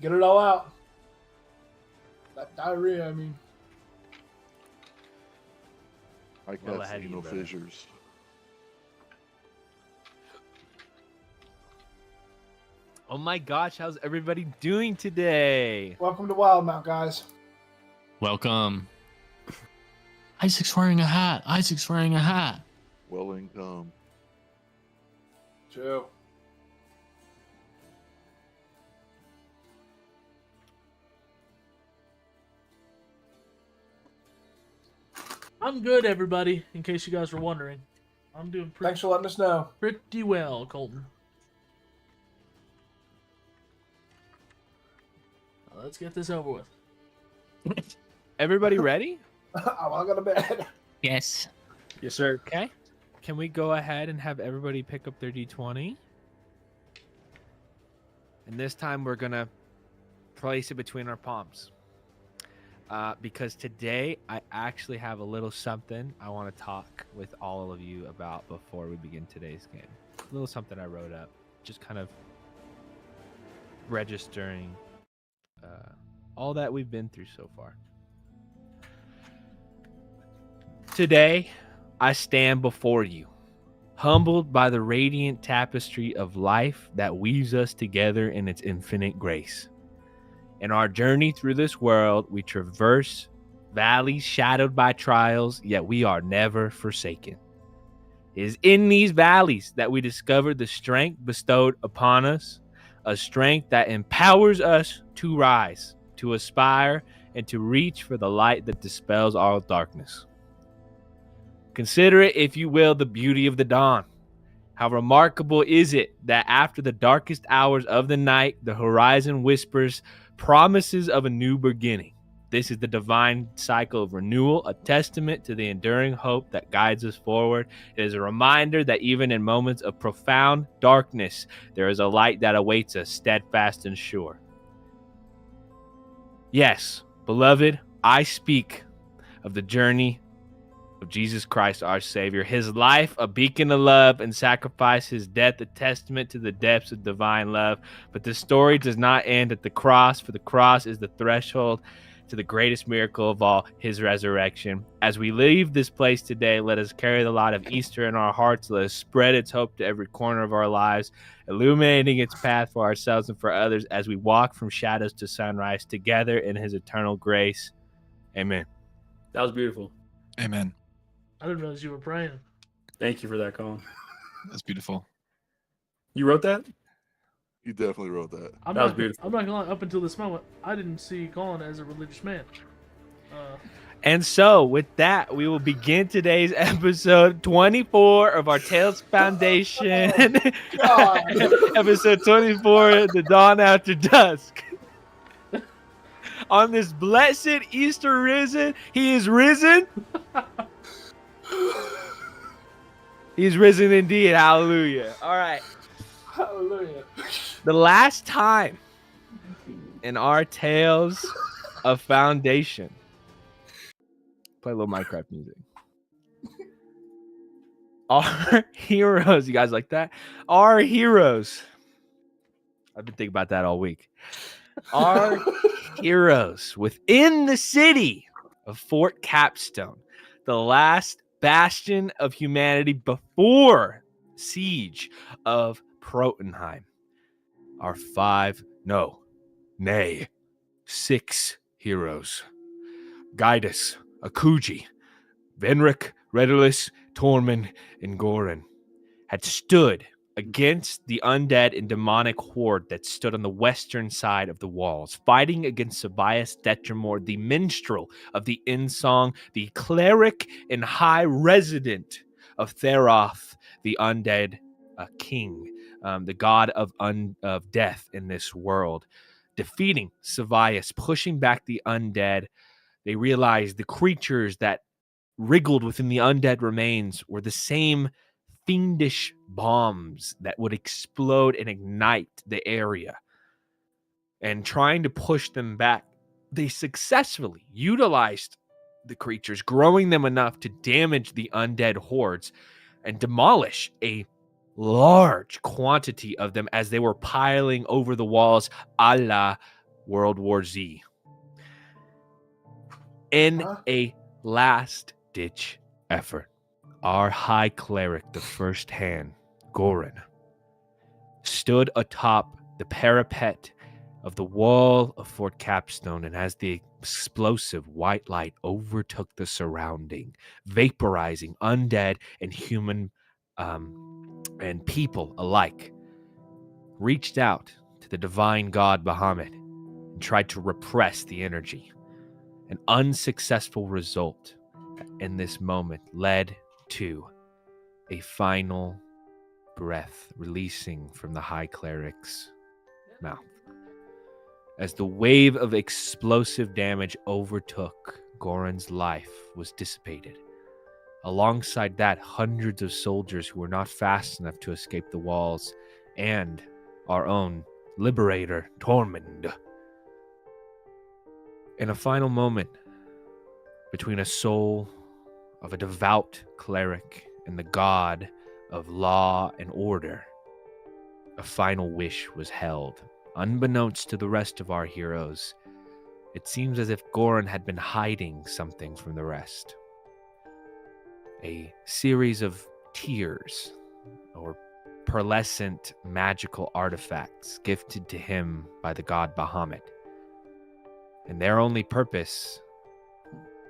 Get it all out. That diarrhea, I mean. I Well can't ahead see of you, no brother. fissures. Oh my gosh, how's everybody doing today? Welcome to Wildmount, guys. Welcome. Isaac's wearing a hat. Isaac's wearing a hat. Well income. True. I'm good, everybody, in case you guys were wondering. I'm doing Thanks for letting us know. pretty well, Colton. Let's get this over with. Everybody ready? I'll go to bed. Yes. Yes, sir. Okay. Can we go ahead and have everybody pick up their D20? And this time we're going to place it between our palms. Because today I actually have a little something I want to talk with all of you about before we begin today's game. A little something I wrote up, just kind of registering all that we've been through so far. Today, I stand before you, humbled by the radiant tapestry of life that weaves us together in its infinite grace. In our journey through this world, we traverse valleys shadowed by trials, yet we are never forsaken. It is in these valleys that we discover the strength bestowed upon us, a strength that empowers us to rise, to aspire, and to reach for the light that dispels all darkness. Consider it, if you will, the beauty of the dawn. How remarkable is it that after the darkest hours of the night, the horizon whispers promises of a new beginning. This is the divine cycle of renewal, a testament to the enduring hope that guides us forward. It is a reminder that even in moments of profound darkness, there is a light that awaits us, steadfast and sure. Yes, beloved, I speak of the journey of Jesus Christ, our Savior. His life, a beacon of love and sacrifice. His death, a testament to the depths of divine love. But the story does not end at the cross, for the cross is the threshold to the greatest miracle of all, his resurrection. As we leave this place today, let us carry the light of Easter in our hearts. Let us spread its hope to every corner of our lives, illuminating its path for ourselves and for others as we walk from shadows to sunrise together in his eternal grace. Amen. That was beautiful. Amen. I didn't realize you were praying. Thank you for that, Colin. That's beautiful. You wrote that? You definitely wrote that. I'm That not, was beautiful. I'm not gonna lie, up until this moment, I didn't see Colin as a religious man. And so, with that, we will begin today's episode 24 of our Tales Foundation. God. Episode 24, The Dawn After Dusk. On this blessed Easter risen, he is risen. He is risen indeed. Hallelujah. All right. Hallelujah. The last time in our Tales of Foundation. Play a little Minecraft music. Our heroes, you guys like that? Our heroes. I've been thinking about that all week. Our heroes within the city of Fort Capstone, the last bastion of humanity before siege of Protunheim. Our six heroes. Gaius, Akuji, Venric, Redulus, Tormund, and Goran had stood against the undead and demonic horde that stood on the western side of the walls, fighting against Sabias Detramor, the minstrel of the Insong, the cleric and high resident of Theroth, the undead king, the god of death in this world. Defeating Sabias, pushing back the undead, they realized the creatures that wriggled within the undead remains were the same fiendish bombs that would explode and ignite the area. And trying to push them back, they successfully utilized the creatures, growing them enough to damage the undead hordes and demolish a large quantity of them as they were piling over the walls a la World War Z. In Huh? a last-ditch effort, our High Cleric, the First Hand, Goran, stood atop the parapet of the wall of Fort Capstone, and as the explosive white light overtook the surrounding, vaporizing undead and human and people alike, reached out to the divine god Bahamut and tried to repress the energy. An unsuccessful result in this moment led to a final breath releasing from the High Cleric's mouth. As the wave of explosive damage overtook, Goran's life was dissipated. Alongside that, hundreds of soldiers who were not fast enough to escape the walls, and our own liberator, Tormund. In a final moment between a soul of a devout cleric and the god of law and order, a final wish was held. Unbeknownst to the rest of our heroes, it seems as if Goran had been hiding something from the rest. A series of tears or pearlescent magical artifacts gifted to him by the god Bahamut. And their only purpose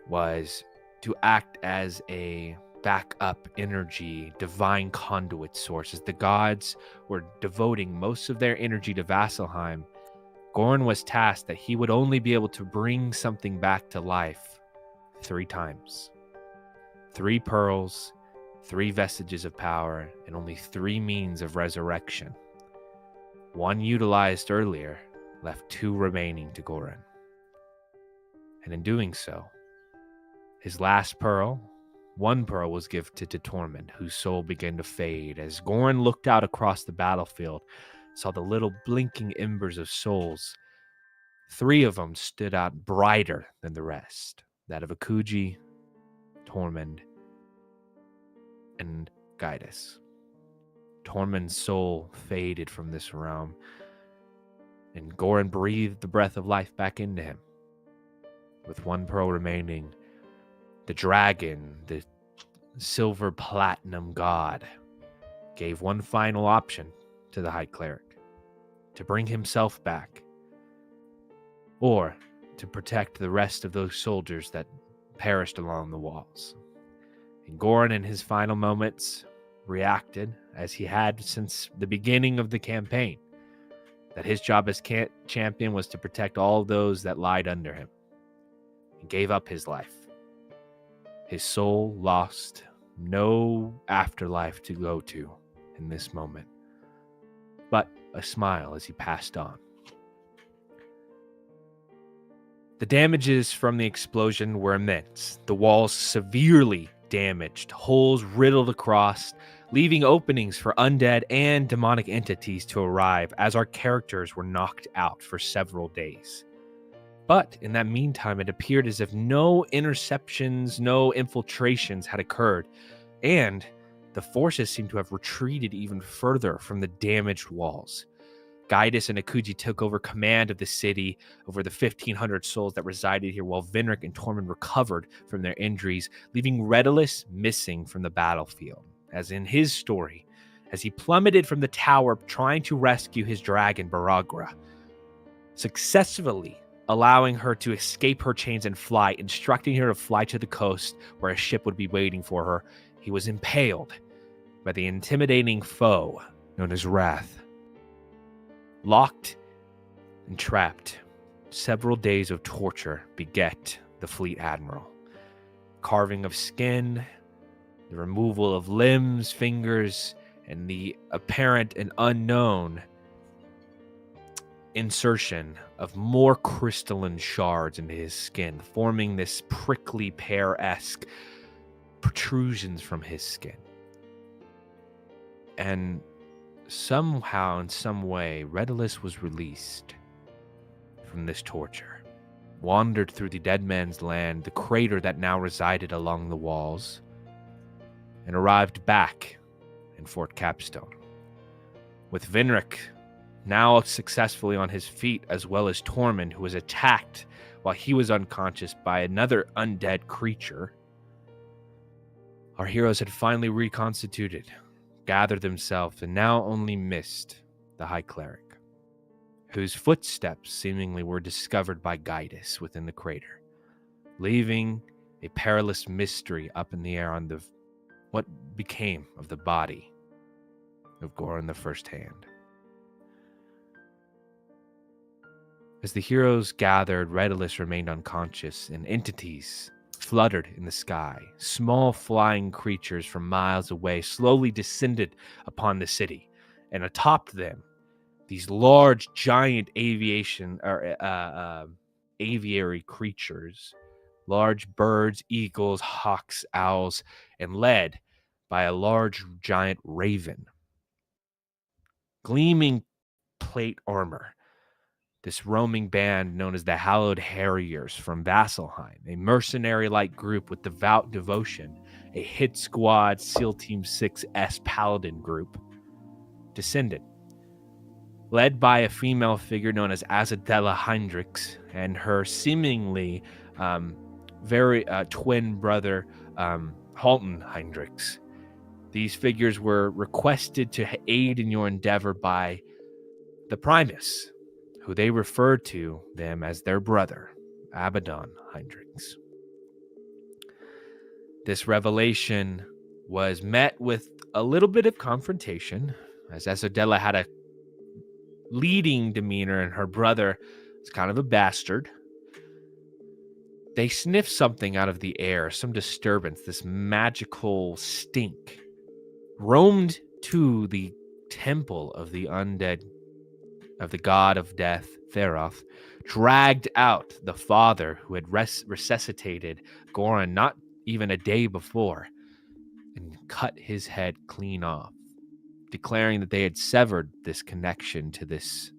was to act as a backup energy, divine conduit source. As the gods were devoting most of their energy to Vasselheim, Goran was tasked that he would only be able to bring something back to life 3 times. 3 pearls, 3 vestiges of power, and only 3 means of resurrection. 1 utilized earlier left 2 remaining to Goran. And in doing so, his last pearl, 1 pearl, was gifted to Tormund, whose soul began to fade. As Goran looked out across the battlefield, saw the little blinking embers of souls. 3 of them stood out brighter than the rest. That of Akuji, Tormund, and Gaidas. Tormund's soul faded from this realm, and Goran breathed the breath of life back into him. With 1 pearl remaining, the dragon, the silver platinum god, gave 1 final option to the High Cleric: to bring himself back, or to protect the rest of those soldiers that perished along the walls. And Goran, in his final moments, reacted as he had since the beginning of the campaign, that his job as champion was to protect all those that lied under him, and gave up his life. His soul lost no afterlife to go to in this moment, but a smile as he passed on. The damages from the explosion were immense. The walls severely damaged, holes riddled across, leaving openings for undead and demonic entities to arrive as our characters were knocked out for several days. But in that meantime, it appeared as if no interceptions, no infiltrations had occurred, and the forces seemed to have retreated even further from the damaged walls. Gaidas and Akuji took over command of the city over the 1,500 souls that resided here, while Vinric and Tormund recovered from their injuries, leaving Redulus missing from the battlefield. As in his story, as he plummeted from the tower trying to rescue his dragon Baragra, successfully allowing her to escape her chains and fly, instructing her to fly to the coast where a ship would be waiting for her, he was impaled by the intimidating foe known as Wrath. Locked and trapped, several days of torture beget the Fleet Admiral. Carving of skin, the removal of limbs, fingers, and the apparent and unknown insertion of more crystalline shards into his skin, forming this prickly pear-esque protrusions from his skin. And somehow, in some way, Redulus was released from this torture, wandered through the dead man's land, the crater that now resided along the walls, and arrived back in Fort Capstone. With Vinric now successfully on his feet, as well as Tormund, who was attacked while he was unconscious by another undead creature. Our heroes had finally reconstituted, gathered themselves, and now only missed the High Cleric, whose footsteps seemingly were discovered by Gaius within the crater, leaving a perilous mystery up in the air on what became of the body of Goran the First Hand. As the heroes gathered, Redalus remained unconscious, and entities fluttered in the sky. Small flying creatures from miles away slowly descended upon the city, and atop them, these large, giant aviary creatures, large birds, eagles, hawks, owls, and led by a large, giant raven. Gleaming plate armor. This roaming band known as the Hallowed Harriers from Vasselheim, a mercenary-like group with devout devotion, a hit squad SEAL Team 6S Paladin group, descended, led by a female figure known as Azadela Heinrichs and her seemingly very twin brother, Halton Heinrichs. These figures were requested to aid in your endeavor by the Primus, who they referred to them as their brother, Abaddon Heinrichs. This revelation was met with a little bit of confrontation, as Azadela had a leading demeanor and her brother is kind of a bastard. They sniffed something out of the air, some disturbance, this magical stink, roamed to the temple of the undead, of the god of death, Theroth, dragged out the father who had resuscitated Goran not even a day before, and cut his head clean off, declaring that they had severed this connection to this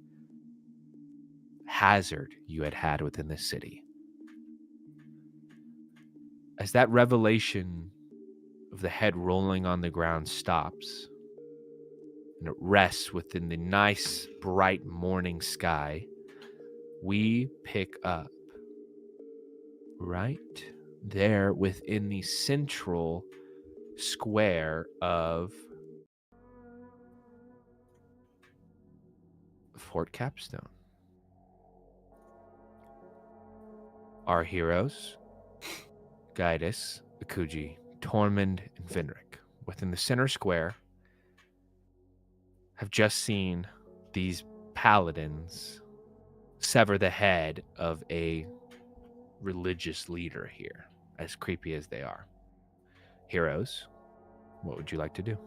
hazard you had had within the city. As that revelation of the head rolling on the ground stops, and it rests within the nice, bright morning sky, we pick up right there within the central square of Fort Capstone. Our heroes, Gaius, Akuji, Tormund, and Vinric, within the center square, have just seen these paladins sever the head of a religious leader here, as creepy as they are. Heroes, what would you like to do?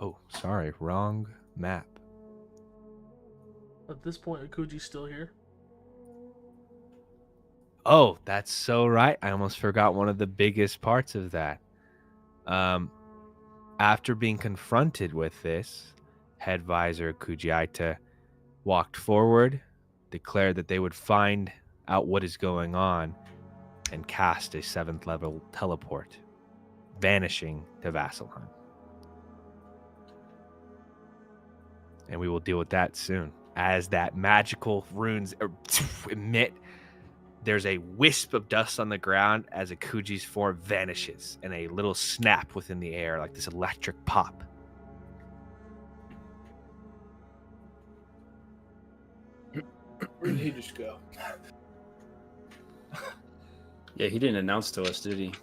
Oh, sorry, wrong map. At this point, Akuji's still here. Oh, that's so right. I almost forgot one of the biggest parts of that. After being confronted with this, head visor Kujiaita walked forward, declared that they would find out what is going on, and cast a 7th level teleport, vanishing to Vasselheim. And we will deal with that soon. As that magical runes emit, there's a wisp of dust on the ground as Akuji's form vanishes, and a little snap within the air, like this electric pop. Where did he just go? Yeah, he didn't announce to us, did he?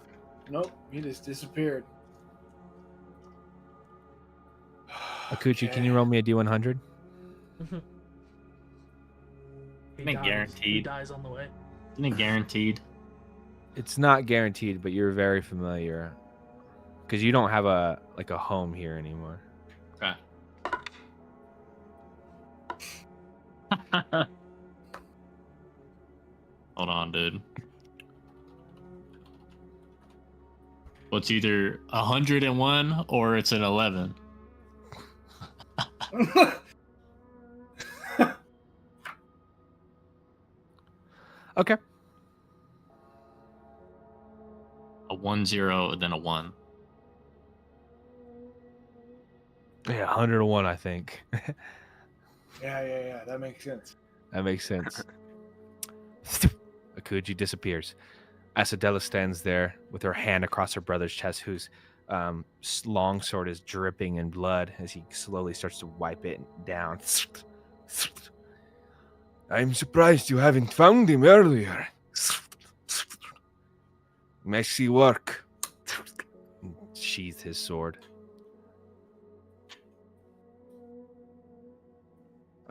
Nope, he just disappeared. Akuji, can you roll me a D100? He Isn't it dies. guaranteed? He dies on the way. Isn't it guaranteed? It's not guaranteed, but you're very familiar, because you don't have a home here anymore. Okay. Hold on, dude. Well, it's either 101 or it's an 11. Okay. A 1-0, then a 1. Yeah, 101, I think. Yeah. That makes sense. That makes sense. Akuji disappears. Asadella stands there with her hand across her brother's chest, whose long sword is dripping in blood as he slowly starts to wipe it down. I'm surprised you haven't found him earlier. Messy work. Sheathed his sword.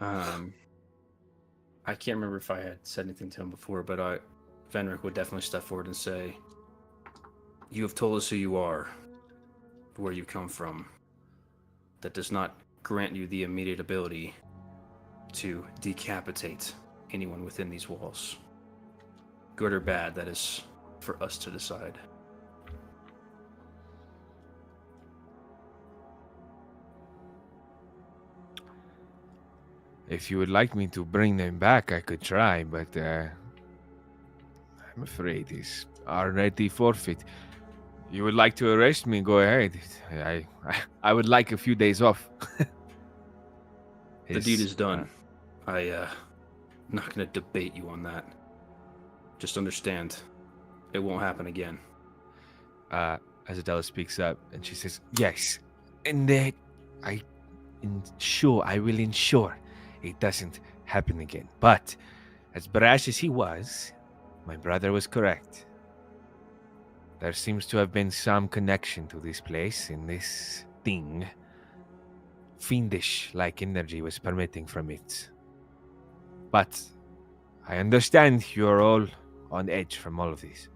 I can't remember if I had said anything to him before, but Venric would definitely step forward and say, "You have told us who you are, where you come from. That does not grant you the immediate ability to decapitate anyone within these walls. Good or bad, that is for us to decide." If you would like me to bring them back, I could try, but I'm afraid he's already forfeit. You would like to arrest me? Go ahead. I would like a few days off. The deed is done. I'm not going to debate you on that. Just understand, it won't happen again. Azadella speaks up and she says, "Yes, and I will ensure it doesn't happen again. But as brash as he was, my brother was correct. There seems to have been some connection to this place, and this thing, fiendish-like energy was permitting from it. But I understand you're all on edge from all of this.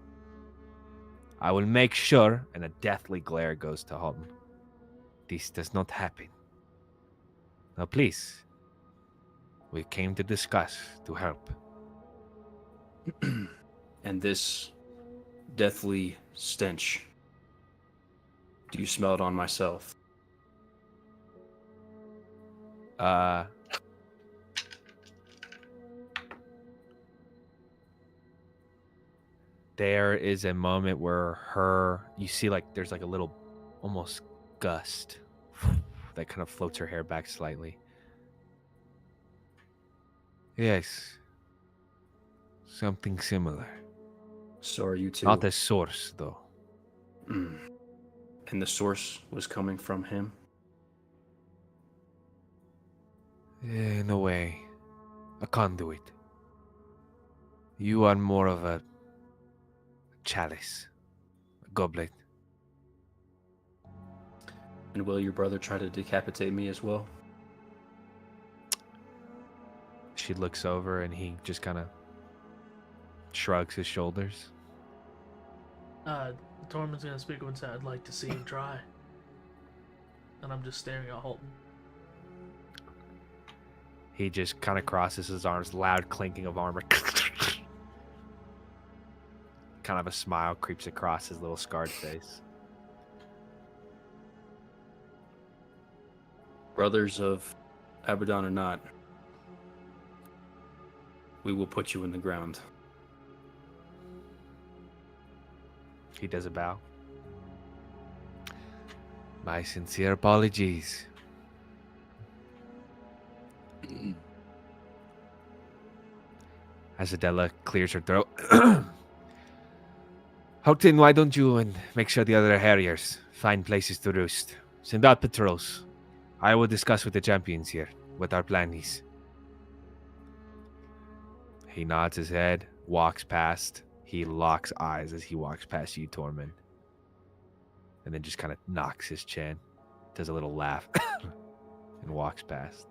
I will make sure," and a deathly glare goes to Halton, "this does not happen. Now please, we came to discuss, to help." And this deathly stench, do you smell it on myself? There is a moment where you see there's a little almost gust that kind of floats her hair back slightly. Yes. Something similar. So are you too? Not the source, though. And the source was coming from him? In a way. A conduit. You are more of a chalice. A goblet. And will your brother try to decapitate me as well? She looks over and he just kind of shrugs his shoulders. Tormund's gonna speak up and say, "I'd like to see him try." And I'm just staring at Halton. He just kind of crosses his arms, loud clinking of armor. Kind of a smile creeps across his little scarred face. Brothers of Abaddon or not, we will put you in the ground. He does a bow. My sincere apologies. Azadella clears her throat. Houghton, why don't you and make sure the other harriers find places to roost? Send out patrols. I will discuss with the champions here what our plan is. He nods his head, walks past. He locks eyes as he walks past you, Tormund. And then just kind of knocks his chin, does a little laugh, and walks past.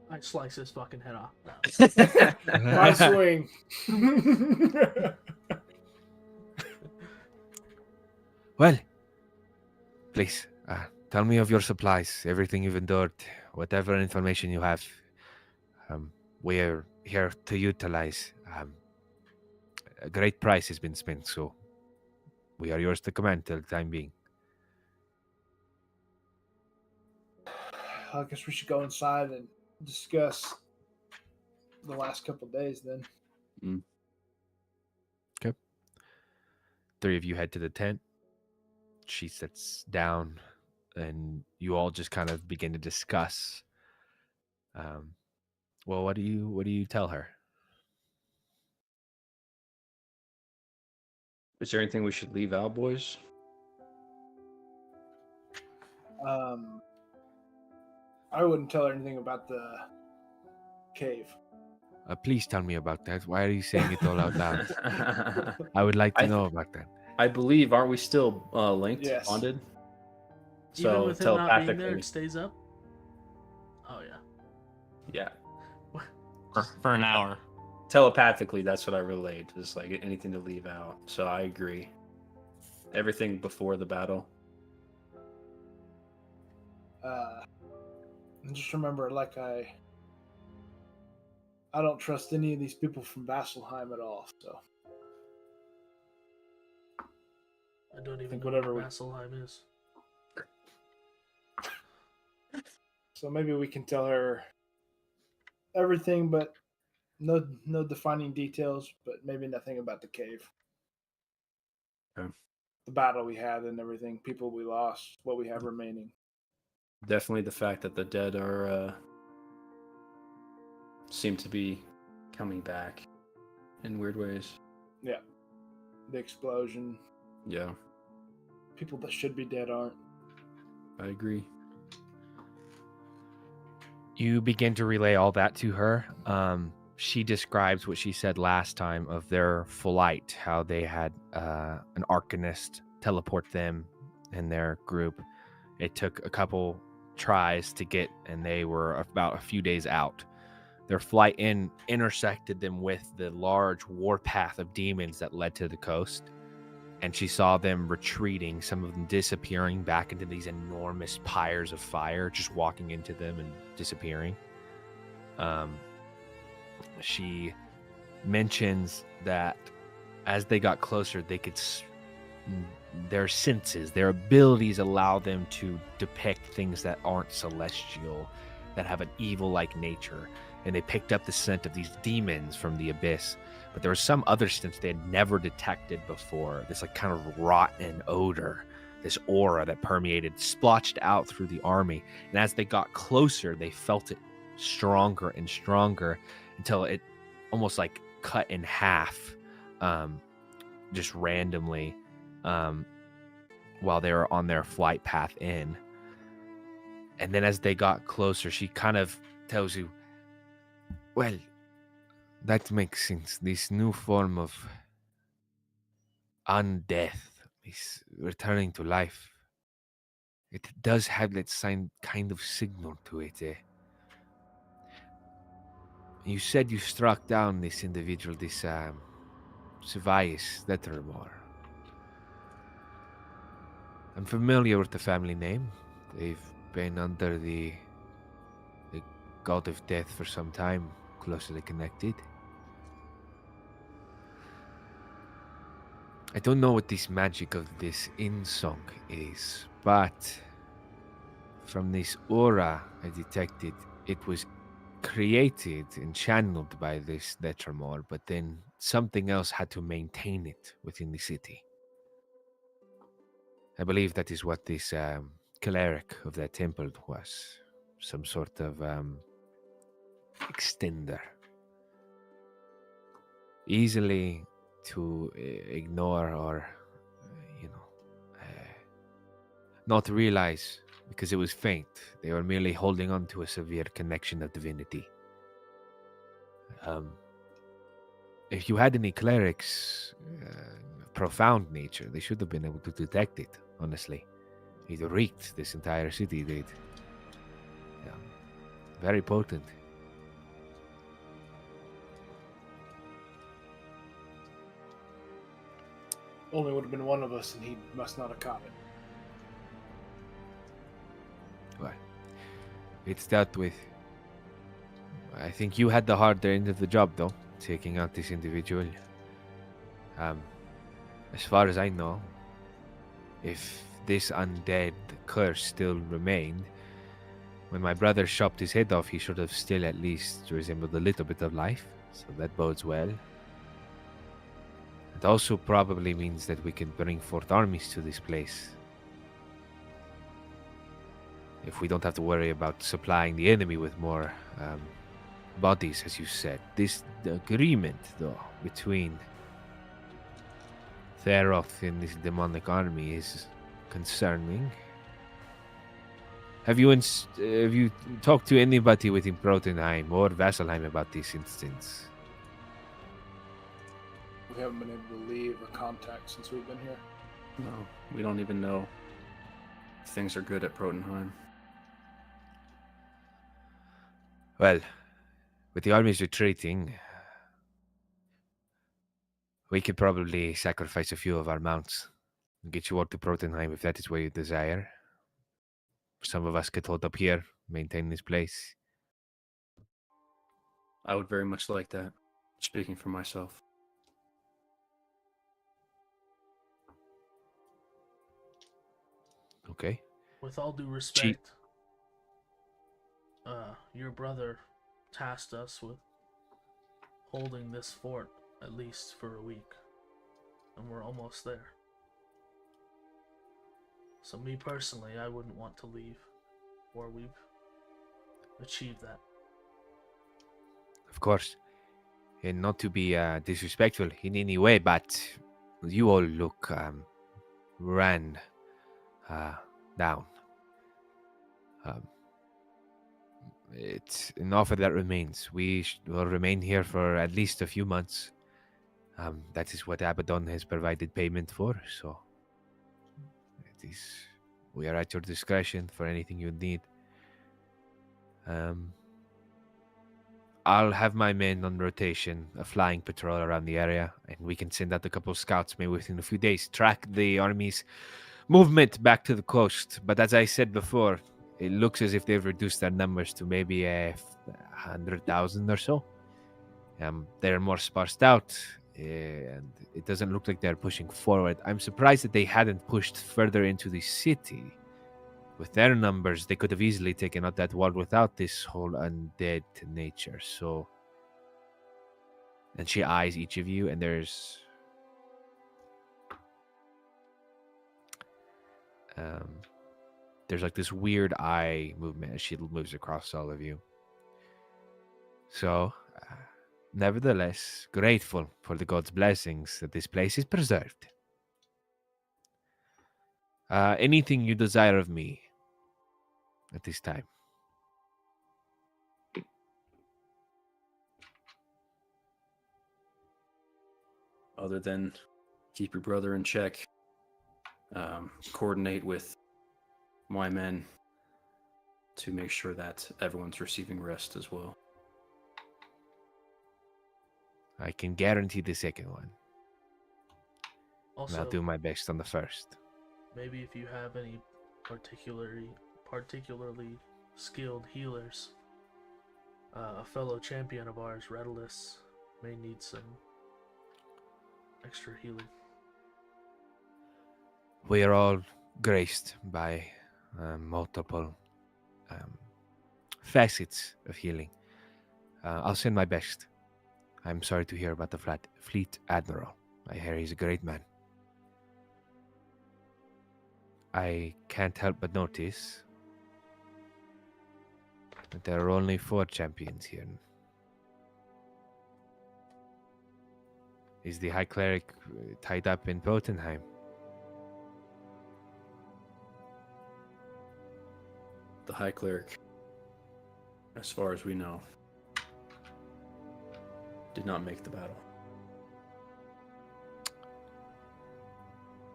I slice his fucking head off. My swing. Well, please, tell me of your supplies, everything you've endured, whatever information you have. We're here to utilize. A great price has been spent, so we are yours to command till the time being. I guess we should go inside and discuss the last couple of days then. Okay. three of you head to the tent. She sits down, and you all just kind of begin to discuss. Well, what do you tell her? Is there anything we should leave out, boys? I wouldn't tell her anything about the cave. Please tell me about that. Why are you saying it all out loud? I would like to know about that. I believe, aren't we still linked, Yes. bonded? Even So with him not being there, telepathically, it stays up. Oh yeah. yeah, For an hour. telepathically, that's what I relayed. Just like anything to leave out. So I agree. Everything before the battle. And just remember, like I don't trust any of these people from Vasselheim at all. So I don't even think know whatever what we- Vasselheim is. so maybe we can tell her everything, but no defining details. But maybe nothing about the cave, Okay. the battle we had, and everything. People we lost, what we have remaining. Definitely the fact that the dead are seem to be coming back in weird ways. Yeah, the explosion. Yeah, People that should be dead aren't. I agree. You begin to relay all that to her. She describes what she said last time of their flight, how they had an arcanist teleport them and their group. It took a couple tries to get, and they were about a few days out. Their flight intersected them with the large warpath of demons that led to the coast. And she saw them retreating, some of them disappearing back into these enormous pyres of fire, just walking into them and disappearing. She mentions that as they got closer, they could, their senses, their abilities allow them to depict things that aren't celestial, that have an evil-like nature. And they picked up the scent of these demons from the abyss. But there was some other scents they had never detected before. This like kind of rotten odor, this aura that permeated, splotched out through the army. And as they got closer, they felt it stronger and stronger until it almost like cut in half, just randomly, while they were on their flight path in. And then as they got closer, she kind of tells you, well, that makes sense. This new form of undeath is returning to life. It does have that kind of signal to it. You said you struck down this individual, this Sevius Lettermore. I'm familiar with the family name. They've been under the god of death for some time, closely connected. I don't know what this magic of this in-song is, but from this aura I detected, it was created and channeled by this Lettermore, but then something else had to maintain it within the city. I believe that is what this cleric of that temple was. Some sort of extender. Easily to ignore or, not realize because it was faint. They were merely holding on to a severe connection of divinity. If you had any clerics of profound nature, they should have been able to detect it, honestly. It reeked this entire city, did. Yeah. Very potent. Only would have been one of us, and he must not have caught it. Well, it's dealt with. I think you had the harder end of the job, though, taking out this individual. As far as I know, if this undead curse still remained, when my brother chopped his head off, he should have still at least resembled a little bit of life, so that bodes well. It also probably means that we can bring forth armies to this place. If we don't have to worry about supplying the enemy with more bodies, as you said. This agreement, though, between Theroth and this demonic army is concerning. Have you talked to anybody within Protenheim or Vasselheim about this instance? We haven't been able to leave or contact since we've been here. No, we don't even know if things are good at Protenheim. Well, with the armies retreating, we could probably sacrifice a few of our mounts and get you all to Protenheim if that is what you desire. Some of us could hold up here, maintain this place. I would very much like that, speaking for myself. Okay. With all due respect, your brother tasked us with holding this fort at least for a week, and we're almost there. So me personally, I wouldn't want to leave before we've achieved that. Of course. And not to be disrespectful in any way, but you all look ran down. It's an offer that remains. We will remain here for at least a few months. That is what Abaddon has provided payment for, so we are at your discretion for anything you need. I'll have my men on rotation, a flying patrol around the area, and we can send out a couple of scouts maybe within a few days, track the army's movement back to the coast. But as I said before, it looks as if they've reduced their numbers to maybe 100,000 or so. They're more sparsed out, and it doesn't look like they're pushing forward. I'm surprised that they hadn't pushed further into the city. With their numbers, they could have easily taken out that wall without this whole undead nature. So, and she eyes each of you, and there's like this weird eye movement as she moves across all of you. So, nevertheless, grateful for the gods' blessings that this place is preserved. Anything you desire of me at this time? Other than keep your brother in check, coordinate with my men to make sure that everyone's receiving rest as well. I can guarantee the second one. Also, And I'll do my best on the first. maybe if you have any particularly skilled healers, a fellow champion of ours, Redulus, may need some extra healing. We are all graced by multiple facets of healing. I'll send my best. I'm sorry to hear about the Fleet Admiral. I hear he's a great man. I can't help but notice that there are only 4 champions here. Is the High Cleric tied up in Protenheim? The High Cleric, as far as we know, did not make the battle.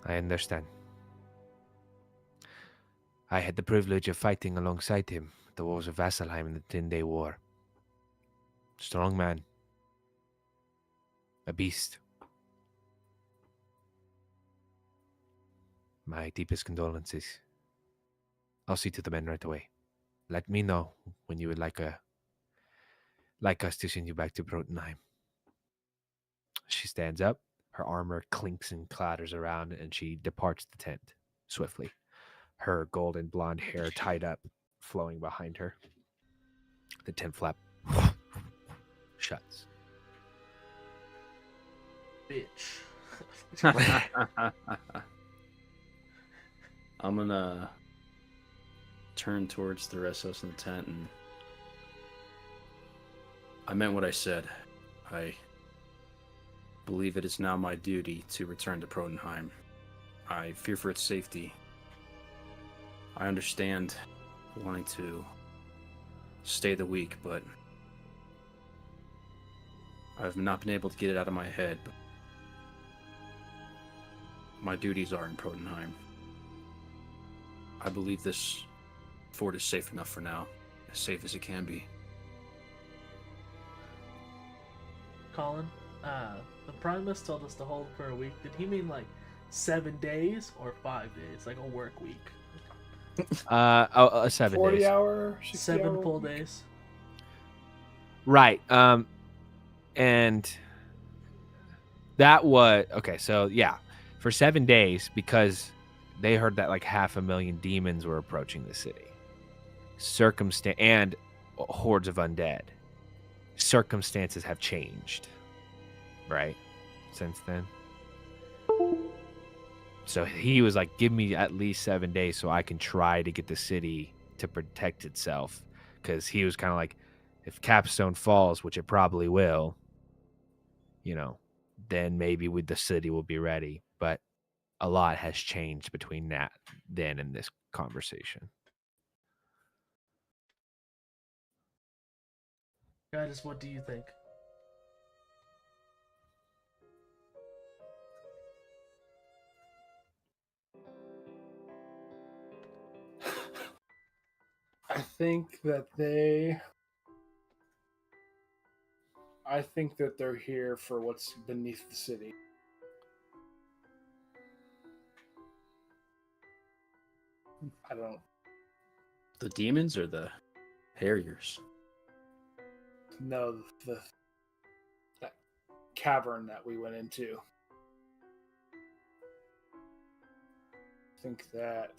I understand. I had the privilege of fighting alongside him at the walls of Vasselheim in the 10-day war. Strong man. A beast. My deepest condolences. I'll see to the men right away. Let me know when you would like us to send you back to Protenheim. She stands up. Her armor clinks and clatters around, and she departs the tent swiftly. Her golden blonde hair tied up, flowing behind her. The tent flap shuts. Bitch. I'm gonna turn towards the rest of us in the tent, and I meant what I said. I believe it is now my duty to return to Protenheim. I fear for its safety. I understand wanting to stay the week, but I've not been able to get it out of my head. My duties are in Protenheim. I believe this fort is safe enough for now, as safe as it can be. Colin, the Primus told us to hold for a week. Did he mean like 7 days or 5 days, like a work week? 7 40 days. hour, 60 7 hour full week? days. Right. And that was okay. So yeah, for 7 days, because they heard that like 500,000 demons were approaching the city, and hordes of undead. Circumstances have changed, right, since then. So he was like, give me at least 7 days so I can try to get the city to protect itself. Because he was kind of like, if Capstone falls, which it probably will, then maybe the city will be ready. But a lot has changed between then and this conversation. Guys, what do you think? I think that they're here for what's beneath the city. I don't The demons or the Harriers? know that cavern that we went into. I think that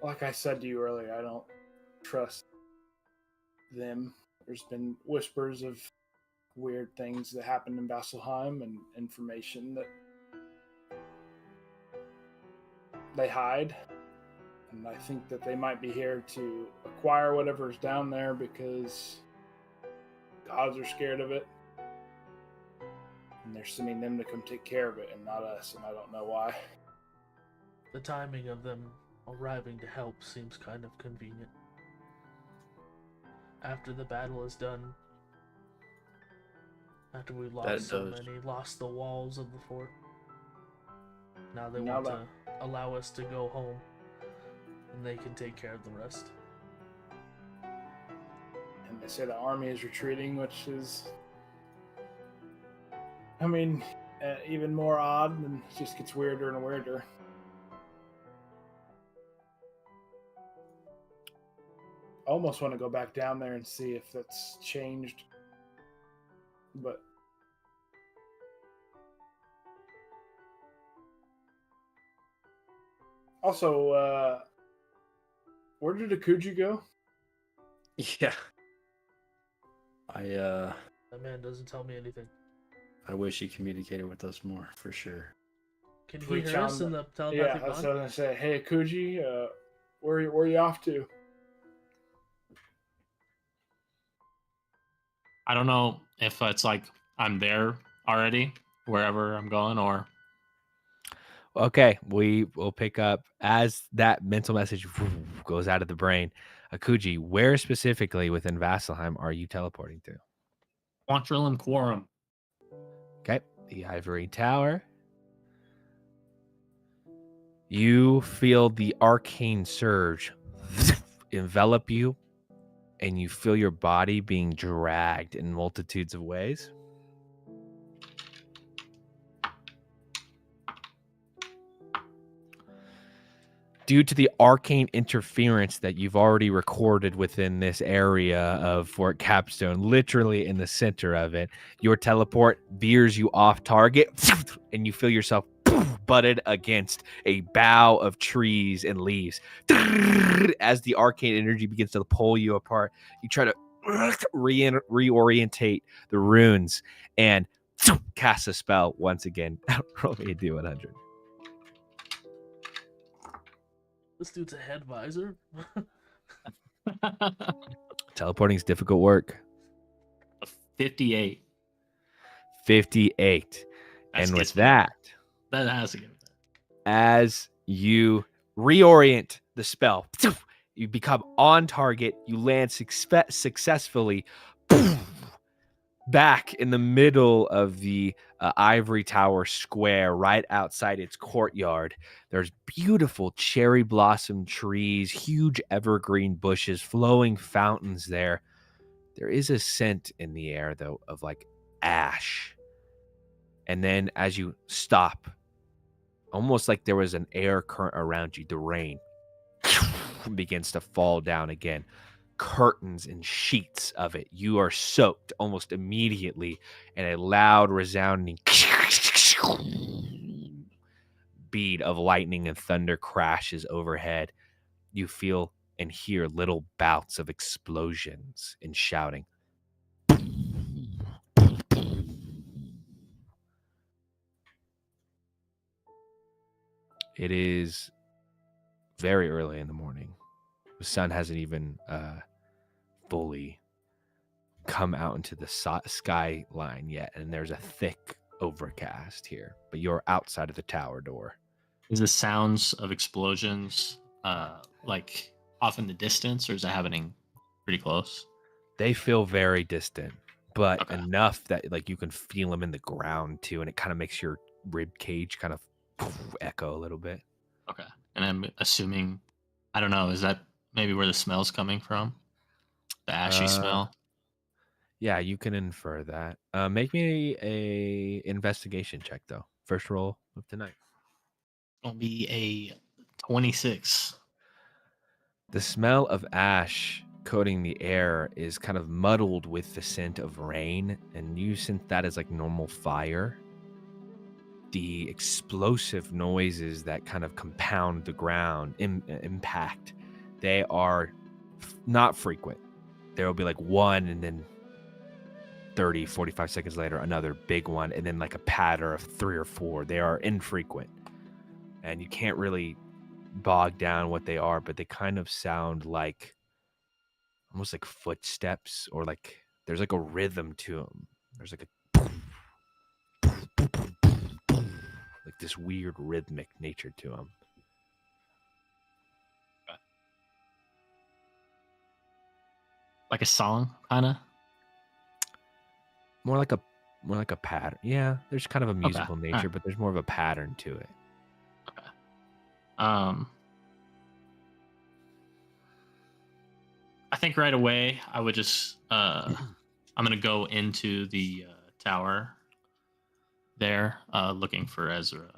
like I said to you earlier, I don't trust them. There's been whispers of weird things that happened in Vasselheim and information that they hide. And I think that they might be here to acquire whatever's down there because gods are scared of it. And they're sending them to come take care of it and not us, and I don't know why. The timing of them arriving to help seems kind of convenient. After the battle is done, after we lost lost the walls of the fort, now they want to allow us to go home, and they can take care of the rest. And they say the army is retreating, which is, I mean, even more odd, and it just gets weirder and weirder. I almost want to go back down there and see if that's changed. But also, where did Akuji go? Yeah. That man doesn't tell me anything. I wish he communicated with us more, for sure. Can he hear us in the telepathic Yeah, that's what I was gonna say. Hey, Akuji, where are you off to? I don't know if it's like I'm there already, wherever I'm going, or Okay, we will pick up as that mental message goes out of the brain. Akuji, where specifically within Vasselheim are you teleporting to? Quantrill and Quorum. Okay, the Ivory Tower. You feel the arcane surge envelop you, and you feel your body being dragged in multitudes of ways. Due to the arcane interference that you've already recorded within this area of Fort Capstone, literally in the center of it, your teleport veers you off target, and you feel yourself butted against a bough of trees and leaves. As the arcane energy begins to pull you apart, you try to reorientate the runes and cast a spell once again. Roll me a D100. This dude's a head visor. Teleporting is difficult work. 58. 58. That's And with gets me. that, That has to get me. as you reorient the spell, you become on target. You land successfully back in the middle of the Ivory Tower Square, right outside its courtyard. There's beautiful cherry blossom trees, huge evergreen bushes, flowing fountains there. There is a scent in the air, though, of like ash. And then as you stop, almost like there was an air current around you, the rain begins to fall down again. Curtains and sheets of it. You are soaked almost immediately, and a loud, resounding bead of lightning and thunder crashes overhead. You feel and hear little bouts of explosions and shouting. It is very early in the morning. The sun hasn't even fully come out into the skyline yet, and there's a thick overcast here, but you're outside of the tower door. Is the sounds of explosions like off in the distance, or is it happening pretty close? They feel very distant, but Okay. enough that like you can feel them in the ground too, and it kind of makes your rib cage kind of echo a little bit. Okay. And I'm assuming, I don't know, is that maybe where the smell's coming from? The ashy smell? Yeah, you can infer that. Make me a investigation check though. First roll of tonight. It'll be a 26. The smell of ash coating the air is kind of muddled with the scent of rain, and you sense that as like normal fire. The explosive noises that kind of compound the ground impact, they are not frequent. There will be like one, and then 30, 45 seconds later, another big one, and then like a patter of 3 or 4. They are infrequent, and you can't really bog down what they are, but they kind of sound like almost like footsteps, or like there's like a rhythm to them. There's like a like this weird rhythmic nature to them. Like a song, kind of? More like a pattern. Yeah, there's kind of a musical Okay. nature, Alright. but there's more of a pattern to it. Okay. I think right away I would just I'm gonna go into the tower there, looking for Ezra.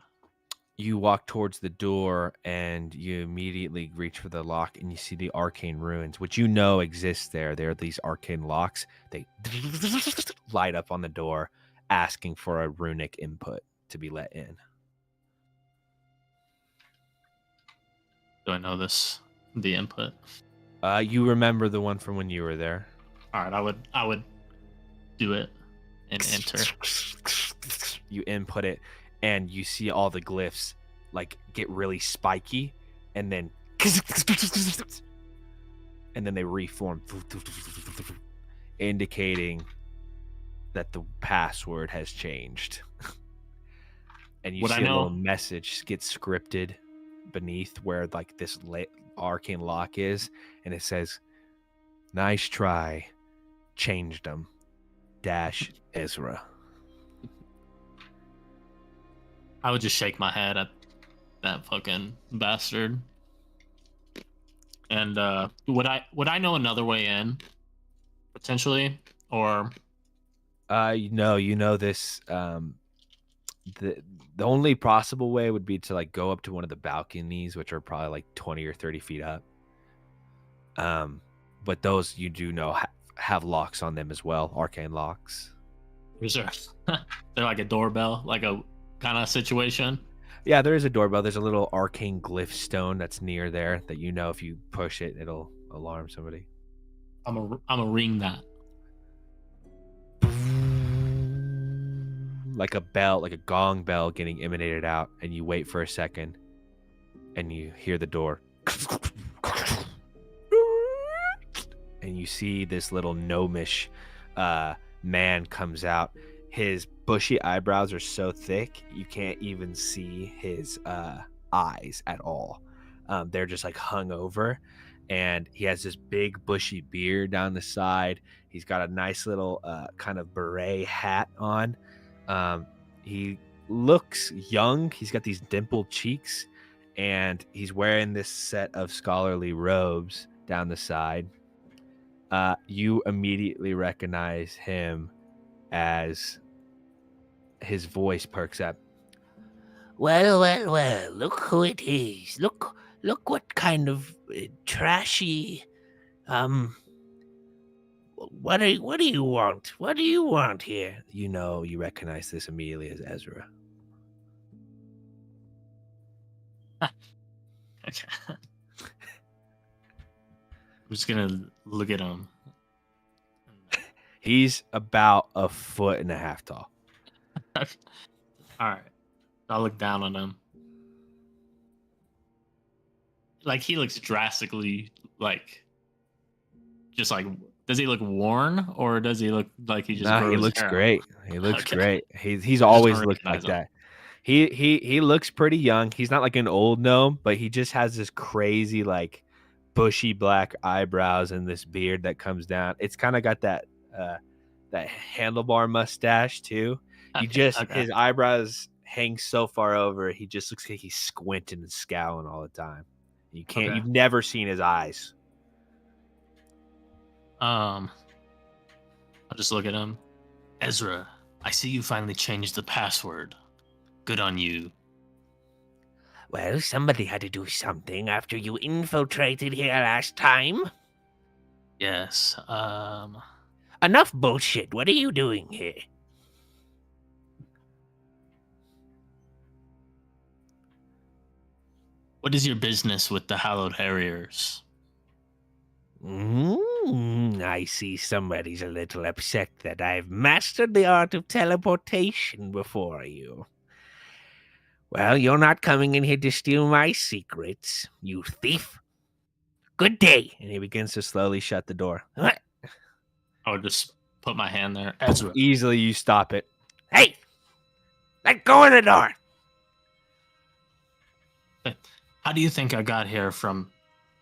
You walk towards the door and you immediately reach for the lock, and you see the arcane ruins, which you know exist there. There are these arcane locks. They light up on the door, asking for a runic input to be let in. Do I know the input? You remember the one from when you were there. All right, I would do it and enter. You input it, and you see all the glyphs like get really spiky, and then they reform, indicating that the password has changed. And you What I see a little know- message get scripted beneath where like this arcane lock is, and it says, "Nice try, changed them. Ezra." I would just shake my head at that fucking bastard. And would I know another way in, potentially, or You know this. The only possible way would be to like go up to one of the balconies, which are probably like 20 or 30 feet up. But those you do know have locks on them as well, arcane locks. is there they're like a doorbell, like a kind of situation? Yeah, there is a doorbell. There's a little arcane glyph stone that's near there that you know if you push it, it'll alarm somebody. I'm a ring that. Like a bell, like a gong bell getting emanated out, and you wait for a second, and you hear the door. And you see this little gnomish man comes out. His bushy eyebrows are so thick you can't even see his eyes at all. They're just like hung over, and he has this big bushy beard down the side. He's got a nice little kind of beret hat on. He looks young. He's got these dimpled cheeks, and he's wearing this set of scholarly robes down the side. You immediately recognize him as his voice perks up. Well, look who it is. Look what kind of trashy, what do you want? What do you want here? You recognize this immediately as Ezra. Okay. I'm just gonna look at him. He's about 1.5 feet tall. All right. I'll look down on him. Like, he looks drastically, like, just like, does he look worn, or does he look like he just grows he looks hair out? great. He looks Okay. great. He's always don't looked like recognize him. that. He looks pretty young. He's not like an old gnome, but he just has this crazy, like, bushy black eyebrows and this beard that comes down. It's kind of got that handlebar mustache too. His eyebrows hang so far over, he just looks like he's squinting and scowling all the time. You've never seen his eyes. I'll just look at him. Ezra, I see you finally changed the password. Good on you. Well, somebody had to do something after you infiltrated here last time. Yes. Enough bullshit. What are you doing here? What is your business with the Hallowed Harriers? I see somebody's a little upset that I've mastered the art of teleportation before you. Well, you're not coming in here to steal my secrets, you thief. Good day. And he begins to slowly shut the door. I would just put my hand there. Ezra. Easily you stop it. Hey! Let go of the door! How do you think I got here from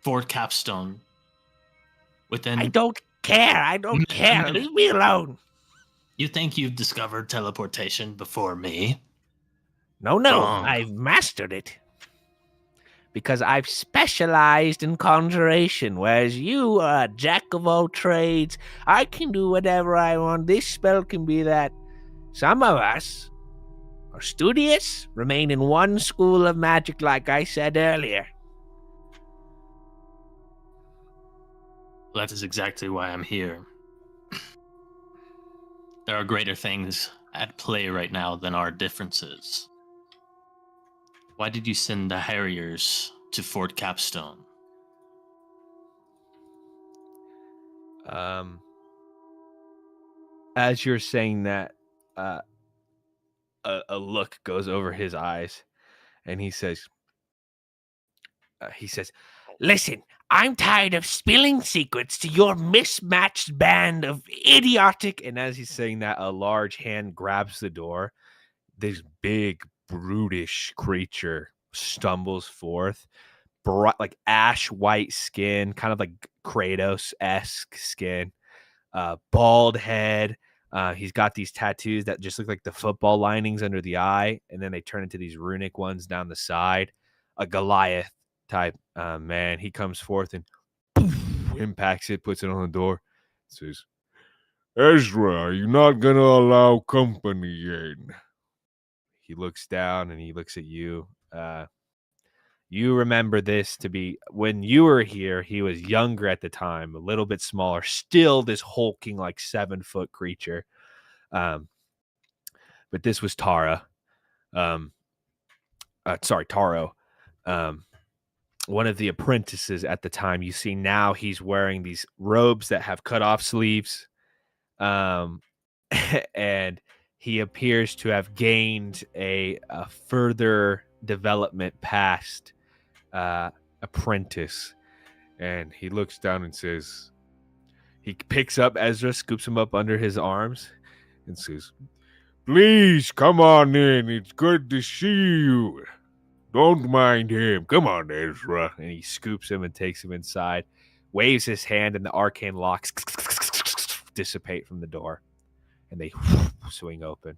Fort Capstone? I don't care. Leave me alone. You think you've discovered teleportation before me? No. I've mastered it. Because I've specialized in conjuration, whereas you are a jack of all trades. I can do whatever I want. This spell can be that. Some of us are studious, remain in one school of magic, like I said earlier. Well, that is exactly why I'm here. There are greater things at play right now than our differences. Why did you send the Harriers to Fort Capstone? As you're saying that, a look goes over his eyes, and he says, "Listen, I'm tired of spilling secrets to your mismatched band of idiotic." And as he's saying that, a large hand grabs the door. This big, brutish creature stumbles forth, bright, like ash white skin, kind of like Kratos-esque skin, bald head. He's got these tattoos that just look like the football linings under the eye, and then they turn into these runic ones down the side. A Goliath type man. He comes forth and poof, impacts it, puts it on the door. Says, "Ezra, are you not going to allow company in?" He looks down and he looks at you. You remember this to be when you were here. He was younger at the time, a little bit smaller, still this hulking like 7-foot creature. But this was Tara. Taro. one of the apprentices at the time. You see now he's wearing these robes that have cut off sleeves. And he appears to have gained a further development past apprentice. And he looks down and says, he picks up Ezra, scoops him up under his arms, and says, "Please come on in. It's good to see you. Don't mind him. Come on, Ezra." And he scoops him and takes him inside, waves his hand, and the arcane locks dissipate from the door, and they swing open.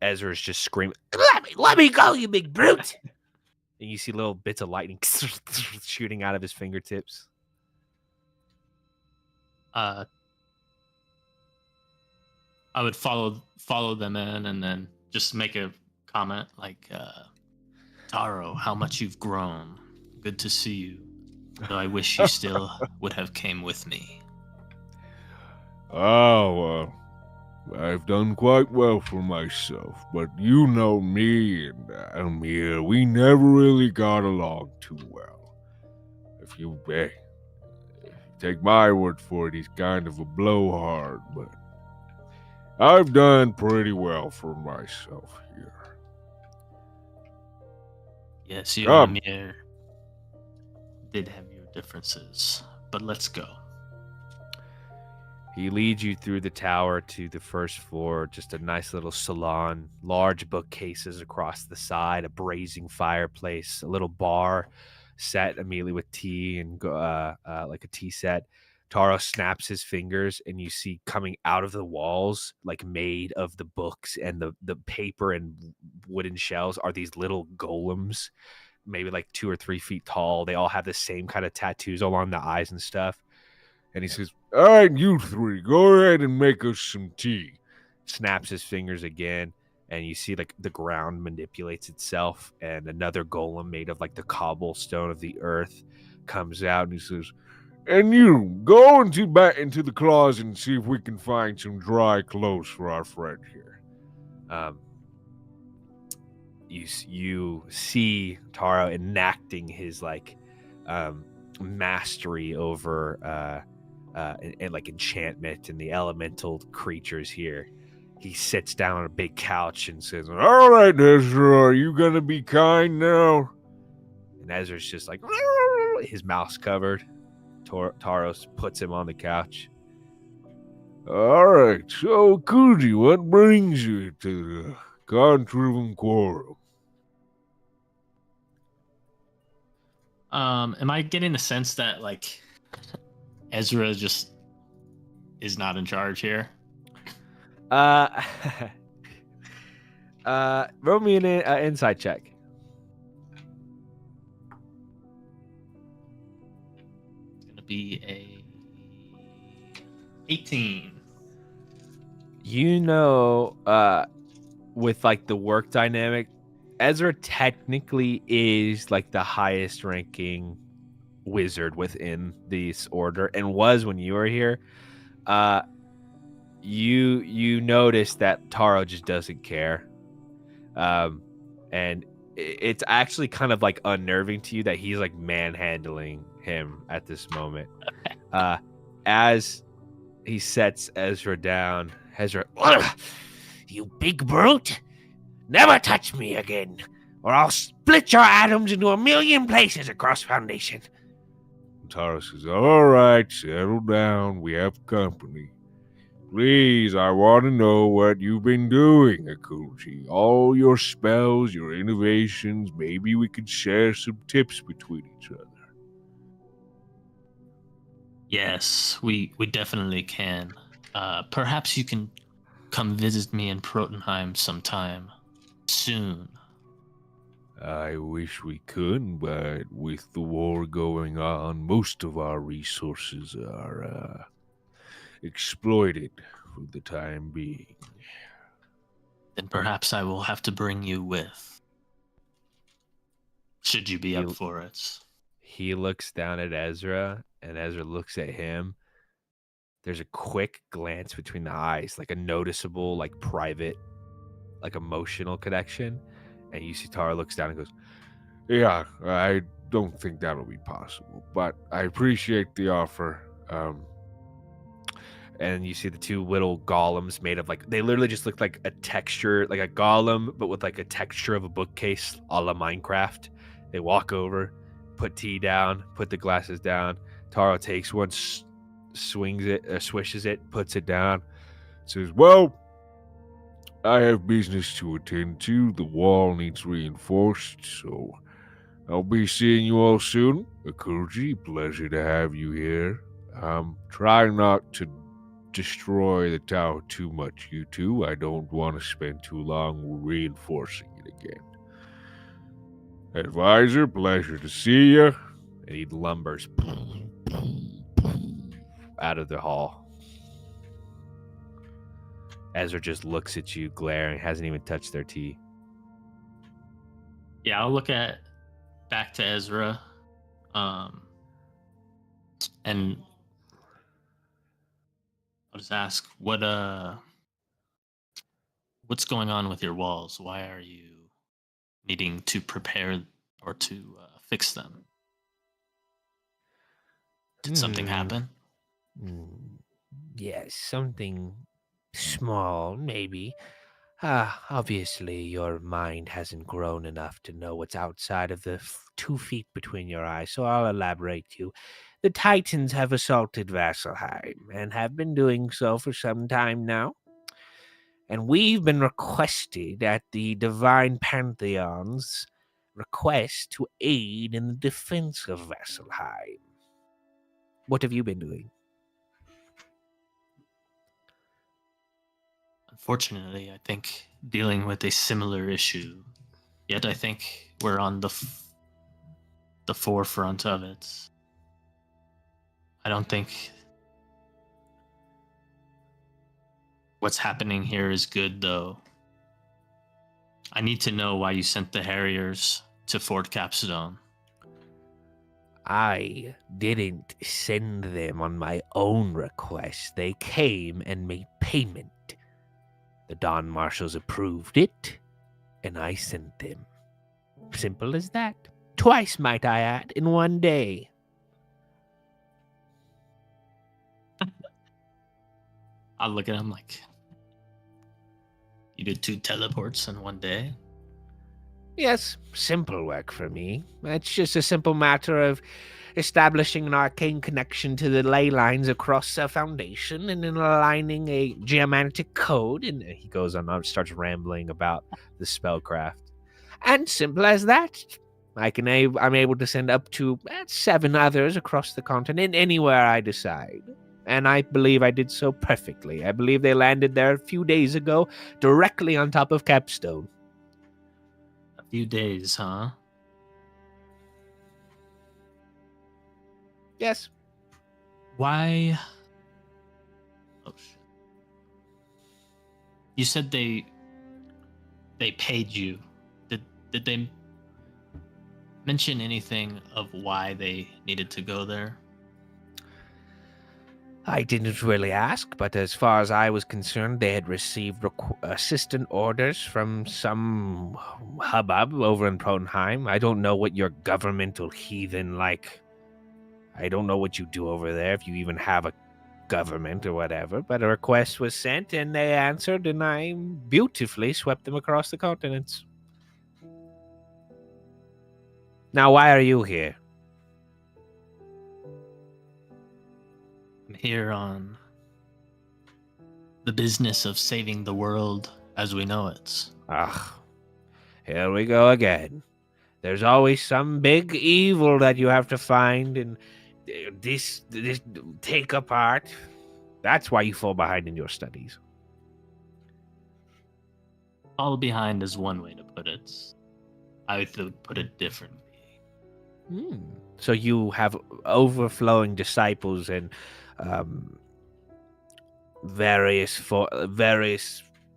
Ezra's just screaming, let me go, you big brute. And you see little bits of lightning shooting out of his fingertips. I would follow them in and then just make a comment like, Taro, how much you've grown. Good to see you. Though I wish you still would have came with me. Oh, I've done quite well for myself, but you know me and Amir, we never really got along too well. If you take my word for it, he's kind of a blowhard, but I've done pretty well for myself here. Yes, you and Amir did have your differences, but let's go. He leads you through the tower to the first floor, just a nice little salon, large bookcases across the side, a braising fireplace, a little bar set immediately with tea and like a tea set. Taro snaps his fingers, and you see coming out of the walls, like made of the books and the paper and wooden shelves, are these little golems, maybe like 2 or 3 feet tall. They all have the same kind of tattoos along the eyes and stuff. And he says, "All right, you three, go ahead and make us some tea." Snaps his fingers again, and you see like the ground manipulates itself, and another golem made of like the cobblestone of the earth comes out, and he says, "And you, go back into the closet and see if we can find some dry clothes for our friend here." You see Taro enacting his like mastery over and like enchantment and the elemental creatures here. He sits down on a big couch and says, "All right, Ezra, are you gonna be kind now?" And Ezra's just like, his mouth's covered. Taros puts him on the couch. "All right, so Kuji, what brings you to the Contrivan Quarrel?" Am I getting the sense that like Ezra just is not in charge here? Roll me an insight check. It's gonna be a 18. You know, with like the work dynamic, Ezra technically is like the highest ranking wizard within this order, and was when you were here. You notice that Taro just doesn't care, and it's actually kind of like unnerving to you that he's like manhandling him at this moment. As he sets Ezra down, Ezra, "You big brute, never touch me again, or I'll split your atoms into 1,000,000 places across Foundation." Taro says, "All right, settle down. We have company. Please, I want to know what you've been doing, Akuji. All your spells, your innovations. Maybe we could share some tips between each other." Yes, we definitely can. Perhaps you can come visit me in Protenheim sometime soon. I wish we could, but with the war going on, most of our resources are exploited for the time being. Then perhaps I will have to bring you with. Should you be up for it? He looks down at Ezra, and Ezra looks at him. There's a quick glance between the eyes, like a noticeable, like private, like emotional connection. And you see Tara looks down and goes, "Yeah, I don't think that'll be possible, but I appreciate the offer." And you see the two little golems made of they literally just look like a texture, like a golem, but with like a texture of a bookcase a la Minecraft. They walk over, put tea down, put the glasses down. Taro takes one, swings it, swishes it, puts it down, says, "Well, I have business to attend to. The wall needs reinforced, so I'll be seeing you all soon. Akuji, pleasure to have you here. Try not to destroy the tower too much, you two. I don't want to spend too long reinforcing it again. Advisor, pleasure to see you." And he lumbers out of the hall. Ezra just looks at you, glaring, hasn't even touched their tea. Yeah, I'll look back to Ezra, and I'll just ask, what's going on with your walls? Why are you needing to prepare or to fix them? Did something happen? Yes, something small, maybe. Obviously, your mind hasn't grown enough to know what's outside of the 2 feet between your eyes, so I'll elaborate to you. The Titans have assaulted Vasselheim, and have been doing so for some time now. And we've been requested at the Divine Pantheon's request to aid in the defense of Vasselheim. What have you been doing? Unfortunately, I think dealing with a similar issue. Yet I think we're on the forefront of it. I don't think what's happening here is good, though. I need to know why you sent the Harriers to Fort Capstone. I didn't send them on my own request. They came and made payment. The Dawn Marshals approved it, and I sent them. Simple as that. Twice, might I add, in one day. I'll look at him like, you did 2 teleports in one day? Yes, simple work for me. It's just a simple matter of establishing an arcane connection to the ley lines across the foundation and then aligning a geomantic code. And he goes on and starts rambling about the spellcraft. And simple as that. I'm able to send up to 7 others across the continent anywhere I decide. And I believe I did so perfectly. I believe they landed there a few days ago, directly on top of Capstone. A few days, huh? Yes. Why? Oh shit! You said they paid you. Did they mention anything of why they needed to go there? I didn't really ask, but as far as I was concerned, they had received assistant orders from some hubbub over in Protenheim. I don't know what your governmental heathen like. I don't know what you do over there, if you even have a government or whatever, but a request was sent and they answered, and I beautifully swept them across the continents. Now, why are you here? I'm here on the business of saving the world as we know it. Here we go again. There's always some big evil that you have to find and this take apart. That's why you fall behind in your studies. Fall behind is one way to put it. I would put it differently. So you have overflowing disciples and various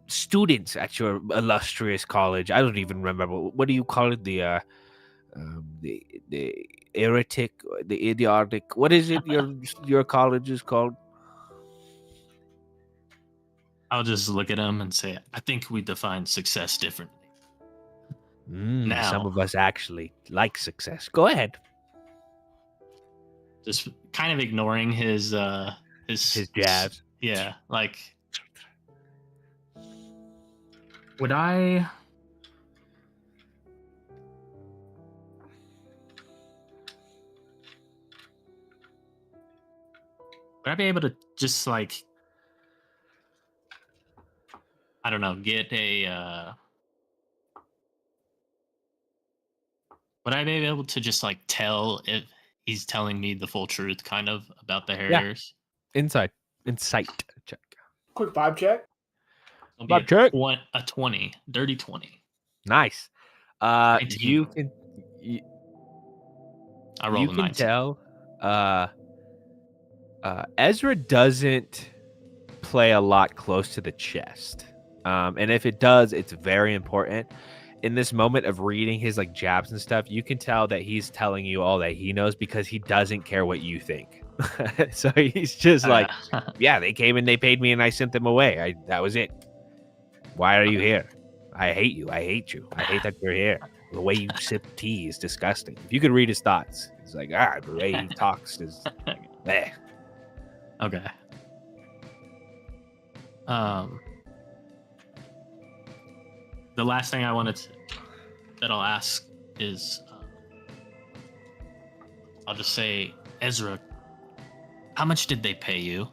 students at your illustrious college. I don't even remember. What do you call it? The heretic, the idiotic. What is it? Your college is called? I'll just look at him and say, I think we define success differently. Now, some of us actually like success. Go ahead. just kind of ignoring his jabs. Yeah, like, would I be able to just like, I don't know, get a would I be able to just like tell if he's telling me the full truth kind of about the Harriers? Insight check. Quick vibe check. It'll be Vibe check. a 20, dirty 20. Nice. 19. You can I rolled you a can 19. tell Ezra doesn't play a lot close to the chest. And if it does, it's very important. In this moment of reading his like jabs and stuff, you can tell that he's telling you all that he knows because he doesn't care what you think. So he's just like, yeah, they came and they paid me and I sent them away. That was it. Why are you here? I hate you. I hate you. I hate that you're here. The way you sip tea is disgusting. If you could read his thoughts, it's like, the way he talks is bleh. Okay. The last thing that I'll ask is, I'll just say, Ezra, how much did they pay you?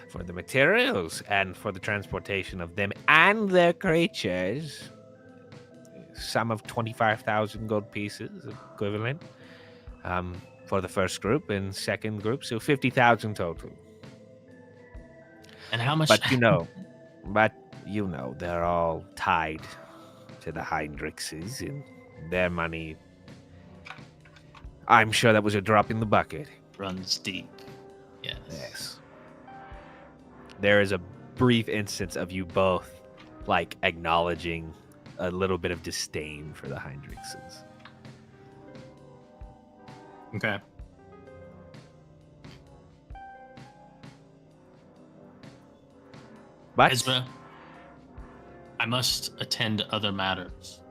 For the materials and for the transportation of them and their creatures. Sum of 25,000 gold pieces equivalent for the first group and second group, so 50,000 total. And how much? But you know, they're all tied to the Heinrichses and their money. I'm sure that was a drop in the bucket. Runs deep. Yes. There is a brief instance of you both like acknowledging a little bit of disdain for the Heinrichses. Okay. But Ezra, I must attend to other matters.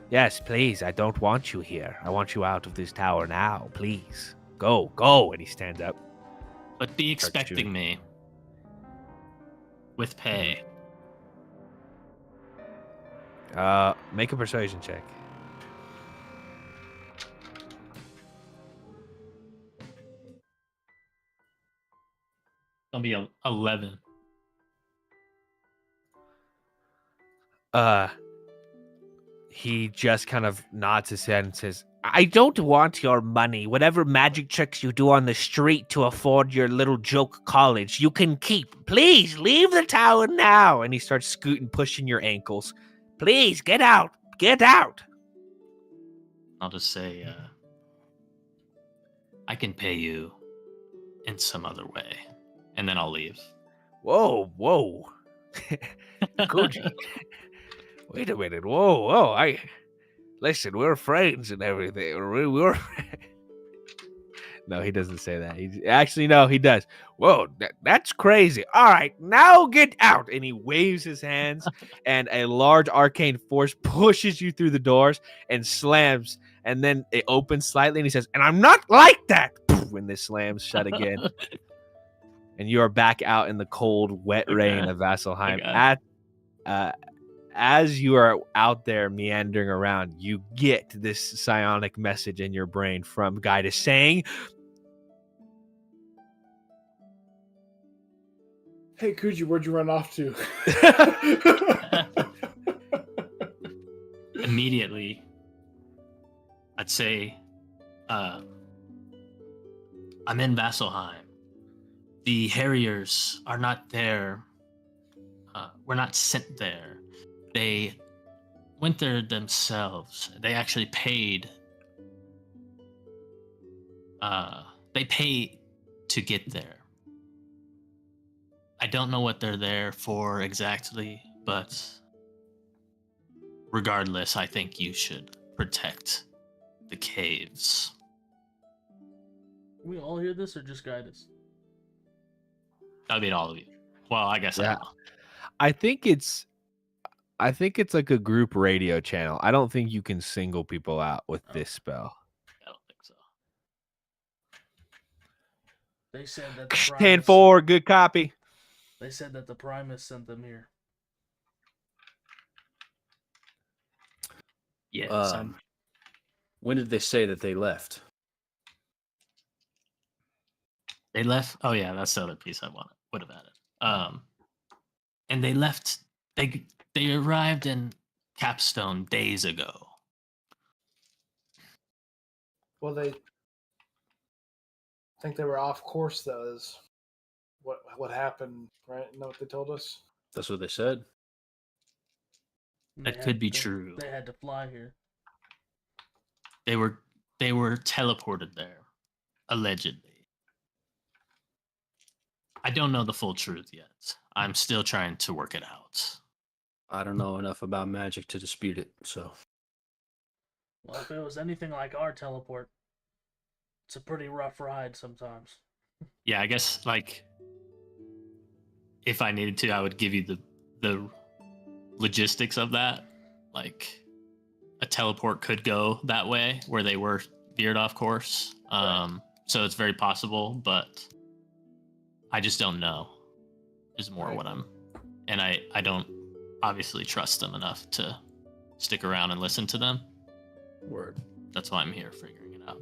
yes, please, I don't want you here. I want you out of this tower now, please. Go. And he stands up. But be expecting me. With pay. Make a persuasion check. It'll be 11. He just kind of nods his head and says, I don't want your money. Whatever magic tricks you do on the street to afford your little joke college, you can keep. Please leave the tower now. And he starts scooting, pushing your ankles. Please get out. Get out. I'll just say, I can pay you in some other way. And then I'll leave. Whoa. Koji. Wait a minute. Whoa. Listen, we're friends and everything. We're No, he doesn't say that. He does. Whoa, that's crazy. All right, now get out. And he waves his hands, and a large arcane force pushes you through the doors and slams. And then it opens slightly, and he says, and I'm not like that. When this slams shut again. And you are back out in the cold, wet rain of Vasselheim. Okay. As you are out there meandering around, you get this psionic message in your brain from Guidus saying, hey, Kuji, where'd you run off to? Immediately, I'd say, I'm in Vasselheim. The Harriers are not there. We're not sent there. They went there themselves. They actually paid. They pay to get there. I don't know what they're there for exactly, but regardless, I think you should protect the caves. Can we all hear this or just Guidus? I mean, all of you. Well, I guess Yeah. I I think it's I think it's like a group radio channel. I don't think you can single people out with this spell. I don't think so. They said that the Primus, 10-4, good copy. They said that the Primus sent them here. Yeah. When did they say that they left? They left. Oh yeah, that's the other piece I would have added. And they left. They arrived in Capstone days ago. Well, I think they were off course, though, is what happened, right? You know what they told us? That's what they said. That could be true. They had to fly here. They were teleported there, allegedly. I don't know the full truth yet. I'm still trying to work it out. I don't know enough about magic to dispute it, so. Well, if it was anything like our teleport, it's a pretty rough ride sometimes. Yeah, I guess like if I needed to, I would give you the logistics of that. Like a teleport could go that way where they were veered off course. Right. So it's very possible, but I just don't know is more what and I don't obviously trust them enough to stick around and listen to them. Word. That's why I'm here figuring it out.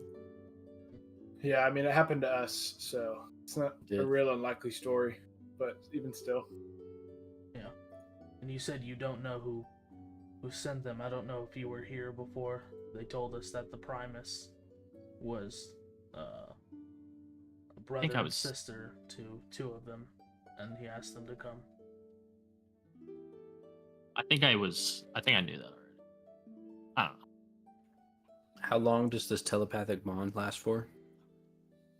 Yeah, I mean, it happened to us, so it's not a real unlikely story, but even still. Yeah. And you said you don't know who sent them. I don't know if you were here before. They told us that the Primus was a brother and sister to two of them, and he asked them to come. I think I knew that already. I don't know. How long does this telepathic bond last for?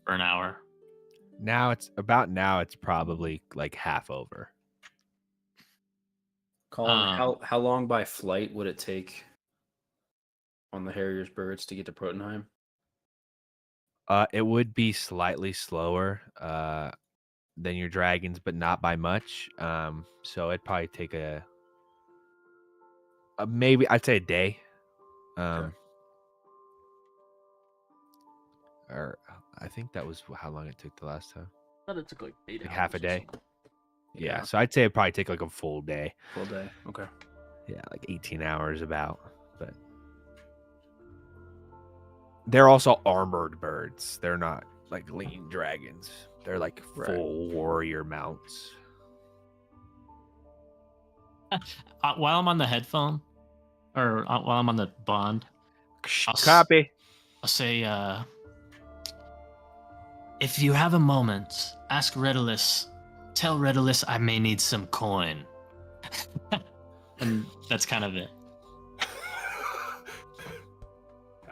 For an hour. Now it's probably like half over. Colin, how long by flight would it take on the Harrier's birds to get to Protonheim? It would be slightly slower than your dragons, but not by much. So it'd probably take maybe I'd say a day. Okay. Or I think that was how long it took the last time. I thought it took like 8 hours. Half a day. Yeah. So I'd say it'd probably take like a full day. Full day. Okay. Yeah, like 18 hours about. But they're also armored birds. They're not like lean dragons. They're like full warrior mounts. While I'm on the headphone, or while I'm on the bond, Copy. I'll say, if you have a moment, ask Redulus. Tell Redulus I may need some coin. And that's kind of it.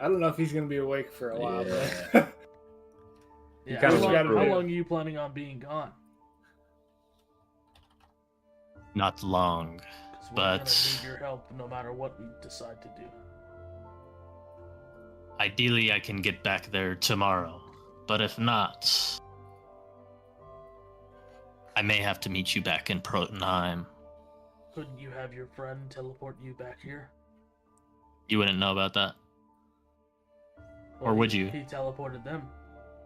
I don't know if he's going to be awake for a while. Yeah. Yeah. How long are you planning on being gone? Not long, We're but gonna need your help no matter what we decide to do. Ideally I can get back there tomorrow. But if not, I may have to meet you back in Protonheim. Couldn't you have your friend teleport you back here? You wouldn't know about that? Well, or would you? He teleported them.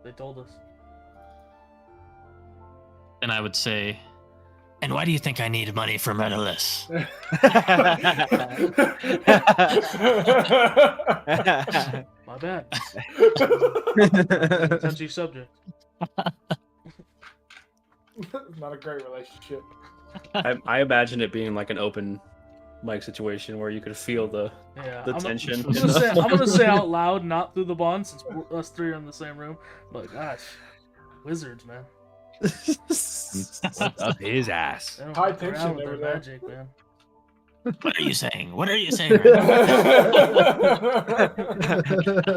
They told us. Then I would say, and why do you think I need money from Redulus? My bad. Touchy subject. Not a great relationship. I imagine it being like an open mic situation where you could feel the tension. I'm gonna say out loud, not through the bond, since us three are in the same room. But gosh, wizards, man. What's up his ass? High tension over there. Magic, man. What are you saying? What are you saying?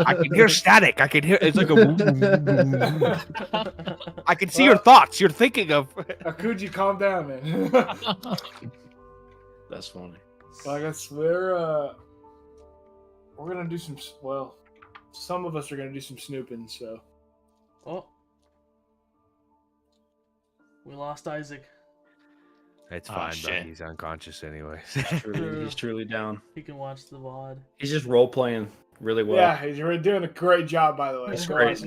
I can hear static. I can hear it's like a. I can see your thoughts. You're thinking of. Akuji, calm down, man. That's funny. Well, I guess we're gonna do some. Well, some of us are gonna do some snooping. So. Oh. We lost Isaac. It's Oh, fine, but shit. he's unconscious anyways. He's truly down. He can watch the VOD. He's just role playing really well. Yeah, he's doing a great job, by the way. It's So great.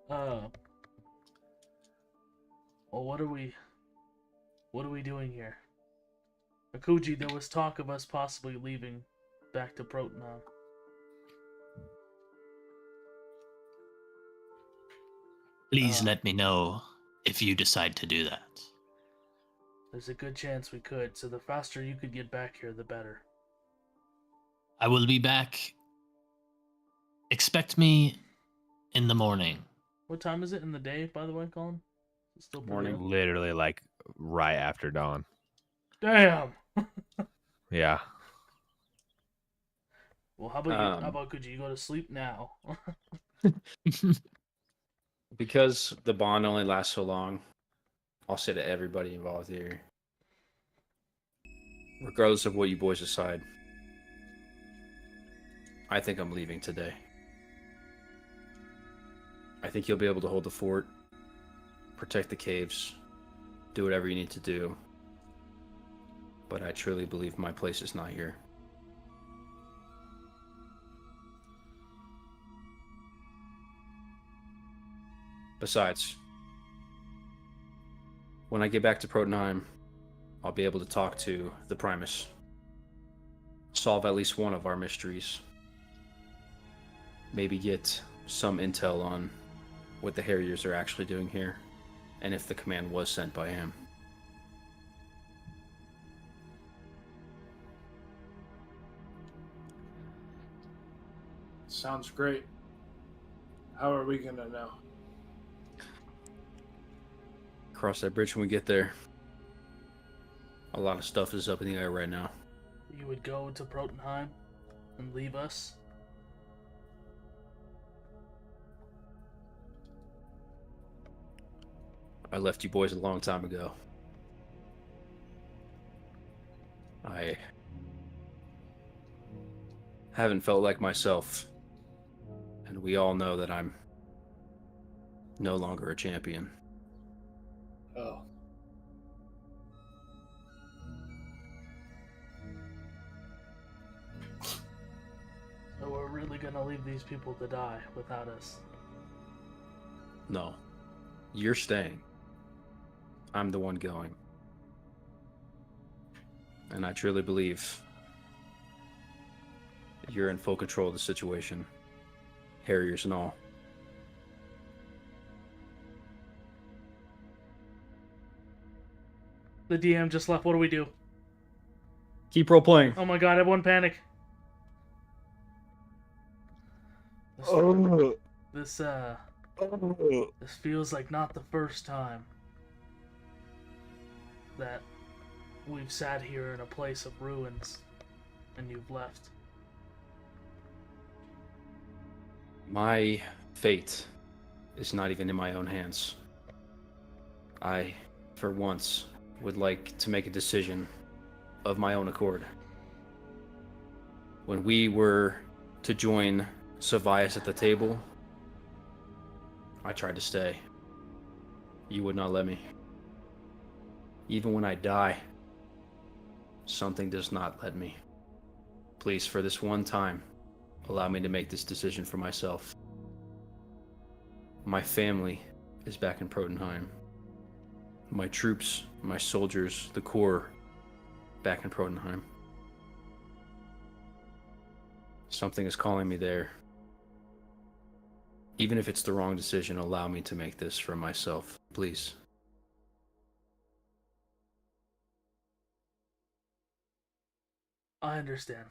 awesome. Well, what are we doing here? Akuji, there was talk of us possibly leaving back to Protonheim. Please let me know if you decide to do that. There's a good chance we could, so the faster you could get back here, the better. I will be back. Expect me in the morning. What time is it in the day, by the way, Colin? It's still pretty Morning. early. Literally like right after dawn. Damn! Yeah. Well, how about Kuji? You go to sleep now. Because the bond only lasts so long, I'll say to everybody involved here, regardless of what you boys decide, I think I'm leaving today. I think you'll be able to hold the fort, protect the caves, do whatever you need to do. But I truly believe my place is not here. Besides, when I get back to Protonheim, I'll be able to talk to the Primus. Solve at least one of our mysteries. Maybe get some intel on what the Harriers are actually doing here, and if the command was sent by him. Sounds great. How are we gonna know? Cross that bridge when we get there. A lot of stuff is up in the air right now. You would go to Protonheim and leave us? I left you boys a long time ago. I haven't felt like myself. And we all know that I'm no longer a champion. Oh. So we're really gonna leave these people to die without us? No. You're staying. I'm the one going. And I truly believe you're in full control of the situation. Harriers and all. The DM just left. What do we do? Keep role playing. Oh my god, everyone panic. This feels like not the first time that we've sat here in a place of ruins and you've left. My fate is not even in my own hands. I, for once, would like to make a decision of my own accord. When we were to join Savias at the table, I tried to stay. You would not let me. Even when I die, something does not let me. Please, for this one time, allow me to make this decision for myself. My family is back in Protonheim. My troops, my soldiers, the Corps, back in Protonheim. Something is calling me there. Even if it's the wrong decision, allow me to make this for myself, please. I understand.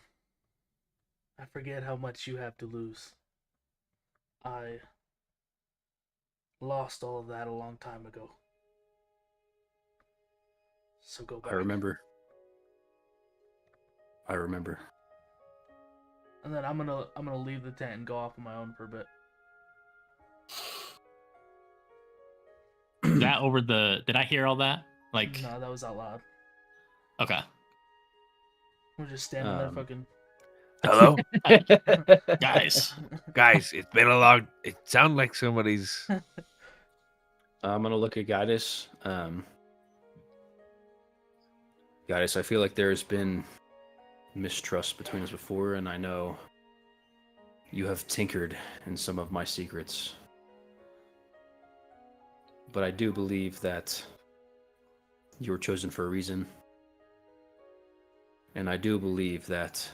I forget how much you have to lose. I lost all of that a long time ago. So go back. I remember. And then I'm gonna leave the tent and go off on my own for a bit. That over the. Did I hear all that? Like, No, that was out loud. okay. We're just standing there fucking. Hello? Guys, Guys, it's been a long... It sounds like somebody's... I'm gonna look at Gaddis. Guys, I feel like there's been mistrust between us before, and I know you have tinkered in some of my secrets. But I do believe that you were chosen for a reason. And I do believe that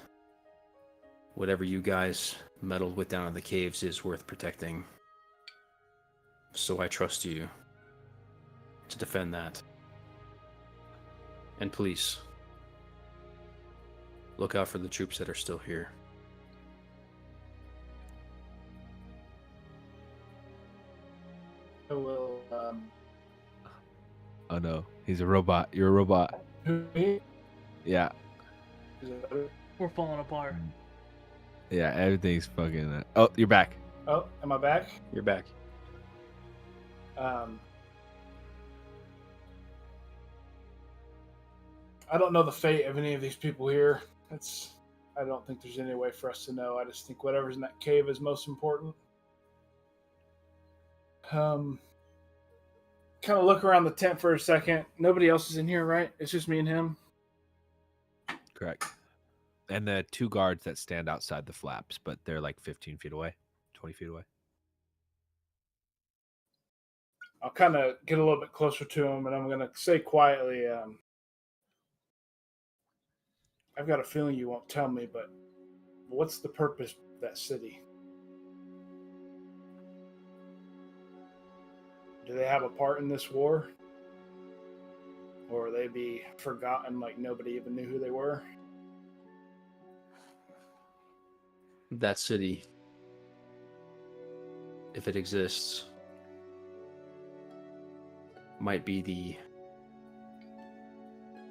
whatever you guys meddled with down in the caves is worth protecting. So I trust you to defend that. And please, look out for the troops that are still here. I will. Oh no, he's a robot. You're a robot. Me? Yeah, Is it better? We're falling apart. yeah. Everything's fucking. Oh, you're back. Oh, am I back? You're back. I don't know the fate of any of these people here. I don't think there's any way for us to know. I just think whatever's in that cave is most important. Kind of look around the tent for a second. Nobody else is in here, right? It's just me and him. Correct. And the two guards that stand outside the flaps, but they're like 15 feet away, 20 feet away. I'll kind of get a little bit closer to him, and I'm going to say quietly, I've got a feeling you won't tell me, but what's the purpose of that city? Do they have a part in this war? Or will they be forgotten like nobody even knew who they were? That city, if it exists, might be the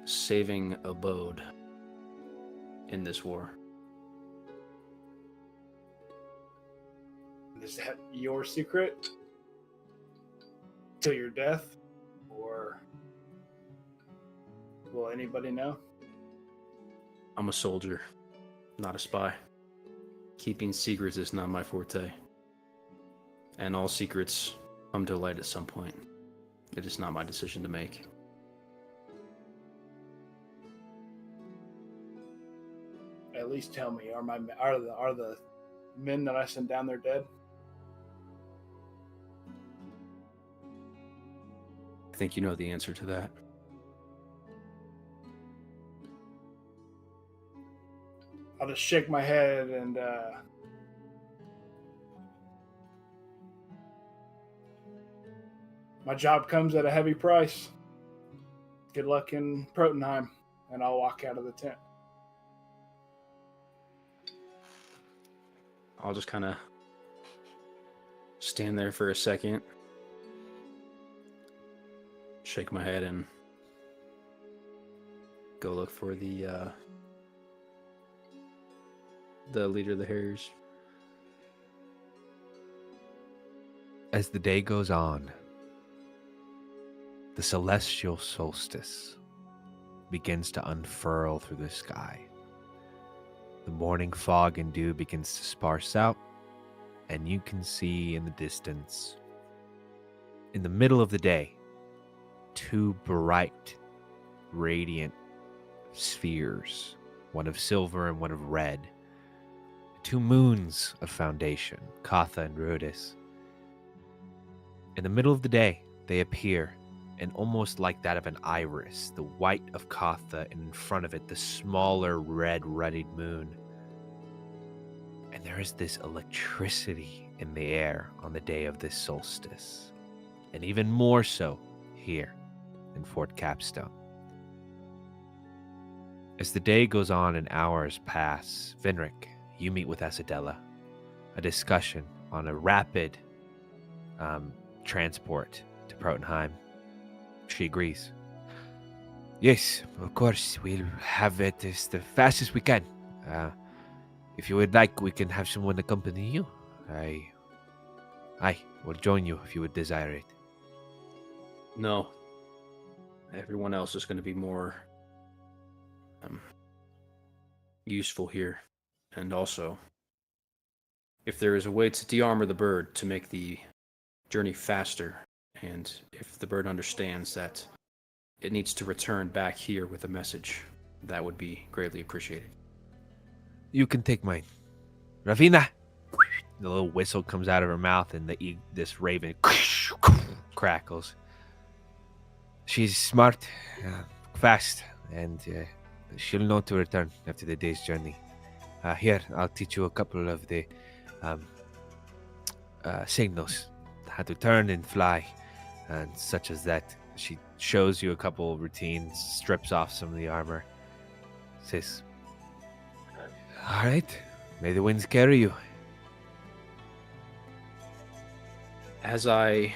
saving abode in this war. Is that your secret? Till your death? Or will anybody know? I'm a soldier, not a spy. Keeping secrets is not my forte. And all secrets come to light at some point. It is not my decision to make. At least tell me, are the men that I sent down there dead? I think you know the answer to that. I'll just shake my head and my job comes at a heavy price. Good luck in Protenheim, and I'll walk out of the tent. I'll just kind of stand there for a second, shake my head, and go look for the leader of the Harriers. As the day goes on, the celestial solstice begins to unfurl through the sky. The morning fog and dew begins to sparse out, and you can see in the distance, in the middle of the day, two bright, radiant spheres, one of silver and one of red. Two moons of foundation, Katha and Rhodus. In the middle of the day, they appear, and almost like that of an iris, the white of Katha, and in front of it, the smaller red ruddied moon. And there is this electricity in the air on the day of this solstice, and even more so here in Fort Capstone. As the day goes on and hours pass, Vinric, you meet with Asadella. A discussion on a rapid transport to Protenheim. She agrees. Yes, of course, we'll have it as the fast as we can. If you would like, we can have someone accompany you. I will join you if you would desire it. No. Everyone else is going to be more useful here. And also, if there is a way to de-armor the bird to make the journey faster, and if the bird understands that it needs to return back here with a message, that would be greatly appreciated. You can take mine. Ravina! The little whistle comes out of her mouth, and this raven crackles. She's smart, fast, and she'll know to return after the day's journey. Here, I'll teach you a couple of the signals, how to turn and fly, and such as that. She shows you a couple routines, strips off some of the armor, says, "All right, may the winds carry you." As I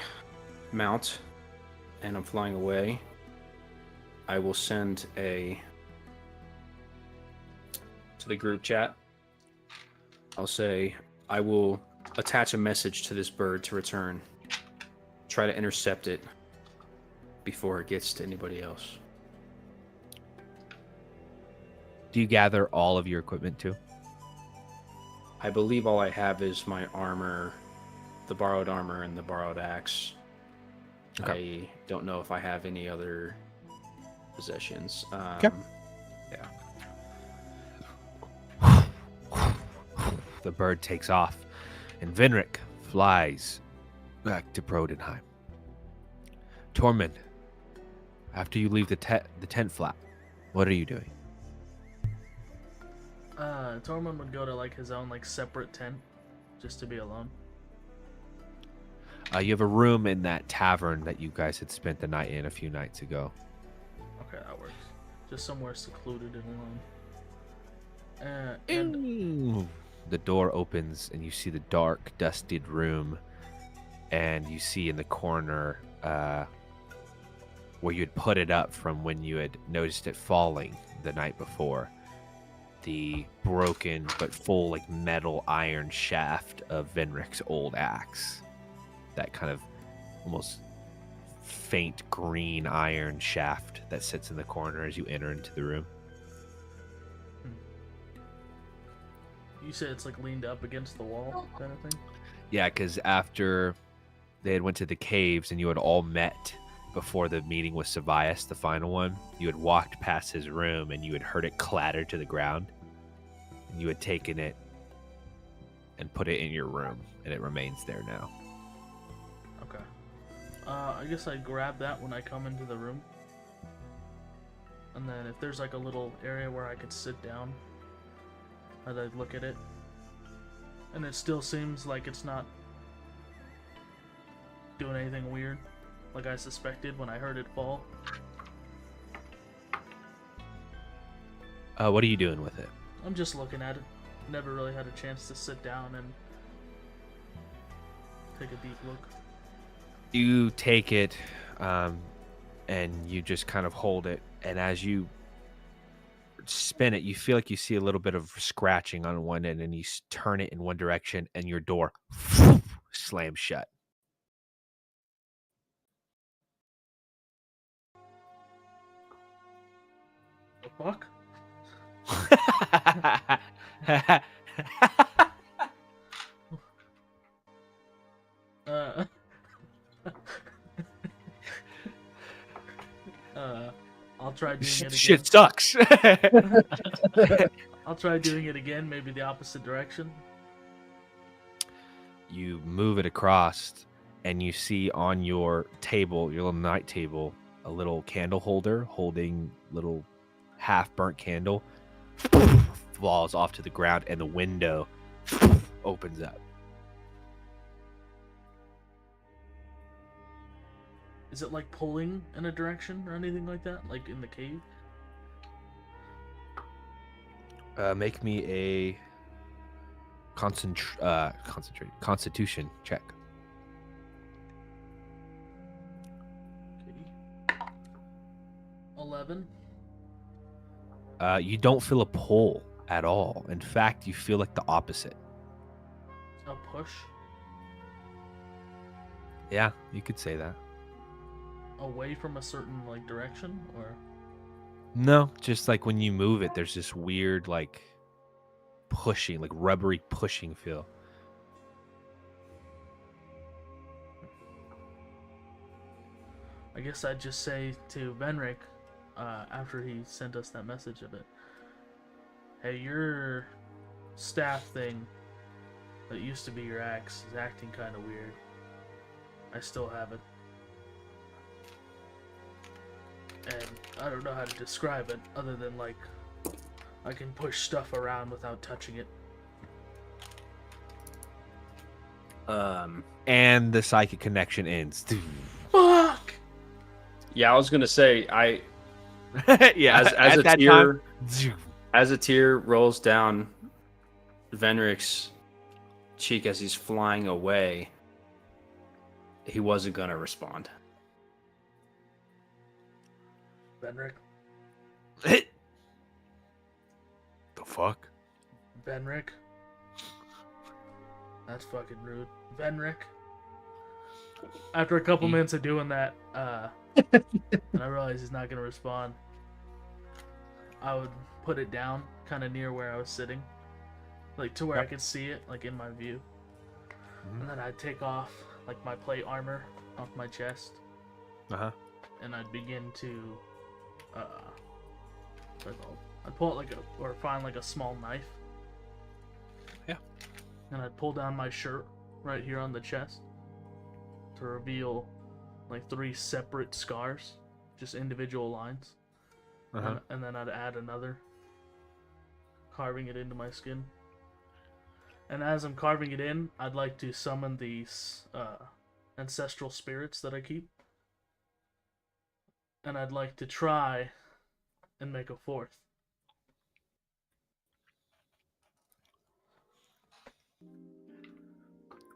mount and I'm flying away, I will send to the group chat. I'll say, I will attach a message to this bird to return. Try to intercept it before it gets to anybody else. Do you gather all of your equipment too? I believe all I have is my armor, the borrowed armor, and the borrowed axe. Okay. I don't know if I have any other possessions. Okay. Yeah. The bird takes off, and Vinric flies back to Prodenheim. Tormund, after you leave the tent flap, what are you doing? Tormund would go to like his own like separate tent, just to be alone. You have a room in that tavern that you guys had spent the night in a few nights ago. Okay, that works. Just somewhere secluded and alone. And The door opens and you see the dark, dusted room, and you see in the corner where you had put it up from when you had noticed it falling the night before, the broken but full like metal iron shaft of Venric's old axe. That kind of almost faint green iron shaft that sits in the corner as you enter into the room. you said it's like leaned up against the wall, kind of thing. Yeah, because after they had went to the caves and you had all met before the meeting with Savias, the final one, you had walked past his room and you had heard it clatter to the ground. And you had taken it and put it in your room, and it remains there now. Okay. I guess I grab that when I come into the room. And then if there's like a little area where I could sit down, I'd look at it. And it still seems like it's not doing anything weird, like I suspected when I heard it fall. What are you doing with it? I'm just looking at it. Never really had a chance to sit down and take a deep look. You take it, and you just kind of hold it, and as you spin it, you feel like you see a little bit of scratching on one end, and you turn it in one direction, and your door slams shut. The fuck? I'll try doing it again. Shit sucks. I'll try doing it again, maybe the opposite direction. You move it across, and you see on your table, your little night table, a little candle holder holding little half-burnt candle falls off to the ground, and the window opens up. Is it like pulling in a direction or anything like that, like in the cave? Make me a Constitution check. Okay. 11. You don't feel a pull at all. In fact, you feel like the opposite. A push Yeah, you could say that. away from a certain like direction, or No, just like when you move it, there's this weird like pushing, like rubbery pushing feel. I guess I'd just say to Benric, after he sent us that message of it, hey, your staff thing that used to be your axe is acting kind of weird. I still have it. And I don't know how to describe it other than, like, I can push stuff around without touching it. And the psychic connection ends. Fuck! Yeah, I was gonna say Yeah, as at a that tear time. as a tear rolls down Venric's cheek as he's flying away, he wasn't gonna respond. Benric? The fuck? Benric? That's fucking rude. Benric? After a couple minutes of doing that, and I realized he's not gonna respond, I would put it down kind of near where I was sitting, like to where I could see it, like in my view. And then I'd take off like my plate armor off my chest, and I'd begin to, I'd pull out or find like a small knife. Yeah. And I'd pull down my shirt right here on the chest to reveal like 3 separate scars, just individual lines. And then I'd add another, carving it into my skin. And as I'm carving it in, I'd like to summon these ancestral spirits that I keep. And I'd like to try and make a 4th.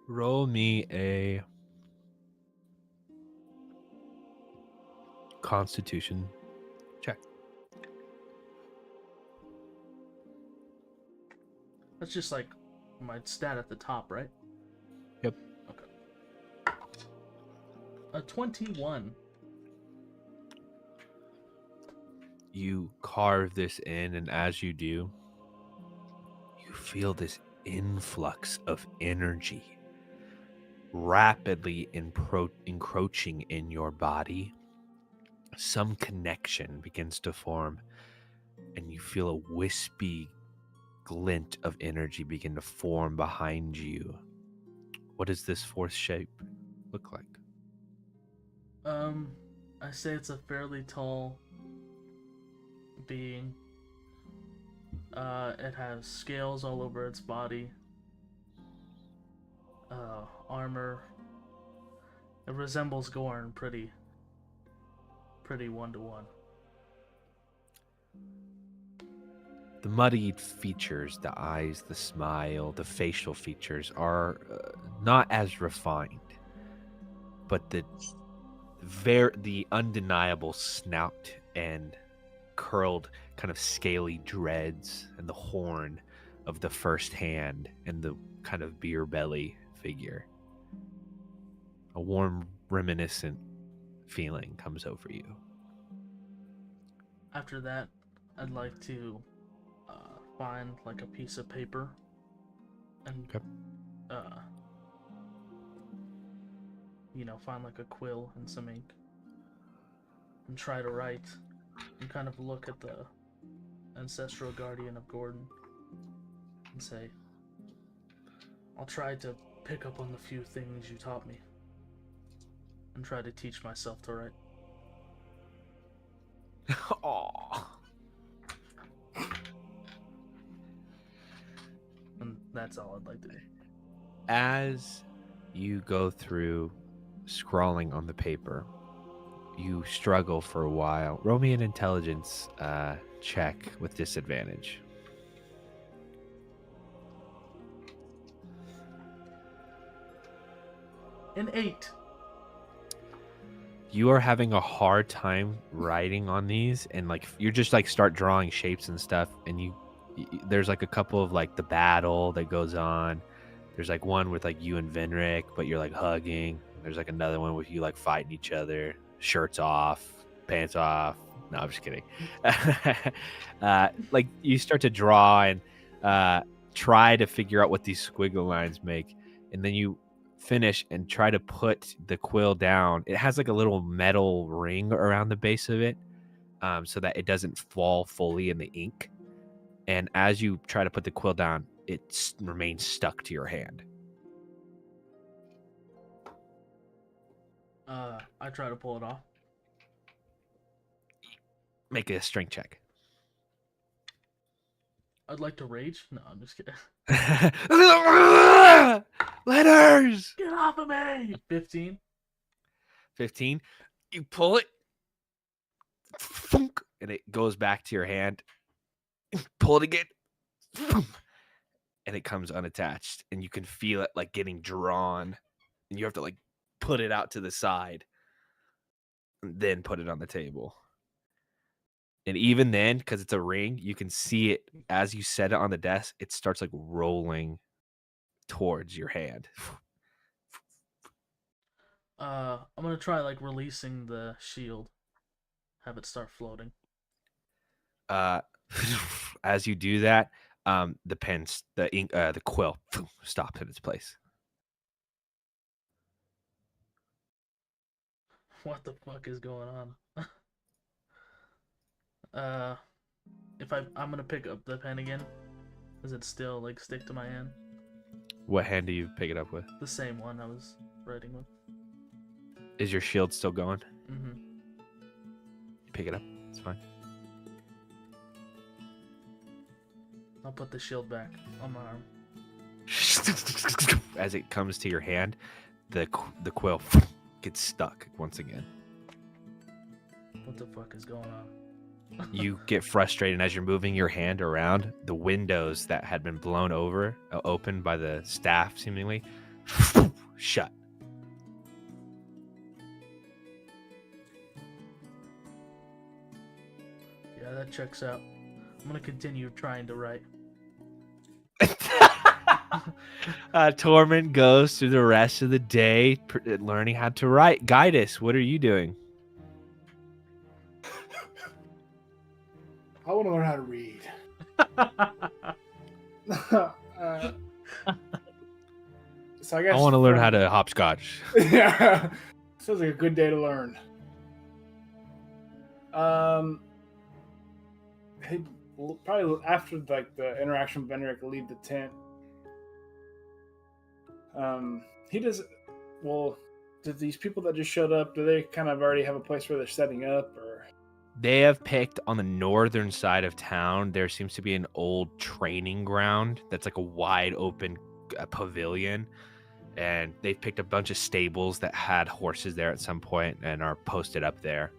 Roll me a Constitution check. That's just like my stat at the top, right? Yep. Okay. A 21. You carve this in, and as you do, you feel this influx of energy rapidly encroaching in your body. Some connection begins to form, and you feel a wispy glint of energy begin to form behind you. What does this 4th shape look like? I say it's a fairly tall being. It has scales all over its body. Armor. It resembles Gorn pretty 1-to-1. The muddied features, the eyes, the smile, the facial features are not as refined, but the undeniable snout and curled kind of scaly dreads and the horn of the first hand and the kind of beer belly figure. A warm, reminiscent feeling comes over you. After that, I'd like to find like a piece of paper and find like a quill and some ink and try to write and kind of look at the ancestral guardian of Gordon and say, I'll try to pick up on the few things you taught me and try to teach myself to write. Aww. And that's all I'd like to do. As you go through scrawling on the paper, you struggle for a while. Roll me an intelligence check with disadvantage. An 8. You are having a hard time writing on these, and like you're just like start drawing shapes and stuff, and there's like a couple of like the battle that goes on. There's like one with like you and Venric, but you're like hugging. There's like another one with you like fighting each other, shirts off, pants off. No, I'm just kidding. Like you start to draw and try to figure out what these squiggle lines make, and then you finish and try to put the quill down, it has like a little metal ring around the base of it, so that it doesn't fall fully in the ink. And as you try to put the quill down, it remains stuck to your hand. I try to pull it off. Make a strength check. I'd like to rage. No, I'm just kidding. Letters! Get off of me! 15. 15. You pull it, thunk, and it goes back to your hand. Pull it again, thunk, and it comes unattached. And you can feel it like getting drawn. And you have to like put it out to the side and then put it on the table. And even then, because it's a ring, you can see it as you set it on the desk, it starts like rolling towards your hand. I'm gonna try like releasing the shield. Have it start floating. As you do that, the pens, the ink, the quill stops in its place. What the fuck is going on? I'm gonna pick up the pen again. Does it still like stick to my hand? What hand do you pick it up with? The same one I was writing with. Is your shield still going? Mm-hmm. You pick it up. It's fine. I'll put the shield back on my arm. As it comes to your hand, the quill gets stuck once again. What the fuck is going on? You get frustrated, and as you're moving your hand around, the windows that had been blown over, opened by the staff seemingly, shut. Yeah, that checks out. I'm gonna continue trying to write. Tormund goes through the rest of the day learning how to write. Guidus, what are you doing? I want to learn how to read. So I guess I want to learn how to hopscotch. Yeah, sounds like a good day to learn. He probably after like the interaction with Benric, leave the tent. He does. Well, did these people that just showed up? Do they kind of already have a place where they're setting up, or? They have picked on the northern side of town. There seems to be an old training ground that's like a wide open pavilion. And they've picked a bunch of stables that had horses there at some point and are posted up there.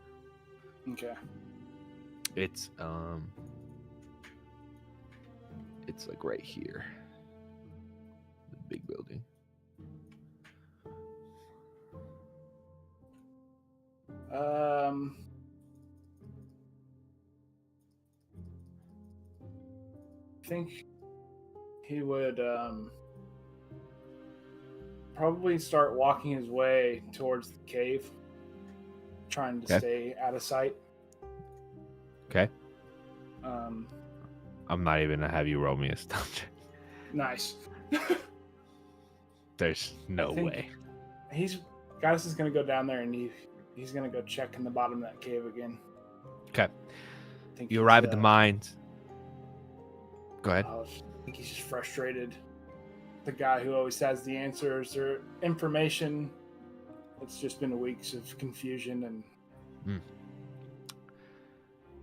Okay. It's like right here. The big building. I think he would probably start walking his way towards the cave, trying to stay out of sight. Okay. I'm not even gonna have you roll me a stealth check. Nice. There's no way. Goddess is gonna go down there and he's gonna go check in the bottom of that cave again. Okay. You arrive at the mines. Go ahead. I think he's just frustrated. The guy who always has the answers or information. It's just been weeks of confusion and.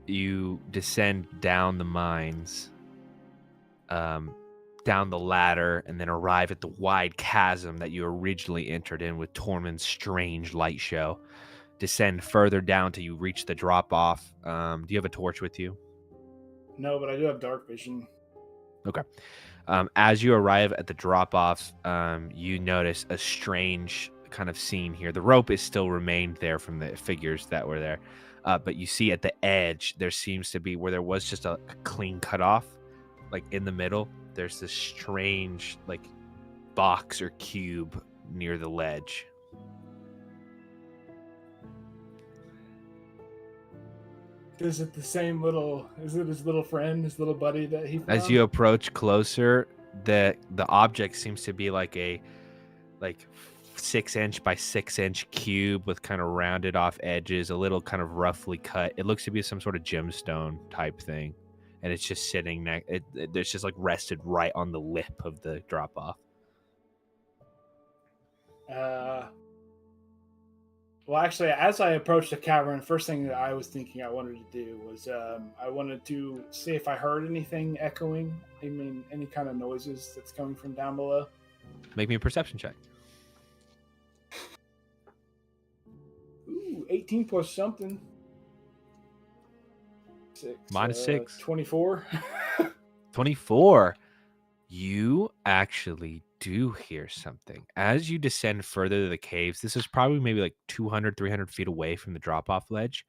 You descend down the mines, down the ladder, and then arrive at the wide chasm that you originally entered in with Tormund's strange light show. Descend further down till you reach the drop-off. Do you have a torch with you? No, but I do have dark vision. Okay. As you arrive at the drop-off, you notice a strange kind of scene here. The rope is still remained there from the figures that were there. But you see at the edge, there seems to be where there was just a clean cutoff, like in the middle, there's this strange like box or cube near the ledge. Is it his little friend, his little buddy that he found? As you approach closer, the object seems to be like a 6-inch by 6-inch cube with kind of rounded off edges, a little kind of roughly cut. It looks to be some sort of gemstone type thing, and it's just sitting it's just like rested right on the lip of the drop off. Well, actually, as I approached the cavern, first thing that I was thinking I wanted to do was I wanted to see if I heard anything echoing. I mean, any kind of noises that's coming from down below. Make me a perception check. Ooh, 18 plus something. 6. Minus 6. 24. 24. You actually do hear something. As you descend further to the caves, this is probably maybe like 200, 300 feet away from the drop-off ledge.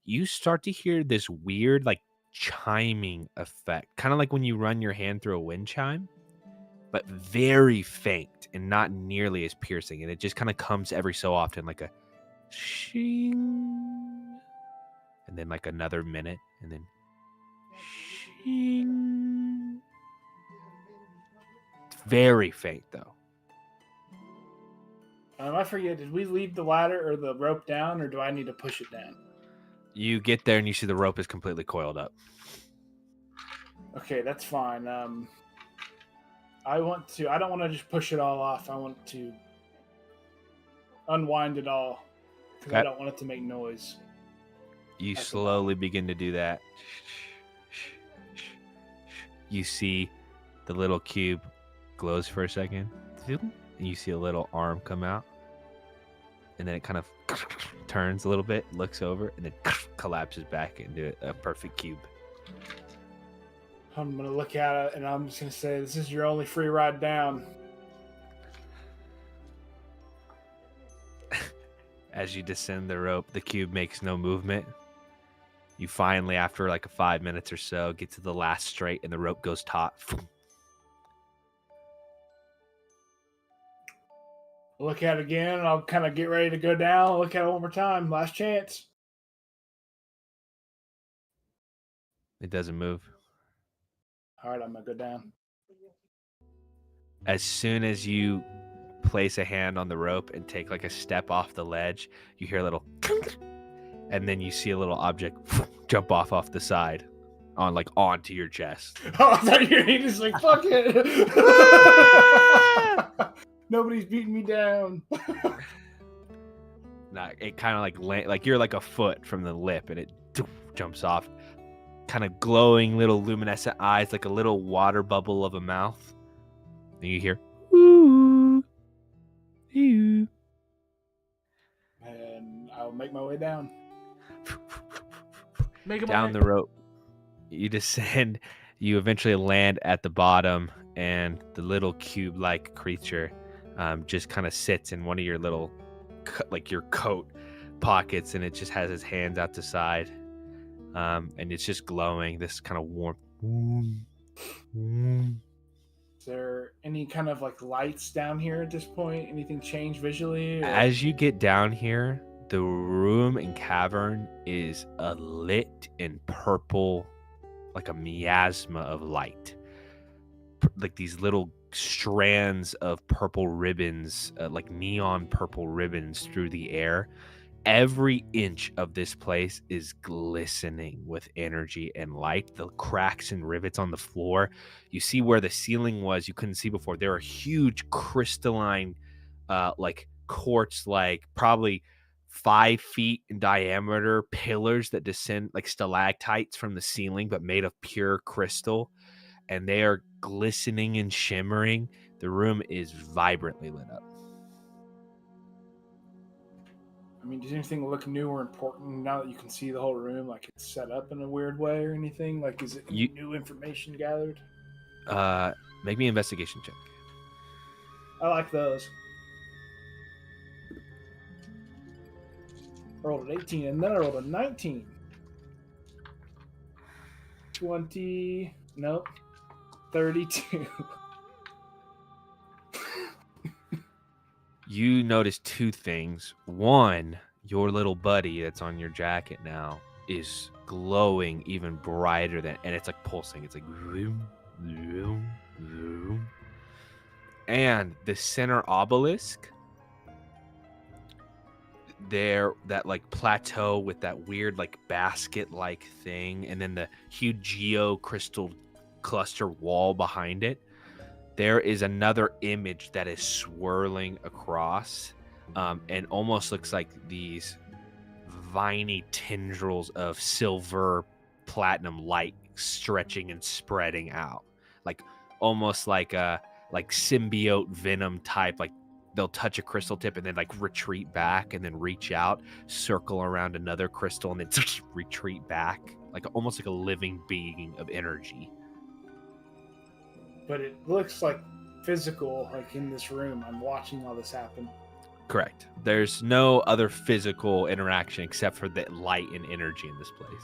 You start to hear this weird, like, chiming effect. Kind of like when you run your hand through a wind chime, but very faint and not nearly as piercing. And it just kind of comes every so often, like a shing. And then like another minute, and then shing. It's very faint, though. I forget, did we leave the ladder or the rope down, or do I need to push it down? You get there and you see the rope is completely coiled up. Okay, that's fine. I don't want to just push it all off. I want to unwind it all because I don't want it to make noise. You slowly begin to do that. You see the little cube glows for a second, and you see a little arm come out, and then it kind of turns a little bit, looks over, and then collapses back into a perfect cube. I'm going to look at it, and I'm just going to say, this is your only free ride down. As you descend the rope, the cube makes no movement. You finally, after like 5 minutes or so, get to the last straight, and the rope goes taut. Look at it again, and I'll kind of get ready to go down. I'll look at it one more time. Last chance. It doesn't move. All right, I'm going to go down. As soon as you place a hand on the rope and take like a step off the ledge, you hear a little and then you see a little object jump off the side onto your chest. Oh, I thought you were just like, fuck it. Nobody's beating me down. Nah, it kind of like you're like a foot from the lip, and it jumps off. Kind of glowing little luminescent eyes, like a little water bubble of a mouth. And you hear, ooh, ooh. And I'll make my way down. Down the rope. You descend. You eventually land at the bottom, and the little cube-like creature just kind of sits in one of your little, like your coat pockets, and it just has his hands out the side. And it's just glowing, this kind of warmth. Is there any kind of like lights down here at this point? Anything change visually? Or? As you get down here, the room and cavern is lit in purple, like a miasma of light. Like these little strands of purple ribbons, like neon purple ribbons through the air. Every inch of this place is glistening with energy and light. The cracks and rivets on the floor, you see where the ceiling was, you couldn't see before. There are huge crystalline, like quartz, like probably 5 feet in diameter pillars that descend like stalactites from the ceiling, but made of pure crystal. And they are glistening and shimmering. The room is vibrantly lit up. I mean, does anything look new or important now that you can see the whole room? Like it's set up in a weird way or anything? Like, is it new information gathered? Make me an investigation check. I like those. I rolled an 18 and then I rolled a 19. 20. Nope. 32. You notice 2 things. One, your little buddy that's on your jacket now is glowing even brighter than, and it's like pulsing. It's like vroom, vroom, vroom. And the center obelisk there, that like plateau with that weird like basket like thing, and then the huge geocrystal cluster wall behind it, there is another image that is swirling across, and almost looks like these viney tendrils of silver platinum light stretching and spreading out, like almost like a symbiote venom type. Like they'll touch a crystal tip and then like retreat back and then reach out, circle around another crystal, and then retreat back, like almost like a living being of energy. But it looks like physical, like in this room. I'm watching all this happen. Correct. There's no other physical interaction except for the light and energy in this place.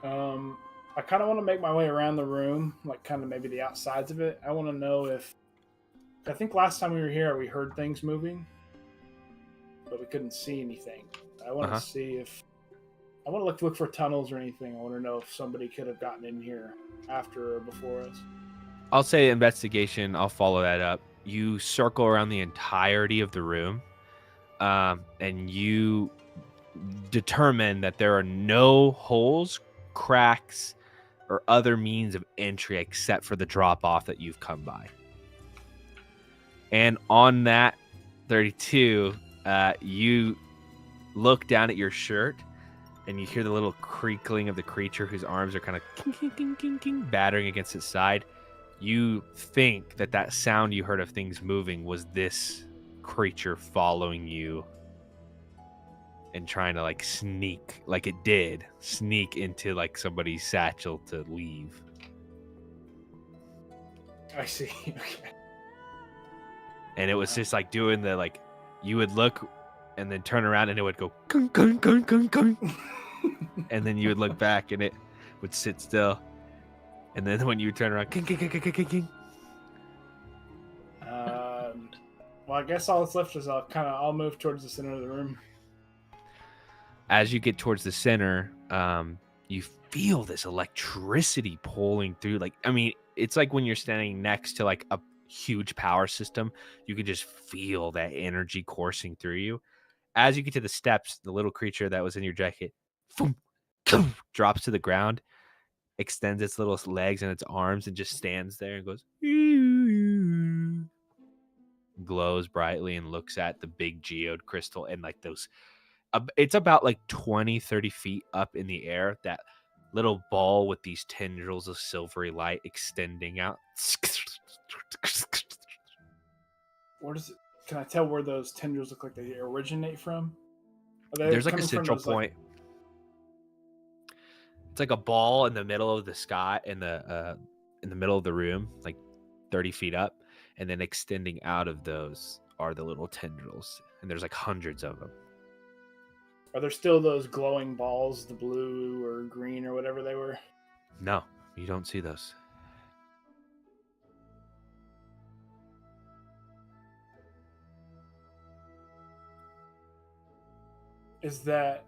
I kind of want to make my way around the room, like kind of maybe the outsides of it. I want to know if... I think last time we were here, we heard things moving, but we couldn't see anything. I want to see if... I want to look for tunnels or anything. I want to know if somebody could have gotten in here after or before us. I'll say investigation. I'll follow that up. You circle around the entirety of the room, and you determine that there are no holes, cracks, or other means of entry except for the drop-off that you've come by. And on that 32, you look down at your shirt, and you hear the little creakling of the creature whose arms are kind of battering against its side. You think that sound you heard of things moving was this creature following you and trying to like sneak, like it did, sneak into like somebody's satchel to leave. I see. Okay. And it was just like doing the, like, you would look and then turn around and it would go kung, kung, kung, kung, kung. And then you would look back and it would sit still. And then when you turn around, king, king, king, king, king, king. Well, I guess all that's left is I'll move towards the center of the room. As you get towards the center, you feel this electricity pulling through. Like, I mean, it's like when you're standing next to like a huge power system, you can just feel that energy coursing through you. As you get to the steps, the little creature that was in your jacket drops to the ground, extends its little legs and its arms, and just stands there and goes, glows brightly and looks at the big geode crystal, and like those, it's about like 20-30 feet up in the air, that little ball with these tendrils of silvery light extending out. Where does it? Can I tell where those tendrils look like they originate from? There's like a central point. It's like a ball in the middle of the sky, in the middle of the room, like 30 feet up, and then extending out of those are the little tendrils, and there's like hundreds of them. Are there still those glowing balls, the blue or green or whatever they were? No, you don't see those. Is that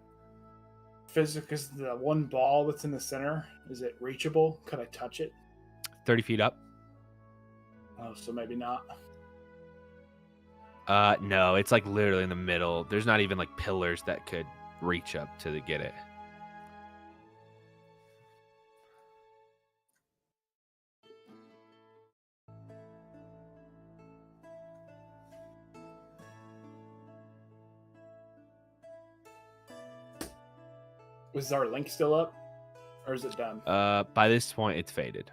physical? Is the one ball that's in the center, is it reachable? Could I touch it? 30 feet up? Oh, so maybe not. No, it's like literally in the middle. There's not even like pillars that could reach up to get it. Was our link still up? Or is it done? By this point, it's faded.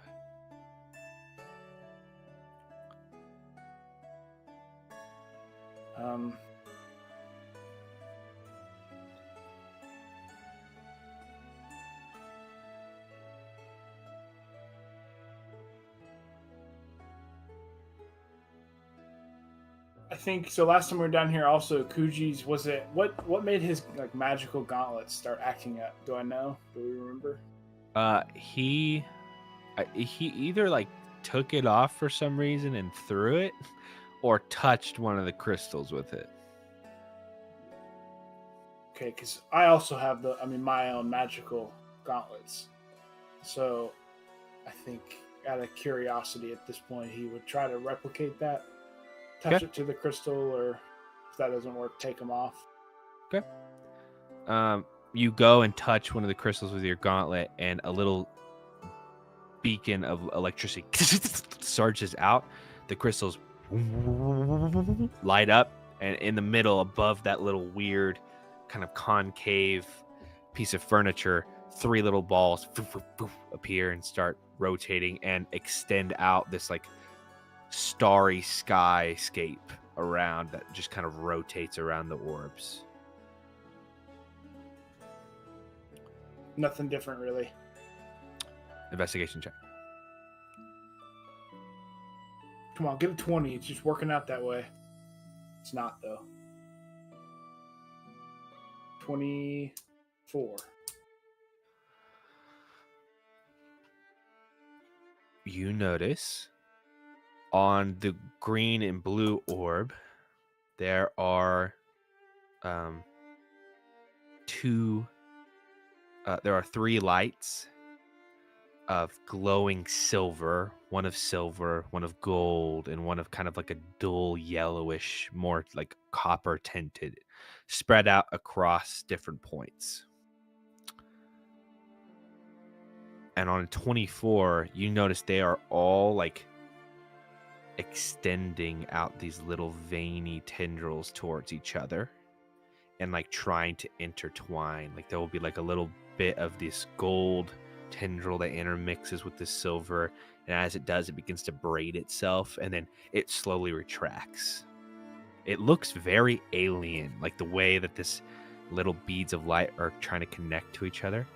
I think so. Last time we were down here, also Kuji's, was it what made his like magical gauntlets start acting up? Do I know? Do we remember? He either like took it off for some reason and threw it, or touched one of the crystals with it. Okay, because I also have my own magical gauntlets. So I think out of curiosity at this point, he would try to replicate that. Touch it to the crystal or If that doesn't work, take them off. You go and touch one of the crystals with your gauntlet, and a little beacon of electricity surges out. The crystals light up, and in the middle, above that little weird kind of concave piece of furniture, 3 little balls appear and start rotating and extend out this like starry skyscape around that just kind of rotates around the orbs. Nothing different, really. Investigation check. Come on, get a 20. It's just working out that way. It's not, though. 24. You notice on the green and blue orb, there are there are 3 lights of glowing silver, one of gold, and one of kind of like a dull yellowish, more like copper tinted, spread out across different points. And on 24, you notice they are all like extending out these little veiny tendrils towards each other and like trying to intertwine. Like there will be like a little bit of this gold tendril that intermixes with the silver, and as it does, it begins to braid itself, and then it slowly retracts. It looks very alien, like the way that this little beads of light are trying to connect to each other.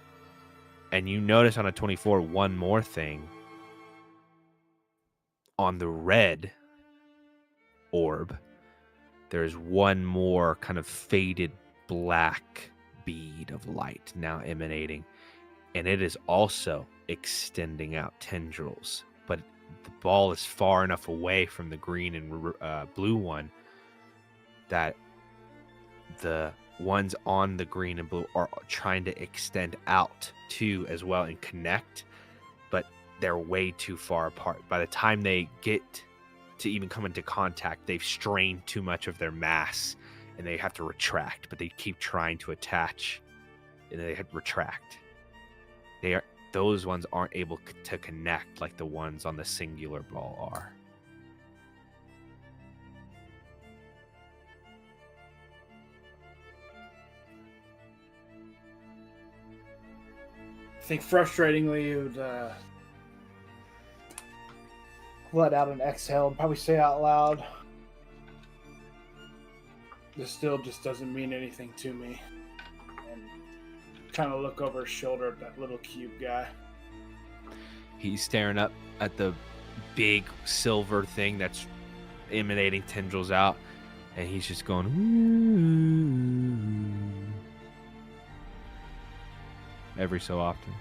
And you notice on a 24 one more thing. On the red orb, there's one more kind of faded black bead of light now emanating, and it is also extending out tendrils, but the ball is far enough away from the green and blue one that the ones on the green and blue are trying to extend out too as well and connect, but they're way too far apart. By the time they get to even come into contact, they've strained too much of their mass and they have to retract, but they keep trying to attach and they have to retract. Those ones aren't able to connect like the ones on the singular ball are. I think frustratingly, you would let out an exhale and probably say out loud, "This still just doesn't mean anything to me." And kind of look over his shoulder at that little cube guy. He's staring up at the big silver thing that's emanating tendrils out, and he's just going, "Ooh," every so often.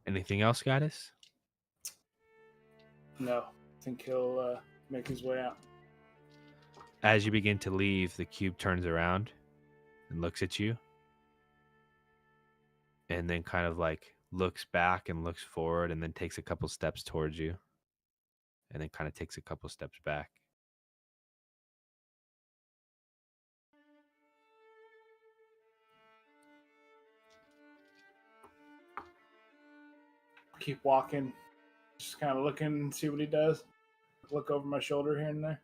Anything else, Gaddis? No, I think he'll make his way out. As you begin to leave, the cube turns around and looks at you, and then kind of like looks back and looks forward, and then takes a couple steps towards you, and then kind of takes a couple steps back. Keep walking, just kind of looking and see what he does. Look over my shoulder here and there.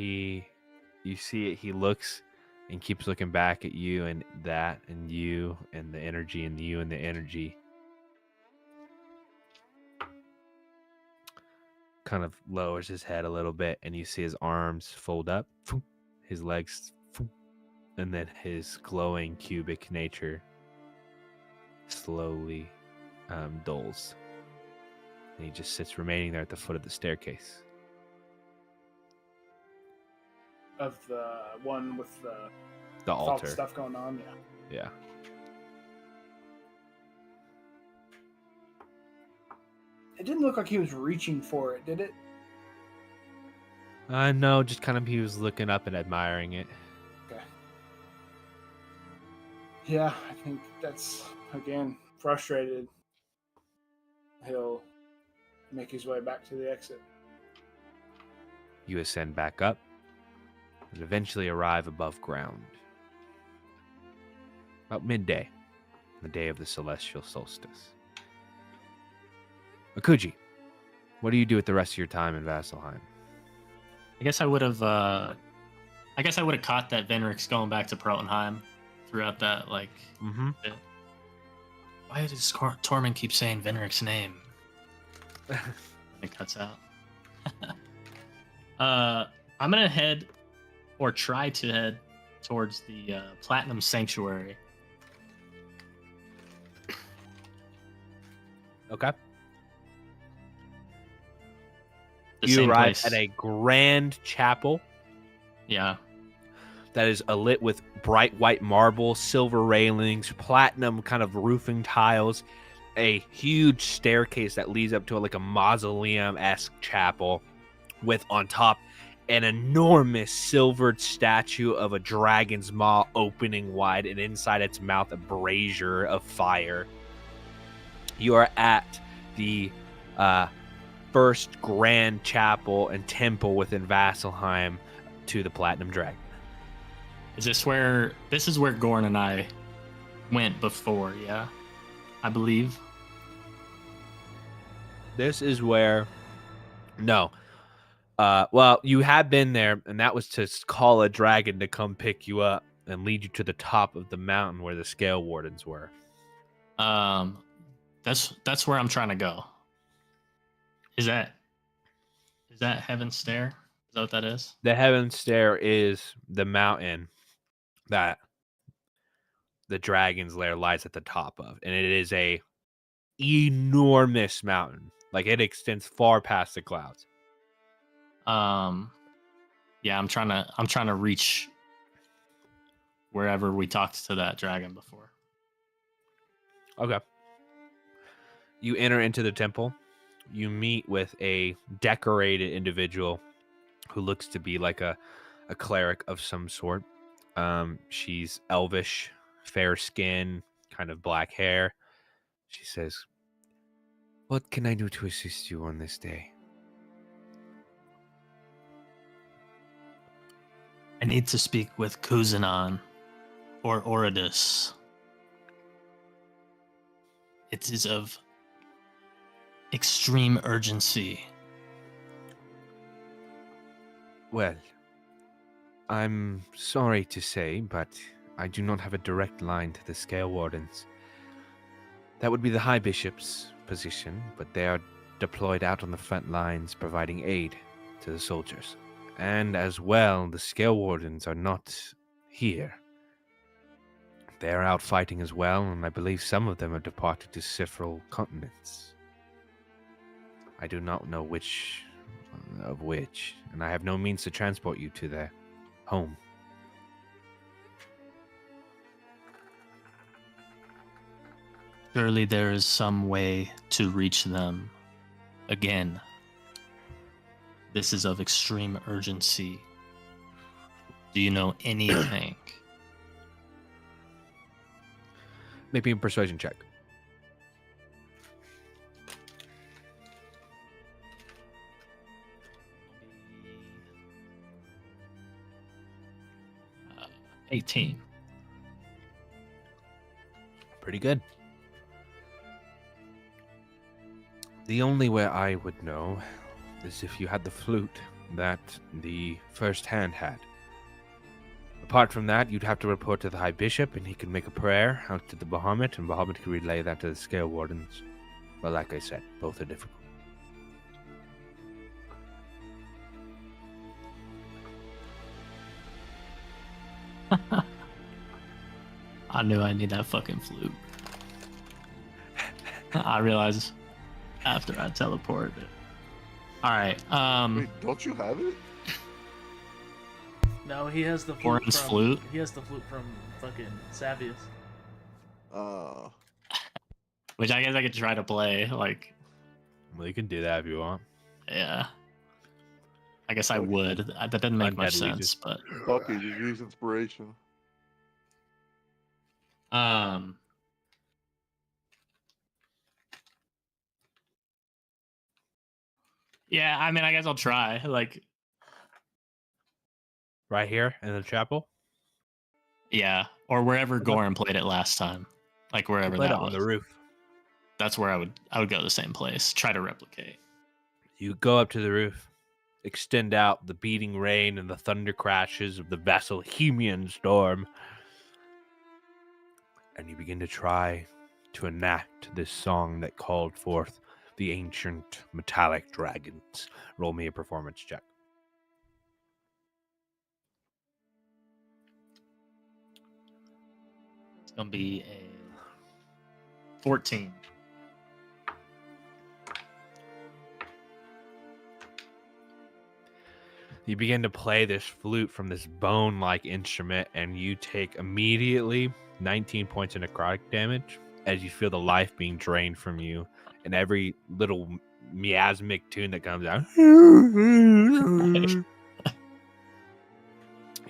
You see it, he looks and keeps looking back at you and that and you and the energy and you and the energy. Kind of lowers his head a little bit, and you see his arms fold up, his legs, and then his glowing cubic nature slowly dulls. And he just sits remaining there at the foot of the staircase. Of the one with the altar all the stuff going on, Yeah. It didn't look like he was reaching for it, did it? No, just kind of he was looking up and admiring it. Okay. Yeah, I think that's again, frustrated, he'll make his way back to the exit. You ascend back up and eventually arrive above ground. About midday, the day of the celestial solstice. Akuji, what do you do with the rest of your time in Vasselheim? I guess I would have. Caught that Venric's going back to Protenheim throughout that Mm-hmm. bit. Why does Tormund keep saying Venric's name? It cuts out. I'm gonna head, or try to head, towards the Platinum Sanctuary. Okay. The You same arrive place. at a grand chapel Yeah. that is lit with bright white marble, silver railings, platinum kind of roofing tiles, a huge staircase that leads up to a mausoleum-esque chapel with on top an enormous silvered statue of a dragon's maw opening wide, and inside its mouth a brazier of fire. You are at the first grand chapel and temple within Vasselheim to the Platinum Dragon. This is where Gorn and I went before, yeah? I believe. This is where... No. Well, you have been there, and that was to call a dragon to come pick you up and lead you to the top of the mountain where the Scale Wardens were. That's where I'm trying to go. Is that Heaven's Stair? Is that what that is? The Heaven Stair is the mountain that the dragon's lair lies at the top of, and it is a enormous mountain. It extends far past the clouds. Yeah, I'm trying to reach wherever we talked to that dragon before. Okay. You enter into the temple. You meet with a decorated individual who looks to be like a cleric of some sort. She's elvish, fair skin, kind of black hair. She says, "What can I do to assist you on this day?" I need to speak with Kuzanon or Oridus. It is of extreme urgency. Well, I'm sorry to say, but I do not have a direct line to the Scale Wardens. That would be the High Bishop's position, but they are deployed out on the front lines providing aid to the soldiers. And as well, the Scale Wardens are not here. They are out fighting as well, and I believe some of them have departed to several continents. I do not know which of which, and I have no means to transport you to their home. Surely there is some way to reach them. Again, this is of extreme urgency. Do you know anything? Make me a persuasion check. Uh, 18. Pretty good. The only way I would know is if you had the flute that the first hand had. Apart from that, you'd have to report to the High Bishop, and he could make a prayer out to the Bahamut, and Bahamut could relay that to the Scale Wardens. But like I said, both are difficult. I knew I need that fucking flute. I realized after I teleported. All right. Wait, don't you have it? No, he has the flute Orin's from flute? He has the flute from fucking Savius. Which I guess I could try to play. Well, you can do that if you want. Yeah. I guess I would. That doesn't make much Undead sense, but Fuck it, just use inspiration. Yeah, I mean, I guess I'll try. Like, Right here in the chapel. yeah, or wherever Okay. Goran played it last time, like wherever Put it that on was. the roof. That's where I would go to the same place, try to replicate. You go up to the roof, extend out the beating rain and the thunder crashes of the Vasilhemian storm, and you begin to try to enact this song that called forth the ancient metallic dragons. Roll me a performance check. It's gonna be a 14. You begin to play this flute from this bone-like instrument, and you take immediately 19 points of necrotic damage as you feel the life being drained from you, and every little miasmic tune that comes out.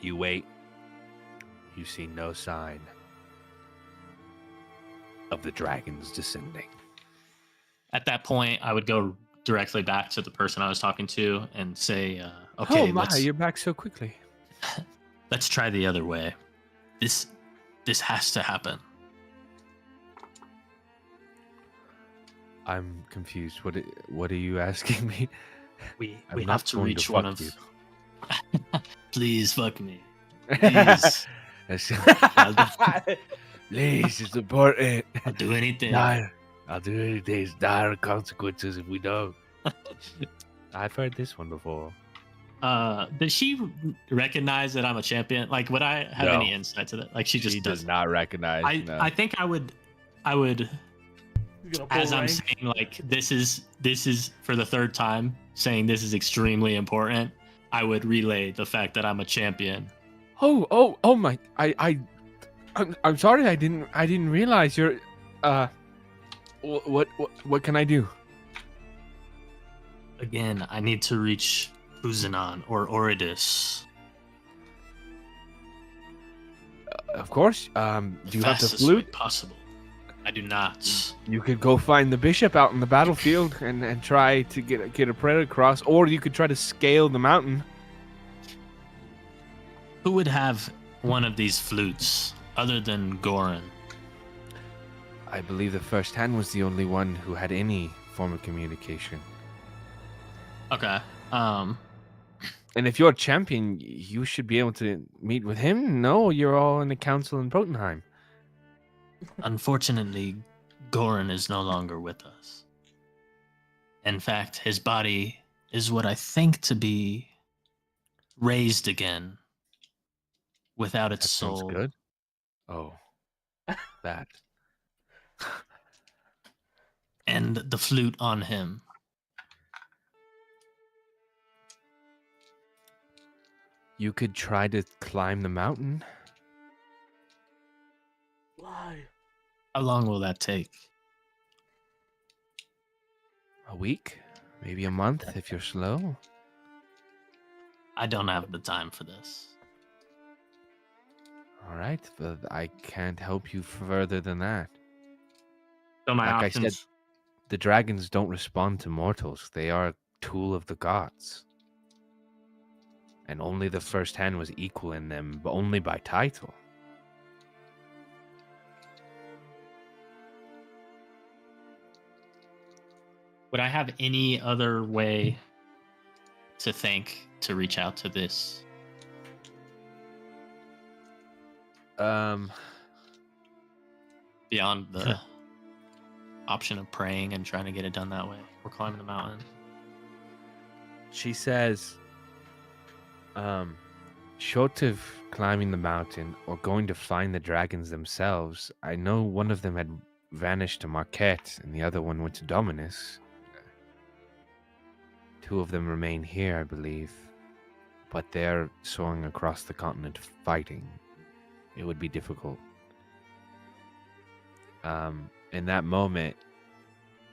You wait. You see no sign of the dragons descending. At that point, I would go directly back to the person I was talking to and say, "Okay, Oh my, you're back so quickly. let's try the other way. This has to happen." I'm confused. What are you asking me? We I'm not have to going to reach one fuck of. you. Please fuck me. Please. Please, it's important. I'll do anything. I'll do anything. There's dire consequences if we don't. I've heard this one before. Does she recognize that I'm a champion? Like, would I have No. any insight to that? Like, she just She does not recognize. No. I think I would, You're gonna pull as I'm rank? saying, like, this is for the third time saying this is extremely important. I would relay the fact that I'm a champion. Oh my! I'm sorry. I didn't realize you're. What can I do? Again, I need to reach Uzanon or Oridus. Of course. Do you have the Fastest way flute? possible. I do not. You could go find the bishop out in the battlefield and try to get a prayer across, or you could try to scale the mountain. Who would have one of these flutes other than Goran? I believe the first hand was the only one who had any form of communication. Okay. And if you're a champion, you should be able to meet with him. No, you're all in the council in Protenheim. Unfortunately, Goran is no longer with us. In fact, his body is what I think to be raised again without its That soul. sounds good. Oh, that. And the flute on him. You could try to climb the mountain. Lie. How long will that take? A week, maybe a month if you're slow. I don't have the time for this. All right, but I can't help you further than that. So my Like options. I said, the dragons don't respond to mortals. They are a tool of the gods. And only the first hand was equal in them, but only by title. Would I have any other way to think to reach out to this? Beyond the option of praying and trying to get it done that way, or climbing the mountain. She says, short of climbing the mountain or going to find the dragons themselves, I know one of them had vanished to Marquette and the other one went to Dominus. Two of them remain here, I believe, but they're soaring across the continent fighting. It would be difficult. In that moment,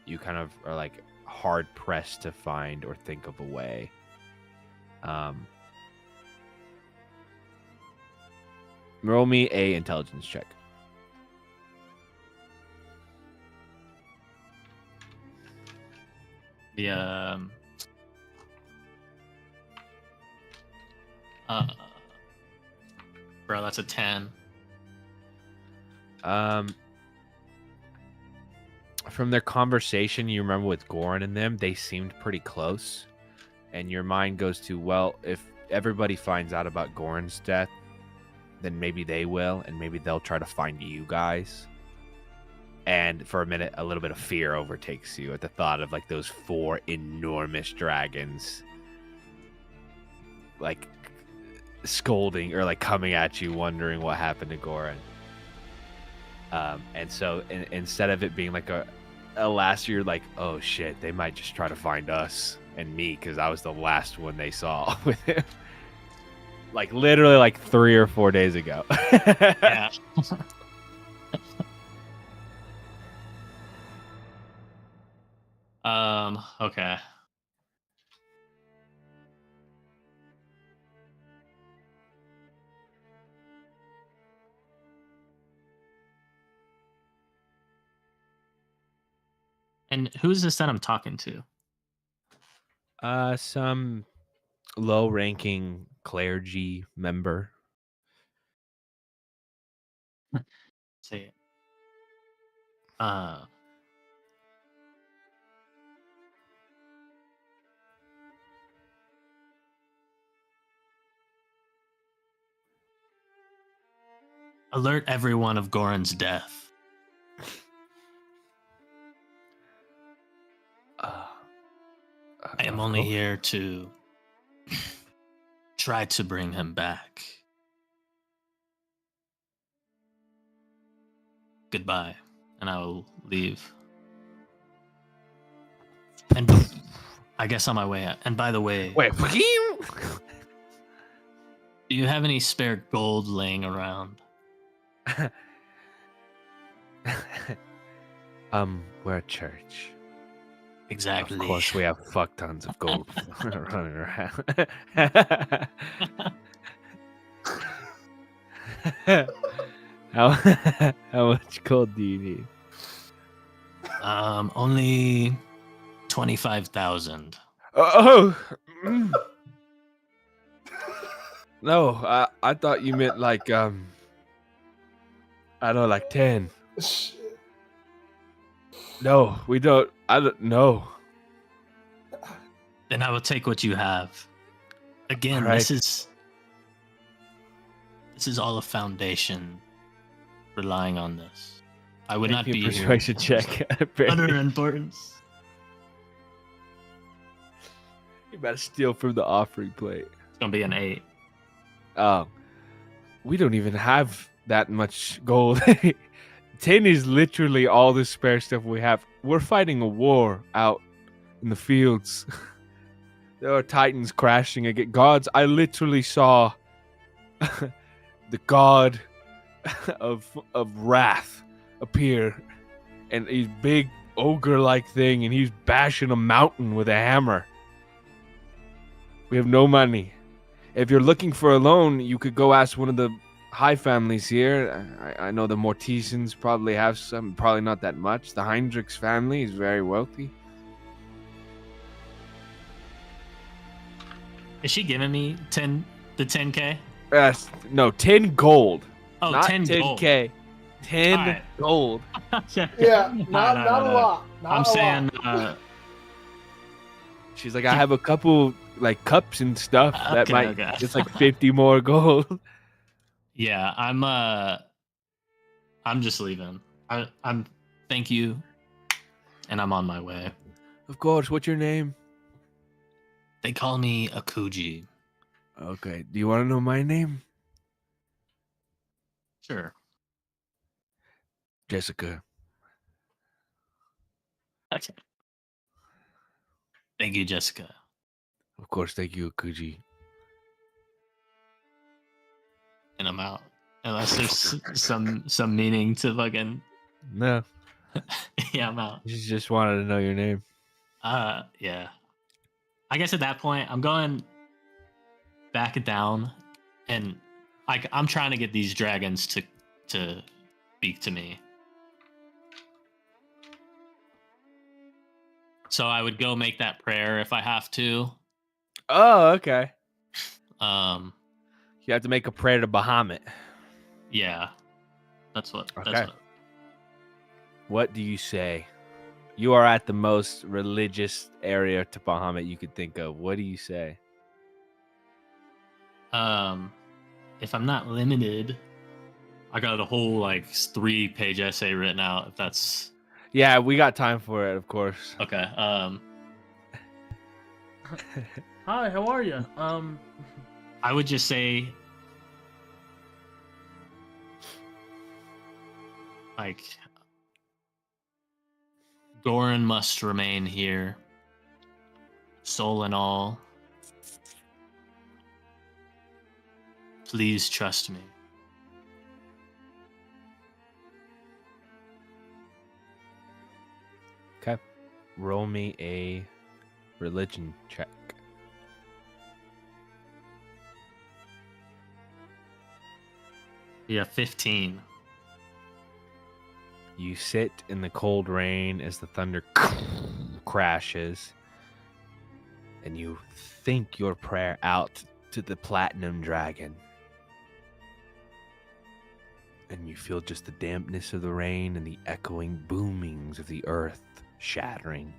you kind of are like hard pressed to find or think of a way. Roll me a intelligence check. The Bro, that's a 10. From their conversation, you remember with Goran and them, they seemed pretty close. And your mind goes to, well, if everybody finds out about Goran's death, then maybe they will, and maybe they'll try to find you guys. And for a minute, a little bit of fear overtakes you at the thought of like those 4 enormous dragons, like scolding or like coming at you, wondering what happened to Goran. And so instead of it being like a last year, like, oh shit, they might just try to find us and me because I was the last one they saw with him. Like literally like 3 or 4 days ago. Yeah. Okay. And who is this that I'm talking to? Some low-ranking clergy member. Say it. Alert everyone of Goran's death. I am only here to try to bring him back. Goodbye, and I will leave. And I guess on my way out. And by the way, Wait, do you have any spare gold laying around? we're a church. Exactly. Of course, we have fuck tons of gold running around. How much gold do you need? Only 25,000. Oh, mm. No, I thought you meant like I don't know, like 10. No, we don't. I don't know. Then I will take what you have. Again, All right. this is all a foundation relying on this. I would not Make me be a here. persuasion check. Utter importance. You better steal from the offering plate. It's gonna be an 8. We don't even have that much gold. 10 is literally all the spare stuff we have. We're fighting a war out in the fields. There are titans crashing against gods. I literally saw the god of wrath appear, and a big ogre-like thing, and he's bashing a mountain with a hammer. We have no money. If you're looking for a loan, you could go ask one of the high families here. I know the Mortisans probably have some, probably not that much. The Heinrichs family is very wealthy. Is she giving me the 10K? No, 10 gold. Oh, not 10 gold. 10K. 10 Alright. gold. Yeah, not a lot. I'm saying, She's like, I have a couple like cups and stuff that Okay, might. okay. It's like 50 more gold. yeah, I'm just leaving. I'm thank you, and I'm on my way. Of course. What's your name? They call me Akuji. Okay. Do you want to know my name? Sure. Jessica. Okay. Thank you, Jessica. Of course. Thank you, Akuji. And I'm out. Unless there's some meaning to fucking No. yeah, I'm out. She just wanted to know your name. Yeah. I guess at that point, I'm going back down, and I'm trying to get these dragons to speak to me. So I would go make that prayer if I have to. Oh, okay. You have to make a prayer to Bahamut. Yeah, that's what. Okay. That's what. What do you say? You are at the most religious area to Bahamut you could think of. What do you say? If I'm not limited, I got a whole like 3-page essay written out. If that's Yeah, we got time for it, of course. okay. Hi, how are you? I would just say, like, Goran must remain here, soul and all. Please trust me. Okay. Roll me a religion check. Yeah, 15. You sit in the cold rain as the thunder crashes, and you think your prayer out to the platinum dragon. And you feel just the dampness of the rain and the echoing boomings of the earth shattering.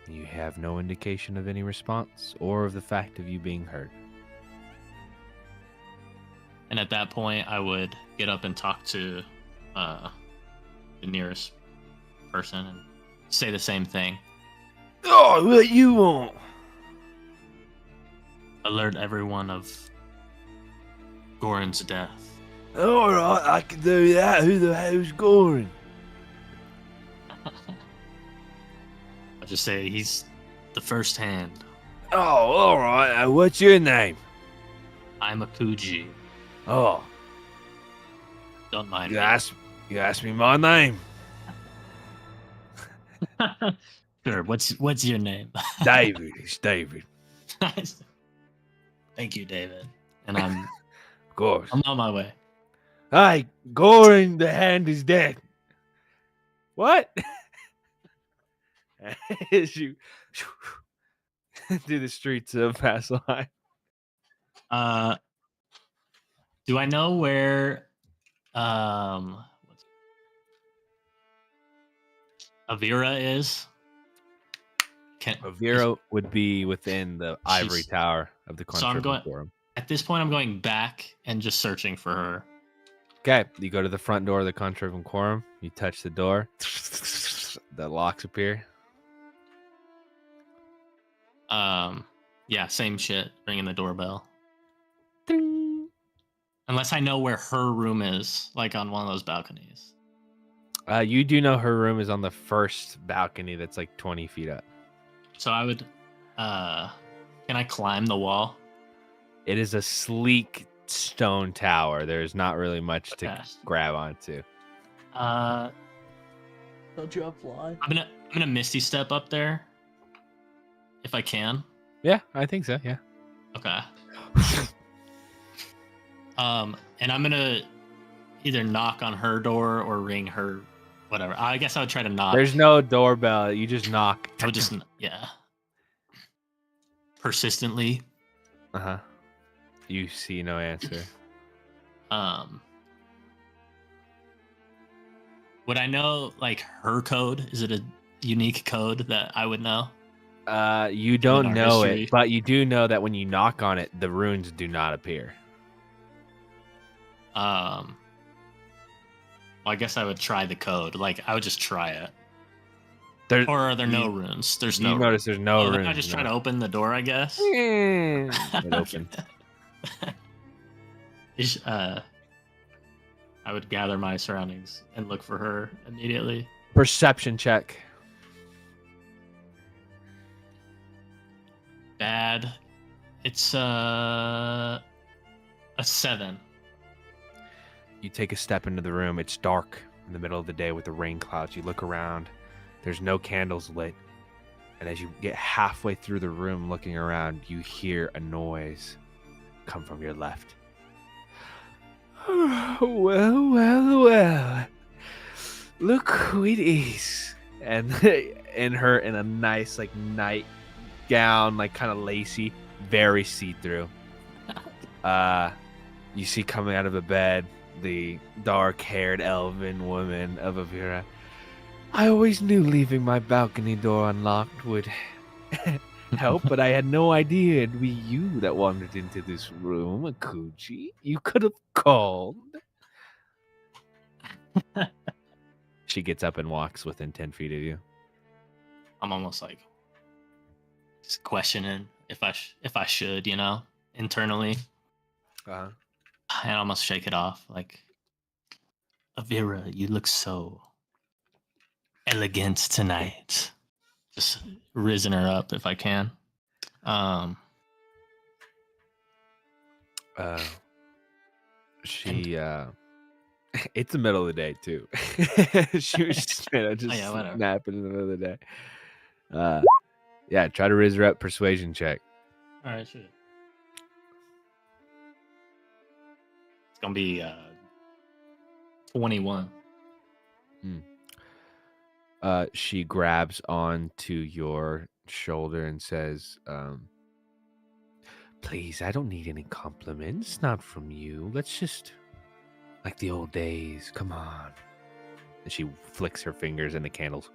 You have no indication of any response or of the fact of you being heard. And at that point, I would get up and talk to the nearest person and say the same thing. Oh, what you want? Alert everyone of Goran's death. All right, I can do that. Who the hell's going? I'll just say he's the first hand. Oh, all right. What's your name? I'm a Kuji. Oh, Don't mind you me. asked me my name. Sure. What's your name? David. It's David. Thank you, David. And I'm Of course. on my way. Hey, Goran the Hand is dead. What? As you through the streets of Vaseline. Do I know where Avira is? Avira would be within the ivory She's- tower of the So I'm Contribute going Forum. at this point. I'm going back and just searching for her. Okay, you go to the front door of the Contribute Quorum. You touch the door. The locks appear. Yeah, same shit. Ringing the doorbell. Ding. Unless I know where her room is, like on one of those balconies. You do know her room is on the first balcony that's like 20 feet up. So I would, can I climb the wall? It is a sleek stone tower. There's not really much to Okay. grab onto. Don't you have fly? I'm gonna Misty Step up there, if I can. Yeah, I think so. Yeah. Okay. And I'm gonna either knock on her door or ring her, whatever. I guess I would try to knock. There's no doorbell. You just knock. I would just, yeah. Persistently. Uh huh. You see no answer. Would I know like her code? Is it a unique code that I would know? You our don't know history. it, but you do know that when you knock on it, the runes do not appear. Well, I guess I would try the code. Like I would just try it. There, Or are there no runes? There's you no. notice there's no Then runes. I just try no. to open the door, I guess. It opened. I would gather my surroundings and look for her immediately. Perception check. Bad. It's a 7. You take a step into the room. It's dark in the middle of the day with the rain clouds. You look around. There's no candles lit. And as you get halfway through the room looking around, you hear a noise come from your left. Well. Look who it is. And in a nice, like, night gown, like kind of lacy, very see-through. You see coming out of the bed the dark-haired elven woman of Avira. I always knew leaving my balcony door unlocked would help, but I had no idea it'd be you that wandered into this room, Akuji. You could have called. She gets up and walks within 10 feet of you. I'm almost like just questioning if I should, internally. Uh-huh. I almost shake it off. Like, Avira, you look so elegant tonight. Just risen her up if I can. She it's the middle of the day too. She was just whatever. napping in the middle of the day. Yeah, try to raise her up. Persuasion check. All right, sure. It's gonna be 21. She grabs onto your shoulder and says, please, I don't need any compliments. Not from you. Let's just like the old days. Come on. And she flicks her fingers and the candles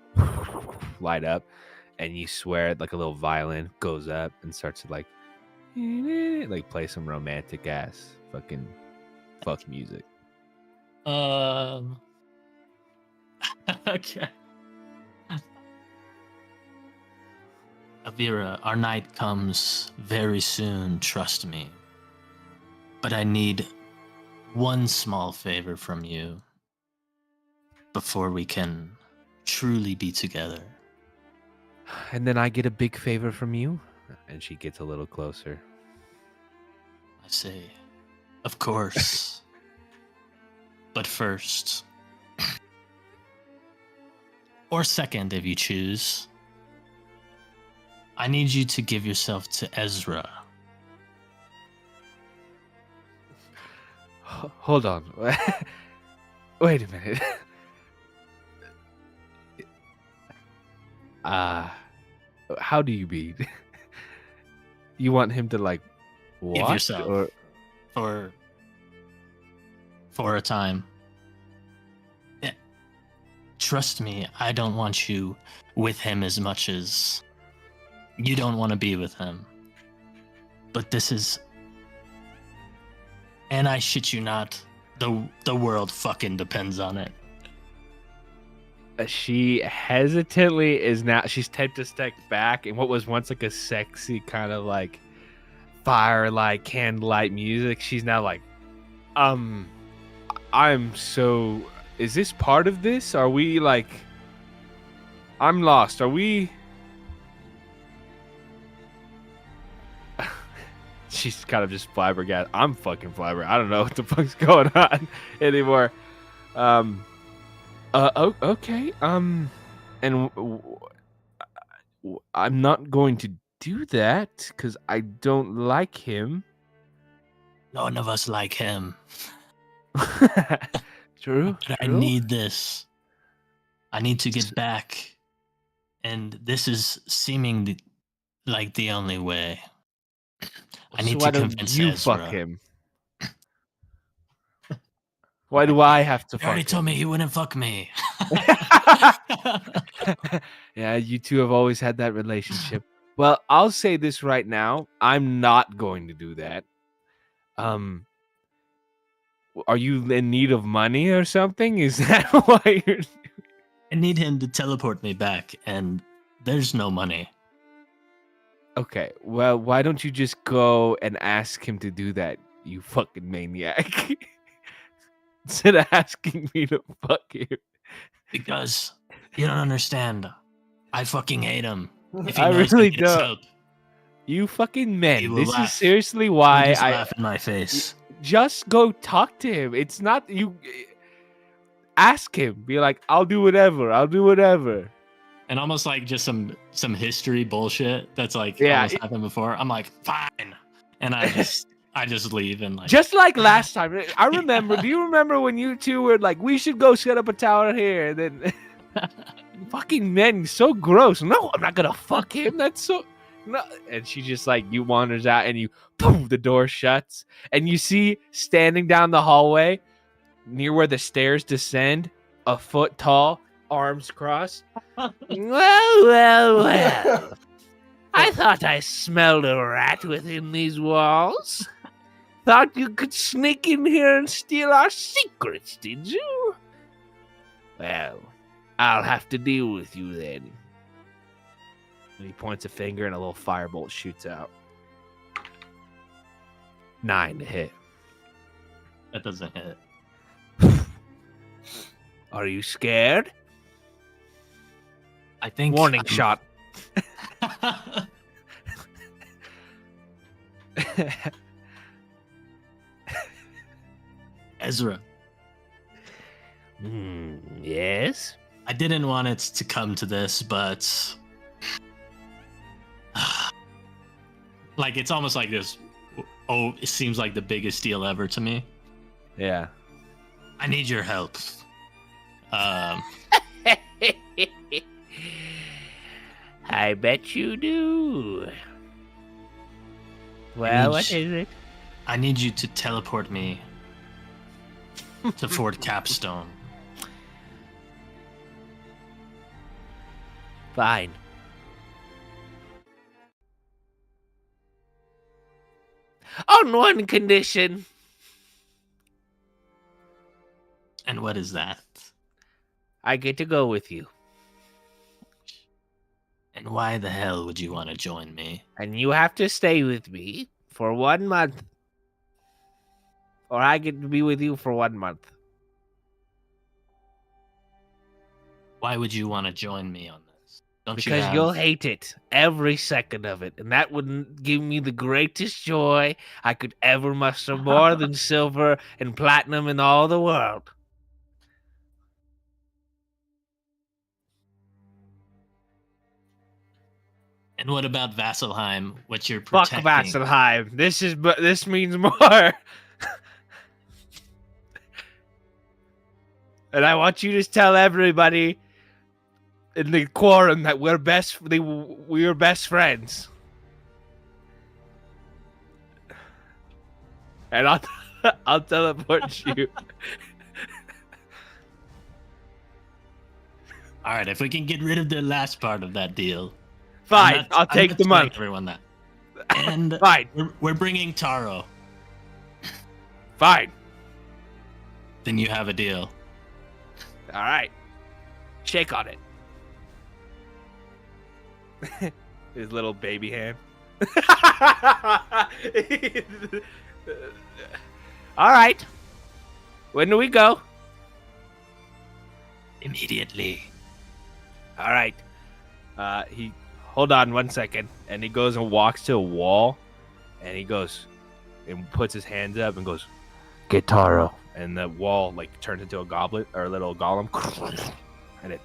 light up. And you swear like a little violin goes up and starts to like play some romantic ass fucking fuck music. Okay. Avira, our night comes very soon, trust me. But I need one small favor from you before we can truly be together. And then I get a big favor from you. And she gets a little closer. I say, of course. But first, or second if you choose, I need you to give yourself to Ezra. Hold on. Wait a minute. How do you mean? You want him to like what? Give yourself for a time. Yeah. Trust me, I don't want you with him as much as you don't want to be with him. But this is, and I shit you not, the world fucking depends on it. She hesitantly is now, she's typed a step back, and what was once like a sexy kind of like firelight, candlelight music, she's now like, I'm so, is this part of this? Are we like, I'm lost. Are we? She's kind of just flabbergasted. I'm fucking flabbergasted. I don't know what the fuck's going on anymore. Okay. And I'm not going to do that because I don't like him. None of us like him. True. But I need this. I need to get back. And this is seeming like the only way. I need to convince you Ezra. Fuck him. Why do I have to He fuck already him? told me he wouldn't fuck me. Yeah, you two have always had that relationship. Well, I'll say this right now. I'm not going to do that. Are you in need of money or something? Is that why you're... I need him to teleport me back, and there's no money. Okay, well, why don't you just go and ask him to do that, you fucking maniac? Instead of asking me to fuck him. Because you don't understand. I fucking hate him. If he I knows really he gets don't. help, You fucking he men. will This laugh. is seriously He'll why just I laugh in my face. just go talk to him. It's not you. Ask him. Be like, I'll do whatever. I'll do whatever. And almost like just some history bullshit that's like Yeah, almost happened before. I'm like, fine. And I just leave and like Just like last time. I remember. Do you remember when you two were like, we should go set up a tower here? And then fucking men, so gross. No, I'm not gonna fuck him. That's so. no. And she just like, you wanders out and you, boom, the door shuts. And you see standing down the hallway near where the stairs descend, a foot tall, arms crossed. Well. I thought I smelled a rat within these walls. Thought you could sneak in here and steal our secrets, did you? Well, I'll have to deal with you then. And he points a finger and a little firebolt shoots out. 9 to hit. That doesn't hit. Are you scared? I think. Warning shot. Ezra. Yes? I didn't want it to come to this, but like it's almost like this. Oh, it seems like the biggest deal ever to me. Yeah. I need your help. I bet you do. Well, what is it? I need you to teleport me to Fort Capstone. Fine. On one condition. And what is that? I get to go with you. And why the hell would you want to join me? And you have to stay with me for 1 month. Or I get to be with you for 1 month. Why would you want to join me on this? Because you'll hate it. Every second of it. And that would give me the greatest joy I could ever muster, more than silver and platinum in all the world. And what about Vasselheim? What you're Fuck protecting? Vasselheim. This means more. And I want you to tell everybody in the quorum that we're best friends. And I'll teleport you. All right, if we can get rid of the last part of that deal. Fine, I'll take the month. Everyone that. And Fine. We're bringing Taro. Fine. Then you have a deal. All right. Shake on it. His little baby hand. All right. When do we go? Immediately. All right. He hold on 1 second, and he goes and walks to a wall, and he goes and puts his hands up and goes, "Get Taro." And the wall like turns into a goblet or a little golem, and it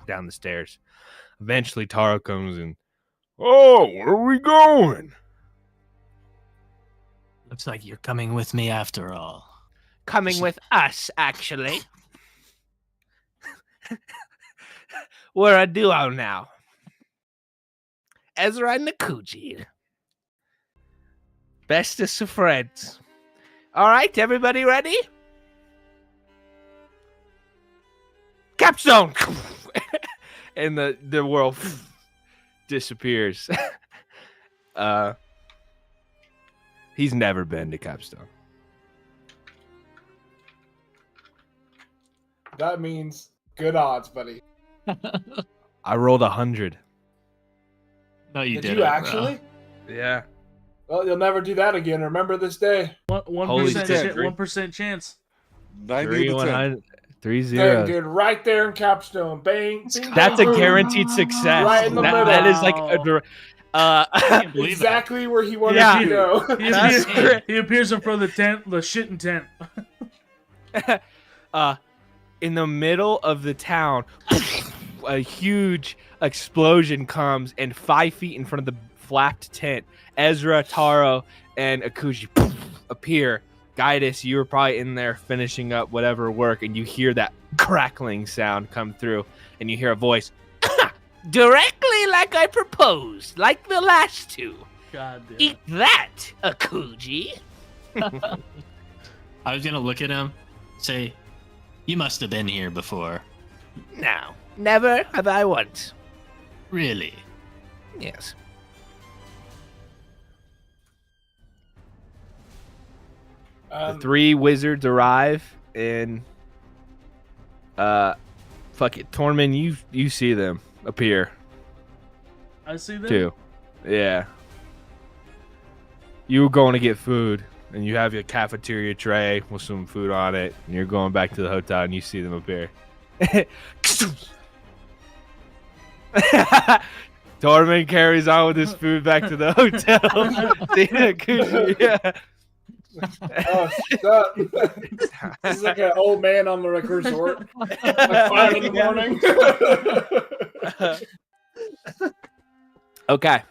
down the stairs. Eventually, Taro comes and, Oh, where are we going? Looks like you're coming with me after all. coming with us, actually. We're a duo now. Ezra and Nakuji. Bestest of friends. All right, everybody ready? Capstone! And the world disappears. He's never been to Capstone. That means good odds, buddy. I rolled 100. No, you Did didn't. you actually? Yeah. Well, you'll never do that again. Remember this day. 1% chance. 90 to 10. 3-0. Dang, dude, right there in Capstone. Bang. Bing, That's a bing, guaranteed success. Right in the middle. That is like a Believe exactly where he wanted Yeah. to go. He appears in front of the tent, the shitting tent. in the middle of the town, a huge explosion comes, and 5 feet in front of the flapped tent, Ezra, Taro, and Akuji appear. Guidus, you were probably in there finishing up whatever work, and you hear that crackling sound come through, and you hear a voice. directly like I proposed, like the last two. God damn. Eat that, Akuji. I was gonna look at him, say, "You must have been here before." No, never have I once. Really? Yes. The three wizards arrive, and fuck it, Tormund, you see them appear I see them. too. Yeah. You were going to get food, and you have your cafeteria tray with some food on it, and you're going back to the hotel, and you see them appear. Tormund carries on with his food back to the hotel. Yeah. Oh, stop. This is like an old man on the resort. Like 5 in the morning. Okay.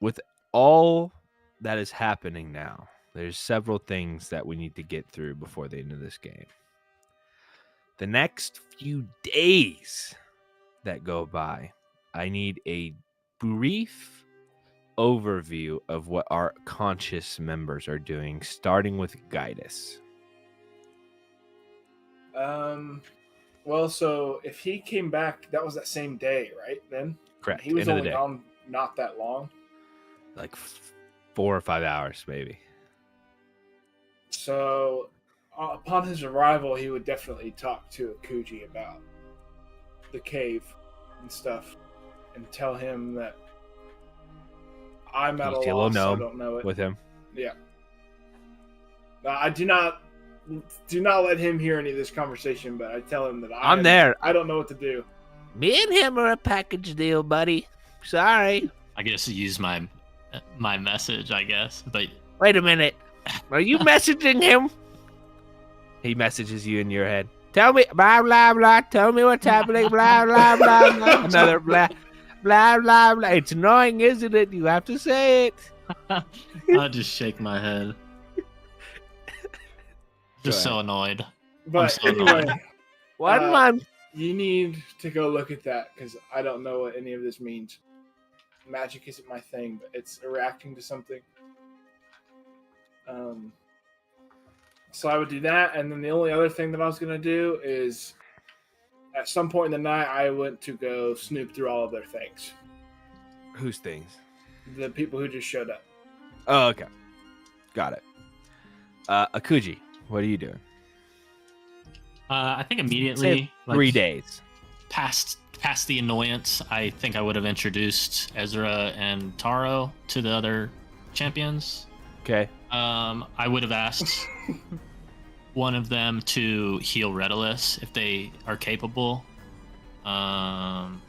With all that is happening now, there's several things that we need to get through before the end of this game. The next few days that go by, I need a brief overview of what our conscious members are doing, starting with Guidus. Well, so if he came back, that was that same day, right? Then Correct. he was End of the only day. gone not that long. Like 4 or 5 hours, maybe. So upon his arrival, he would definitely talk to Akuji about the cave and stuff, and tell him that I'm at a loss. I don't know it with him. Yeah. I do not let him hear any of this conversation, but I tell him that I'm there. I don't know what to do. Me and him are a package deal, buddy. Sorry. I guess use my message, I guess. But Wait a minute. Are you messaging him? He messages you in your head. Tell me, blah, blah, blah. Tell me what's happening, blah, blah, blah, blah. Another blah, blah, blah, blah. It's annoying, isn't it? You have to say it. I'll just shake my head. Just so annoyed. But so anyway, annoyed. 1 month. you need to go look at that because I don't know what any of this means. Magic isn't my thing, but it's reacting to something. So I would do that, and then the only other thing that I was going to do is at some point in the night, I went to go snoop through all of their things. Whose things? The people who just showed up. Oh, okay. Got it. Akuji, what are you doing? I think immediately, 3 days. Past the annoyance, I think I would have introduced Ezra and Taro to the other champions. Okay. I would have asked one of them to heal Redolus if they are capable. And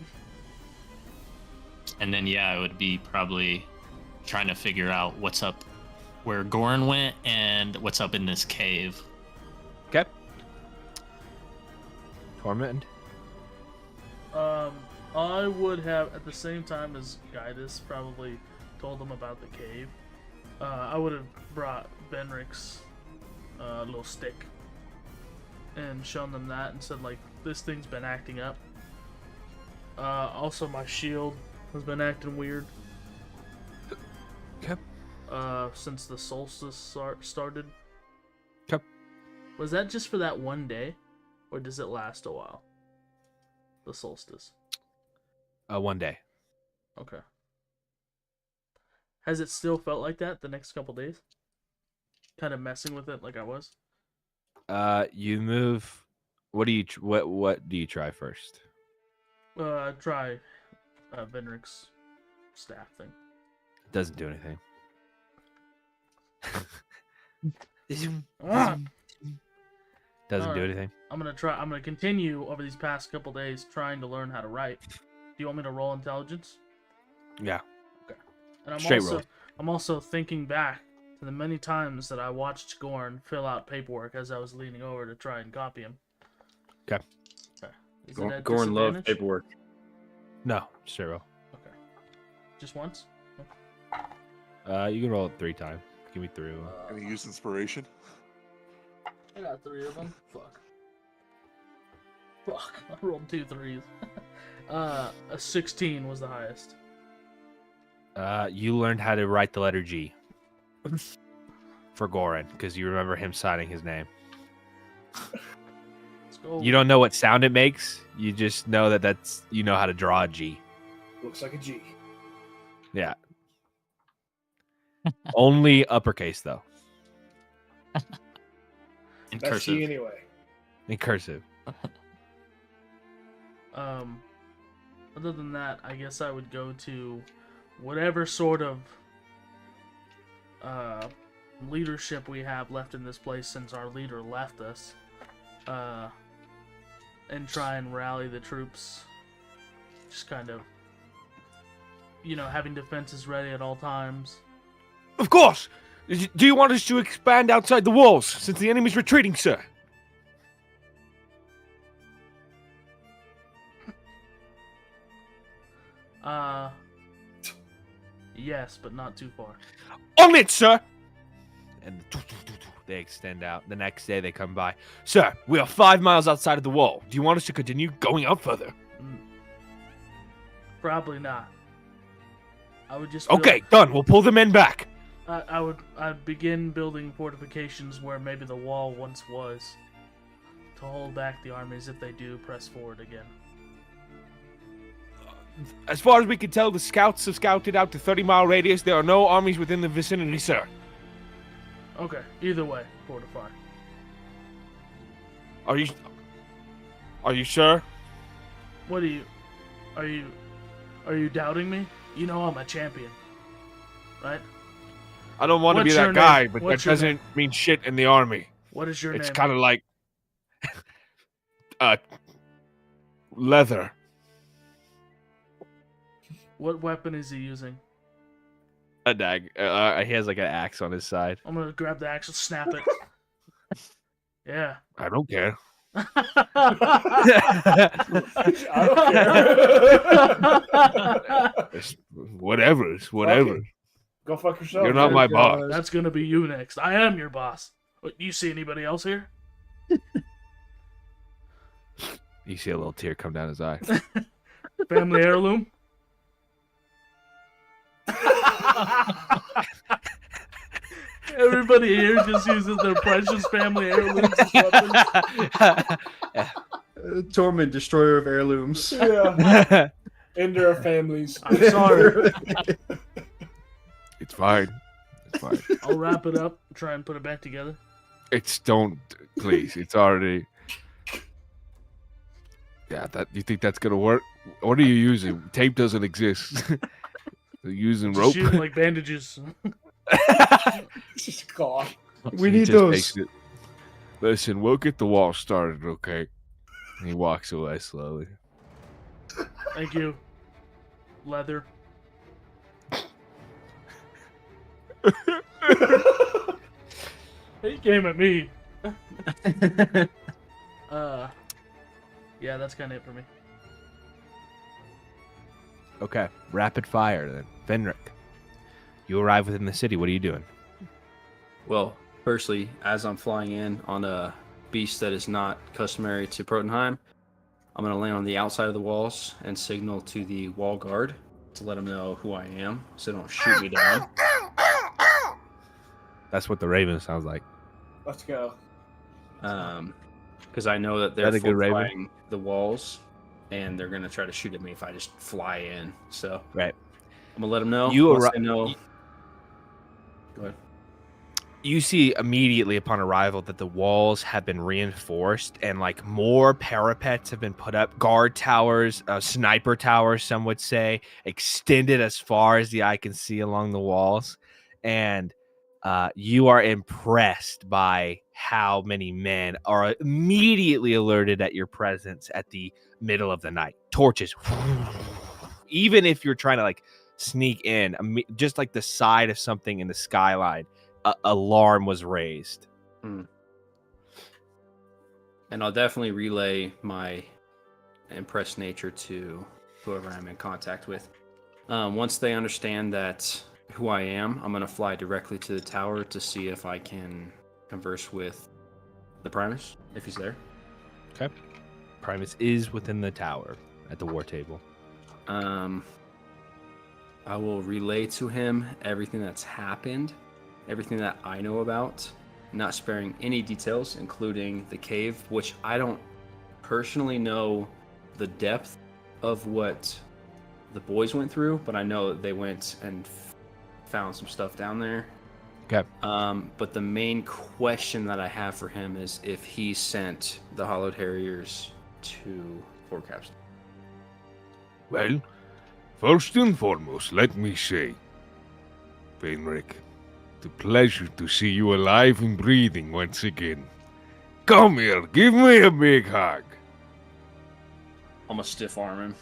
then, yeah, it would be probably trying to figure out what's up where Goran went and what's up in this cave. Okay. Torment. I would have, at the same time as Guidus, probably told them about the cave. I would have brought Benrick's little stick and shown them that and said, like, this thing's been acting up. Also, my shield has been acting weird. Okay. Since the solstice started. Okay. Was that just for that one day? Or does it last a while? The solstice. 1 day. Okay. Has it still felt like that the next couple days? Kind of messing with it like I was? You move. What do you try first? Try Venric's staff thing. Doesn't do anything. Doesn't do anything. I'm gonna continue over these past couple days trying to learn how to write. Do you want me to roll intelligence? Yeah. Okay. And roll. I'm also thinking back to the many times that I watched Gorn fill out paperwork as I was leaning over to try and copy him. Okay. Is it at Goran loved disadvantage? paperwork. No, straight roll. Okay. Just once? You can roll it 3 times. Give me 3. Can you use inspiration? I got 3 of them. Fuck. Fuck, I rolled 2 3s. A 16 was the highest. You learned how to write the letter G for Goran because you remember him signing his name. Let's go. You don't know what sound it makes. You just know that's you know how to draw a G. Looks like a G. Yeah. Only uppercase though. In That's cursive. G anyway. In cursive. Other than that, I guess I would go to whatever sort of leadership we have left in this place since our leader left us, and try and rally the troops. Just kind of, having defenses ready at all times. Of course. Do you want us to expand outside the walls since the enemy's retreating, sir? Yes, but not too far. On it, sir. And they extend out. The next day they come by. Sir, we are 5 miles outside of the wall. Do you want us to continue going out further? Probably not. I would just Okay, done. We'll pull the men back. I'd begin building fortifications where maybe the wall once was, to hold back the armies if they do press forward again. As far as we can tell, the scouts have scouted out to 30-mile radius. There are no armies within the vicinity, sir. Okay, either way, fortify. Are you sure? What are you doubting me? You know I'm a champion, right? I don't want to be What's that your guy, name? but What's that your doesn't mean shit in the army. What is your It's name? kind of like leather. What weapon is he using? A dag. He has like an axe on his side. I'm gonna grab the axe and snap it. Yeah. I don't care. I don't care. It's whatever. It's whatever. Okay. Go fuck yourself. You're not man. my boss. That's gonna be you next. I am your boss. What, you see anybody else here? You see a little tear come down his eye. Family heirloom? Everybody here just uses their precious family heirlooms as weapons. Torment, destroyer of heirlooms. Yeah. End our families. I'm sorry. It's fine. It's fine. I'll wrap it up and try and put it back together. Please. It's already. Yeah, you think that's gonna work? What are you using? Tape doesn't exist. You're using rope. Just using like bandages. It's just a cloth. We He need just those. makes it- Listen, we'll get the wall started, okay? And he walks away slowly. Thank you. Leather. He came at me. Yeah, that's kind of it for me. Okay, rapid fire then. Venric, you arrive within the city. What are you doing? Well, firstly, as I'm flying in on a beast that is not customary to Protenheim, I'm going to land on the outside of the walls and signal to the wall guard to let them know who I am so they don't shoot me down. That's what the raven sounds like. Let's go. Because I know that they're That a good raven? fortifying the walls and they're going to try to shoot at me if I just fly in. So Right. I'm going to let them know. You Once arri- they know. Go ahead. You see immediately upon arrival that the walls have been reinforced and like more parapets have been put up, guard towers, sniper towers, some would say, extended as far as the eye can see along the walls. And you are impressed by how many men are immediately alerted at your presence at the middle of the night. Torches. Even if you're trying to like sneak in, just like the side of something in the skyline, alarm was raised. And I'll definitely relay my impressed nature to whoever I'm in contact with. Once they understand that who I am, I'm going to fly directly to the tower to see if I can converse with the Primus, if he's there. Okay. Primus is within the tower at the war table. I will relay to him everything that's happened, everything that I know about, not sparing any details, including the cave, which I don't personally know the depth of what the boys went through, but I know that they went and found some stuff down there. Okay. But the main question that I have for him is if he sent the Hollowed Harriers to Fort Capstone. Well, first and foremost, let me say, Fenric, it's a pleasure to see you alive and breathing once again. Come here, give me a big hug. I'm gonna stiff arm him.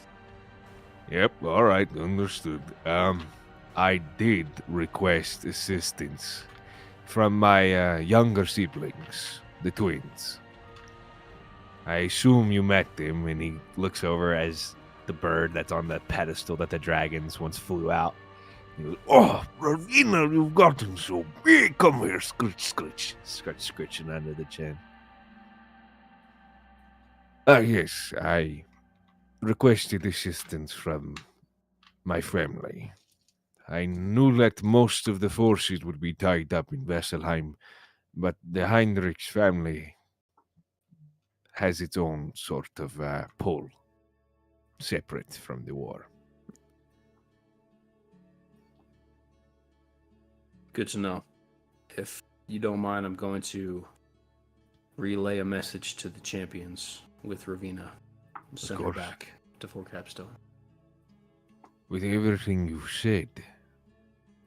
Yep, alright, understood. I did request assistance from my younger siblings, the twins. I assume you met them, and he looks over as the bird that's on the pedestal that the dragons once flew out. He goes, "Oh, Ravina, you've gotten so big. Come here, scritch, scritch." Scritching under the chin. Yes, I requested assistance from my family. I knew that most of the forces would be tied up in Vesselheim, but the Heinrich's family has its own sort of pull, separate from the war. Good to know. If you don't mind, I'm going to relay a message to the champions with Ravina and send her back to Fort Capstone. With everything you've said,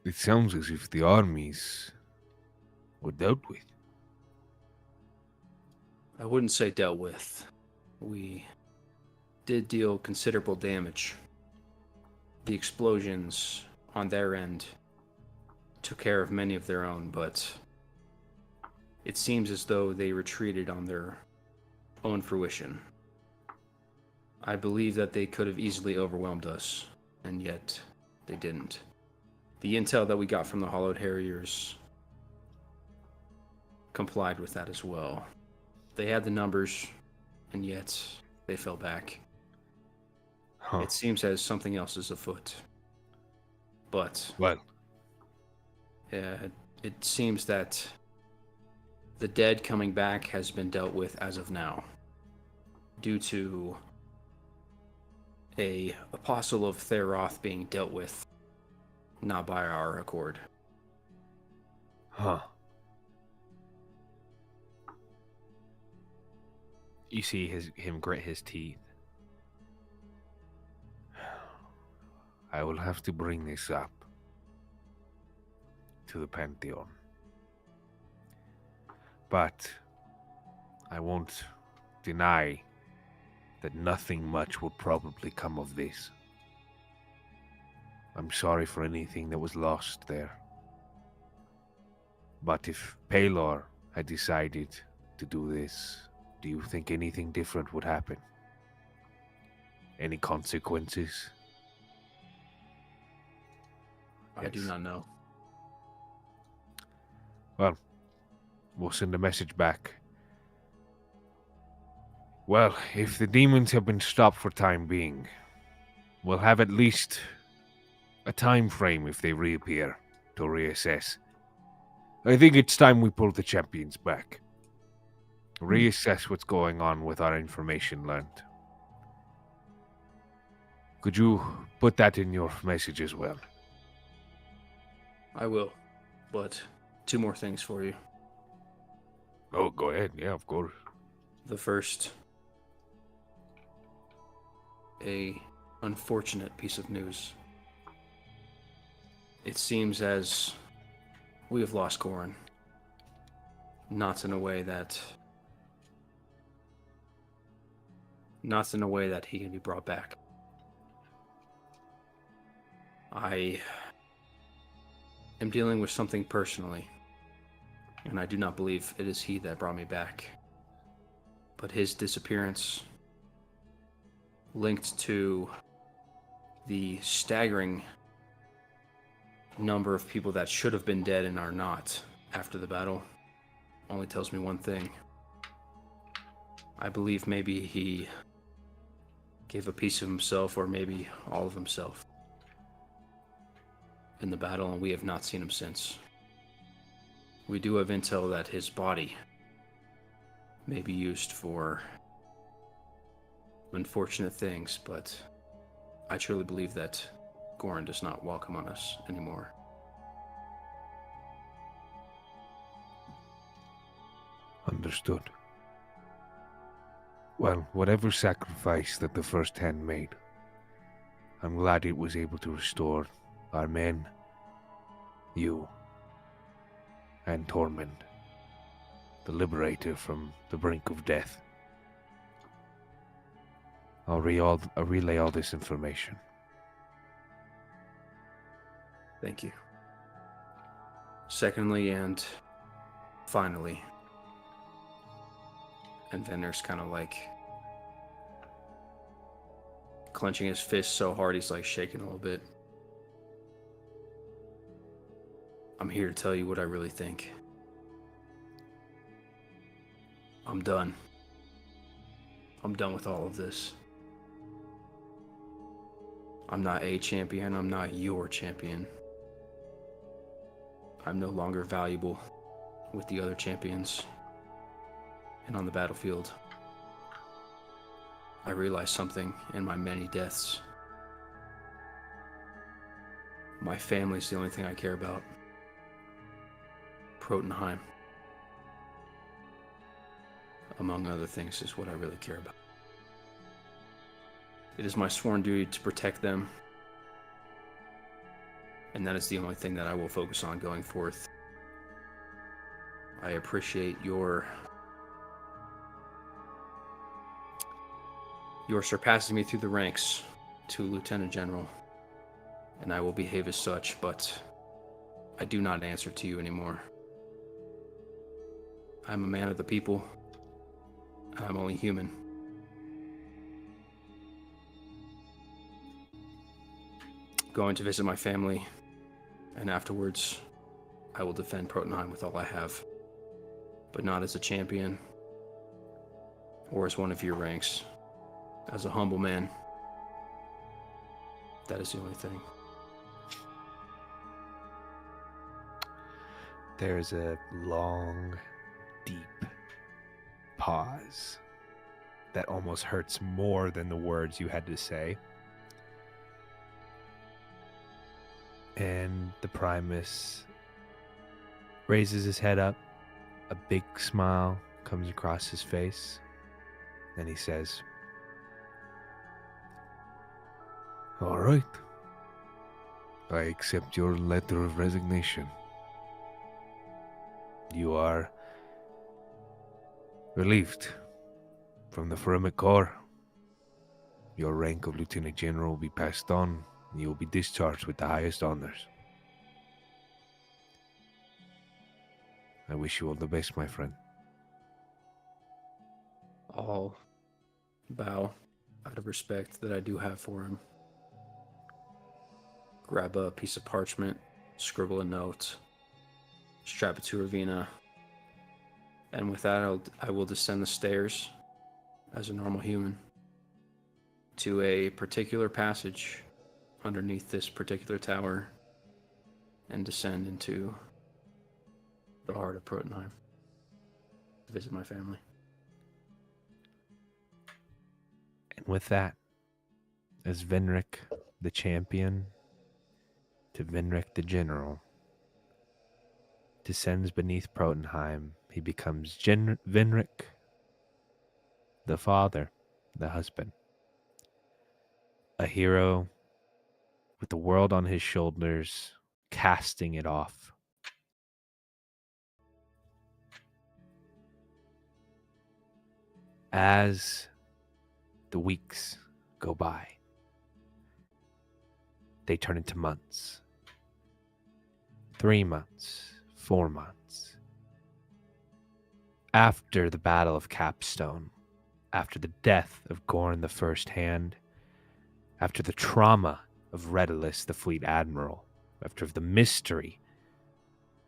it sounds as if the armies were dealt with. I wouldn't say dealt with. We did deal considerable damage. The explosions on their end took care of many of their own, but it seems as though they retreated on their own fruition. I believe that they could have easily overwhelmed us, and yet they didn't. The intel that we got from the Hollowed Harriers complied with that as well. They had the numbers, and yet they fell back. It seems as something else is afoot. But well, it seems that the dead coming back has been dealt with as of now, due to a apostle of Theroth being dealt with, not by our accord. You see him grit his teeth. I will have to bring this up to the Pantheon. But I won't deny that nothing much will probably come of this. I'm sorry for anything that was lost there. But if Palor had decided to do this, do you think anything different would happen? Any consequences? I do not know. Well, we'll send a message back. Well, if the demons have been stopped for time being, we'll have at least a time frame if they reappear to reassess. I think it's time we pull the champions back. Reassess what's going on with our information learned. Could you put that in your message as well? I will, but 2 more things for you. Oh, go ahead. Yeah, of course. The first, a unfortunate piece of news. It seems as we have lost Goran. Not in a way that he can be brought back. I am dealing with something personally, and I do not believe it is he that brought me back. But his disappearance, linked to the staggering number of people that should have been dead and are not after the battle, only tells me one thing. I believe maybe he gave a piece of himself, or maybe all of himself, in the battle, and we have not seen him since. We do have intel that his body may be used for unfortunate things, but I truly believe that Goran does not welcome on us anymore. Understood. Well, whatever sacrifice that the First Hand made, I'm glad it was able to restore our men, you, and Tormund, the Liberator from the brink of death. I'll relay all this information. Thank you. Secondly, and finally, and Venner's kind of like clenching his fist so hard he's like shaking a little bit. I'm here to tell you what I really think. I'm done. I'm done with all of this. I'm not a champion. I'm not your champion. I'm no longer valuable with the other champions and on the battlefield. I realized something in my many deaths. My family's the only thing I care about. Protenheim, among other things, is what I really care about. It is my sworn duty to protect them, and that is the only thing that I will focus on going forth. I appreciate your surpassing me through the ranks to Lieutenant General, and I will behave as such, but I do not answer to you anymore. I'm a man of the people, and I'm only human. Going to visit my family, and afterwards, I will defend Protenheim with all I have, but not as a champion or as one of your ranks. As a humble man, that is the only thing. There's a long, deep pause that almost hurts more than the words you had to say. And the Primus raises his head up. A big smile comes across his face. And he says, All right. I accept your letter of resignation. You are relieved from the Pharimic Corps. Your rank of Lieutenant General will be passed on, and you will be discharged with the highest honors. I wish you all the best, my friend. I'll bow out of respect that I do have for him. Grab a piece of parchment, scribble a note, strap it to Ravina, and with that I will descend the stairs as a normal human to a particular passage underneath this particular tower and descend into the heart of Protenheim to visit my family. and with that, as Venric the champion to Venric the general descends beneath Protenheim, he becomes Venric the father, the husband. A hero with the world on his shoulders, casting it off. As the weeks go by, they turn into months. 3 months, 4 months. After the Battle of Capstone, after the death of Goran the First Hand, after the trauma of Redulus the Fleet Admiral, after the mystery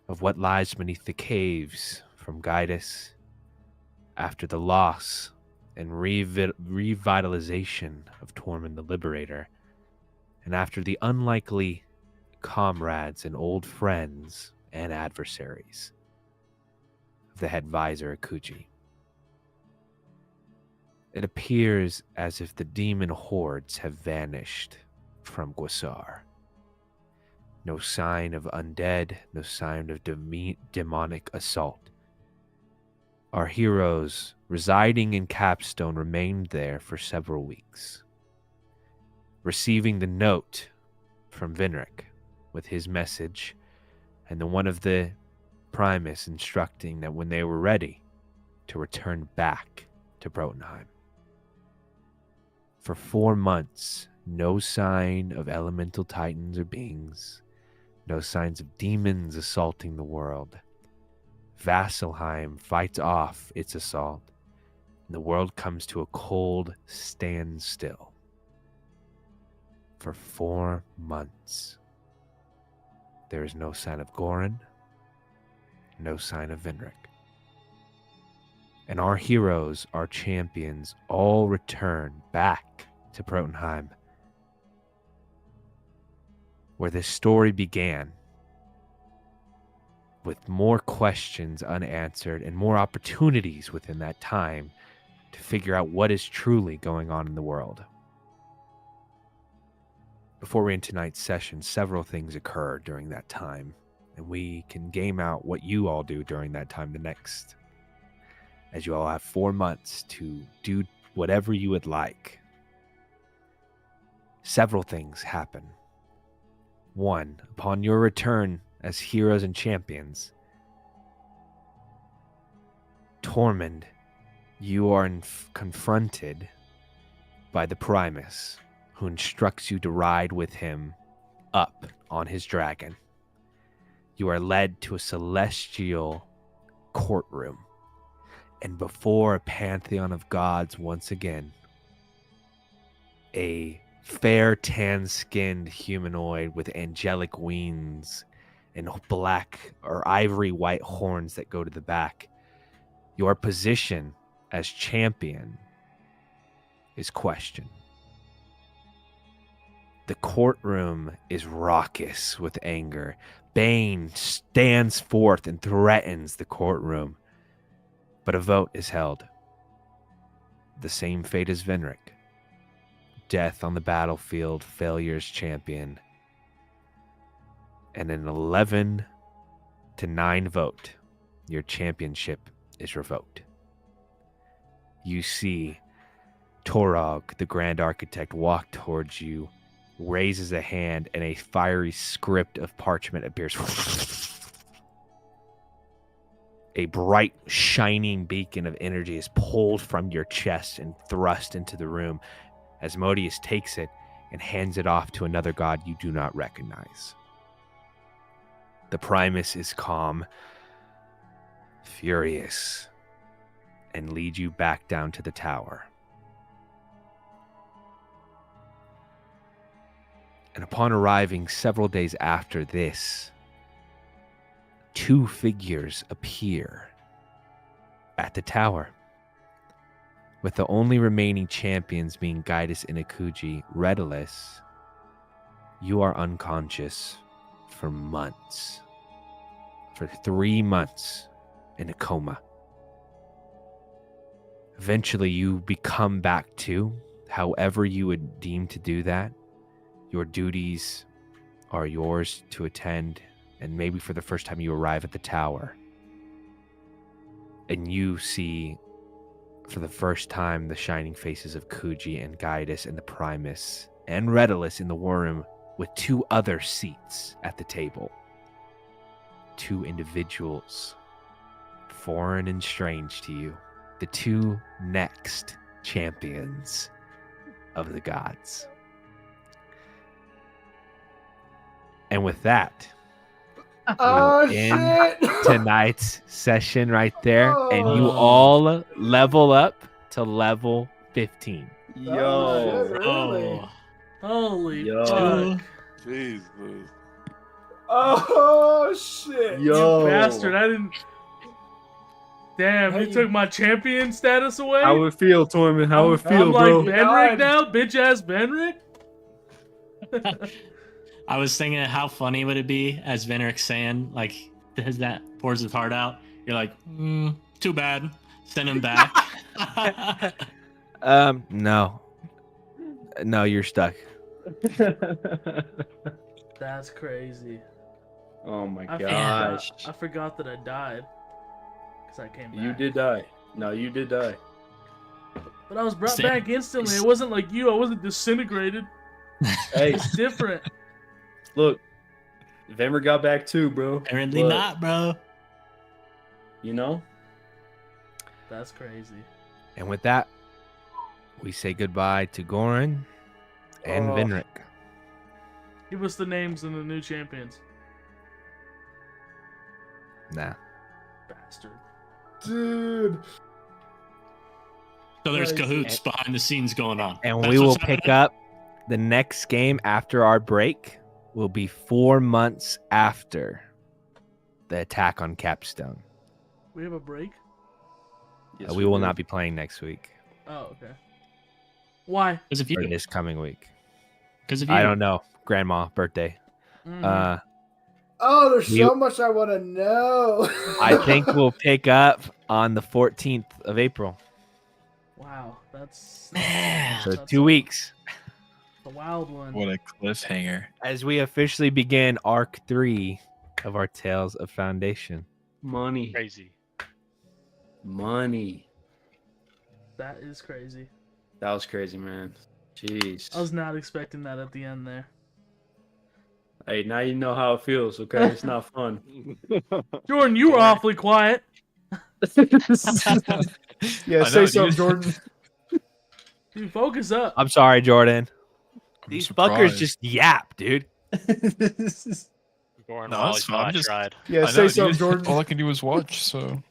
of what lies beneath the caves from Gaidas, after the loss and revitalization of Tormund the Liberator, and after the unlikely comrades and old friends and adversaries of the head visor Akuji. It appears as if the demon hordes have vanished from Gwasar. No sign of undead, no sign of demonic assault. Our heroes residing in Capstone remained there for several weeks, receiving the note from Vinric with his message and the one of the Primus instructing that when they were ready to return back to Brotenheim. For 4 months, no sign of elemental titans or beings, no signs of demons assaulting the world. Vasselheim fights off its assault, and the world comes to a cold standstill. For 4 months, there is no sign of Goran, no sign of Vinric. And our heroes, our champions, all return back to Brotenheim, where this story began, with more questions unanswered and more opportunities within that time to figure out what is truly going on in the world. Before we end tonight's session, several things occur during that time, and we can game out what you all do during that time the next, as you all have 4 months to do whatever you would like. Several things happen. 1, upon your return as heroes and champions, Tormund, you are confronted by the Primus, who instructs you to ride with him up on his dragon. You are led to a celestial courtroom, and before a pantheon of gods once again, a fair tan-skinned humanoid with angelic wings and black or ivory white horns that go to the back. Your position as champion is questioned. The courtroom is raucous with anger. Bane stands forth and threatens the courtroom, but a vote is held. The same fate as Vinric. Death on the battlefield, failure's champion. And an 11-9 vote, your championship is revoked. You see Torog, the Grand Architect, walk towards you, raises a hand, and a fiery script of parchment appears. A bright, shining beacon of energy is pulled from your chest and thrust into the room as Modius takes it and hands it off to another god you do not recognize. The Primus is calm, furious, and leads you back down to the tower. And upon arriving several days after this, 2 figures appear at the tower, with the only remaining champions being Gaius and Akuji. Redalus, you are unconscious for months. For 3 months in a coma. Eventually you become back to, however you would deem to do that. Your duties are yours to attend, and maybe for the first time you arrive at the tower. And you see, for the first time, the shining faces of Kuji and Gaius and the Primus and Redalus in the war room with 2 other seats at the table. 2 individuals, foreign and strange to you. The 2 next champions of the gods. And with that, we'll end tonight's session right there. And you all level up to level 15. Yo. Really? Holy Yo. fuck. Jesus. Oh, shit. You bastard. I didn't. Damn, Hey, you took my champion status away? How it feel, Toyman? How it I'm feel, like bro? Benrick now? Bitch ass Benrick? I was thinking, how funny would it be as Venric saying, like, as that pours his heart out? You're like, too bad. Send him back. No. No, you're stuck. That's crazy. Oh my I gosh. I forgot that I died. Because I came back. You did die. No, you did die. But I was brought Stand- back instantly. It wasn't like you. I wasn't disintegrated. Hey, It's different. look. Vemmer got back too, bro. Apparently But, not, bro. You know? That's crazy. And with that, we say goodbye to Goran and Oh. Venric. Give us the names and the new champions. Nah. Bastard. Dude. So there's Crazy. cahoots behind the scenes going on. And That's we will what's pick happening? up the next game after our break. Will be 4 months after the attack on Capstone. We have a break? Yes, We will do. not be playing next week Oh, okay. Why? Because of or you. this coming week. Because of you. I don't know. Grandma birthday. Mhm. Oh, there's You- so much I want to know. I think we'll pick up on the 14th of April. Wow, that's Man. So that's 2 weeks a wild one. What a cliffhanger. as we officially begin Arc 3 of our Tales of Foundation. Money. Crazy. Money. That is crazy. That was crazy, man. Jeez. I was not expecting that at the end there. Hey, now you know how it feels, okay? It's not fun. Jordan, you were awfully quiet. Yeah, I say know, something, dude. Jordan. Dude, focus up. I'm sorry, Jordan. I'm These surprised. fuckers just yap, dude. Goran No, Wally that's fine. I'm just- tried. Yeah, I say know, something, dude. Jordan. All I can do is watch, so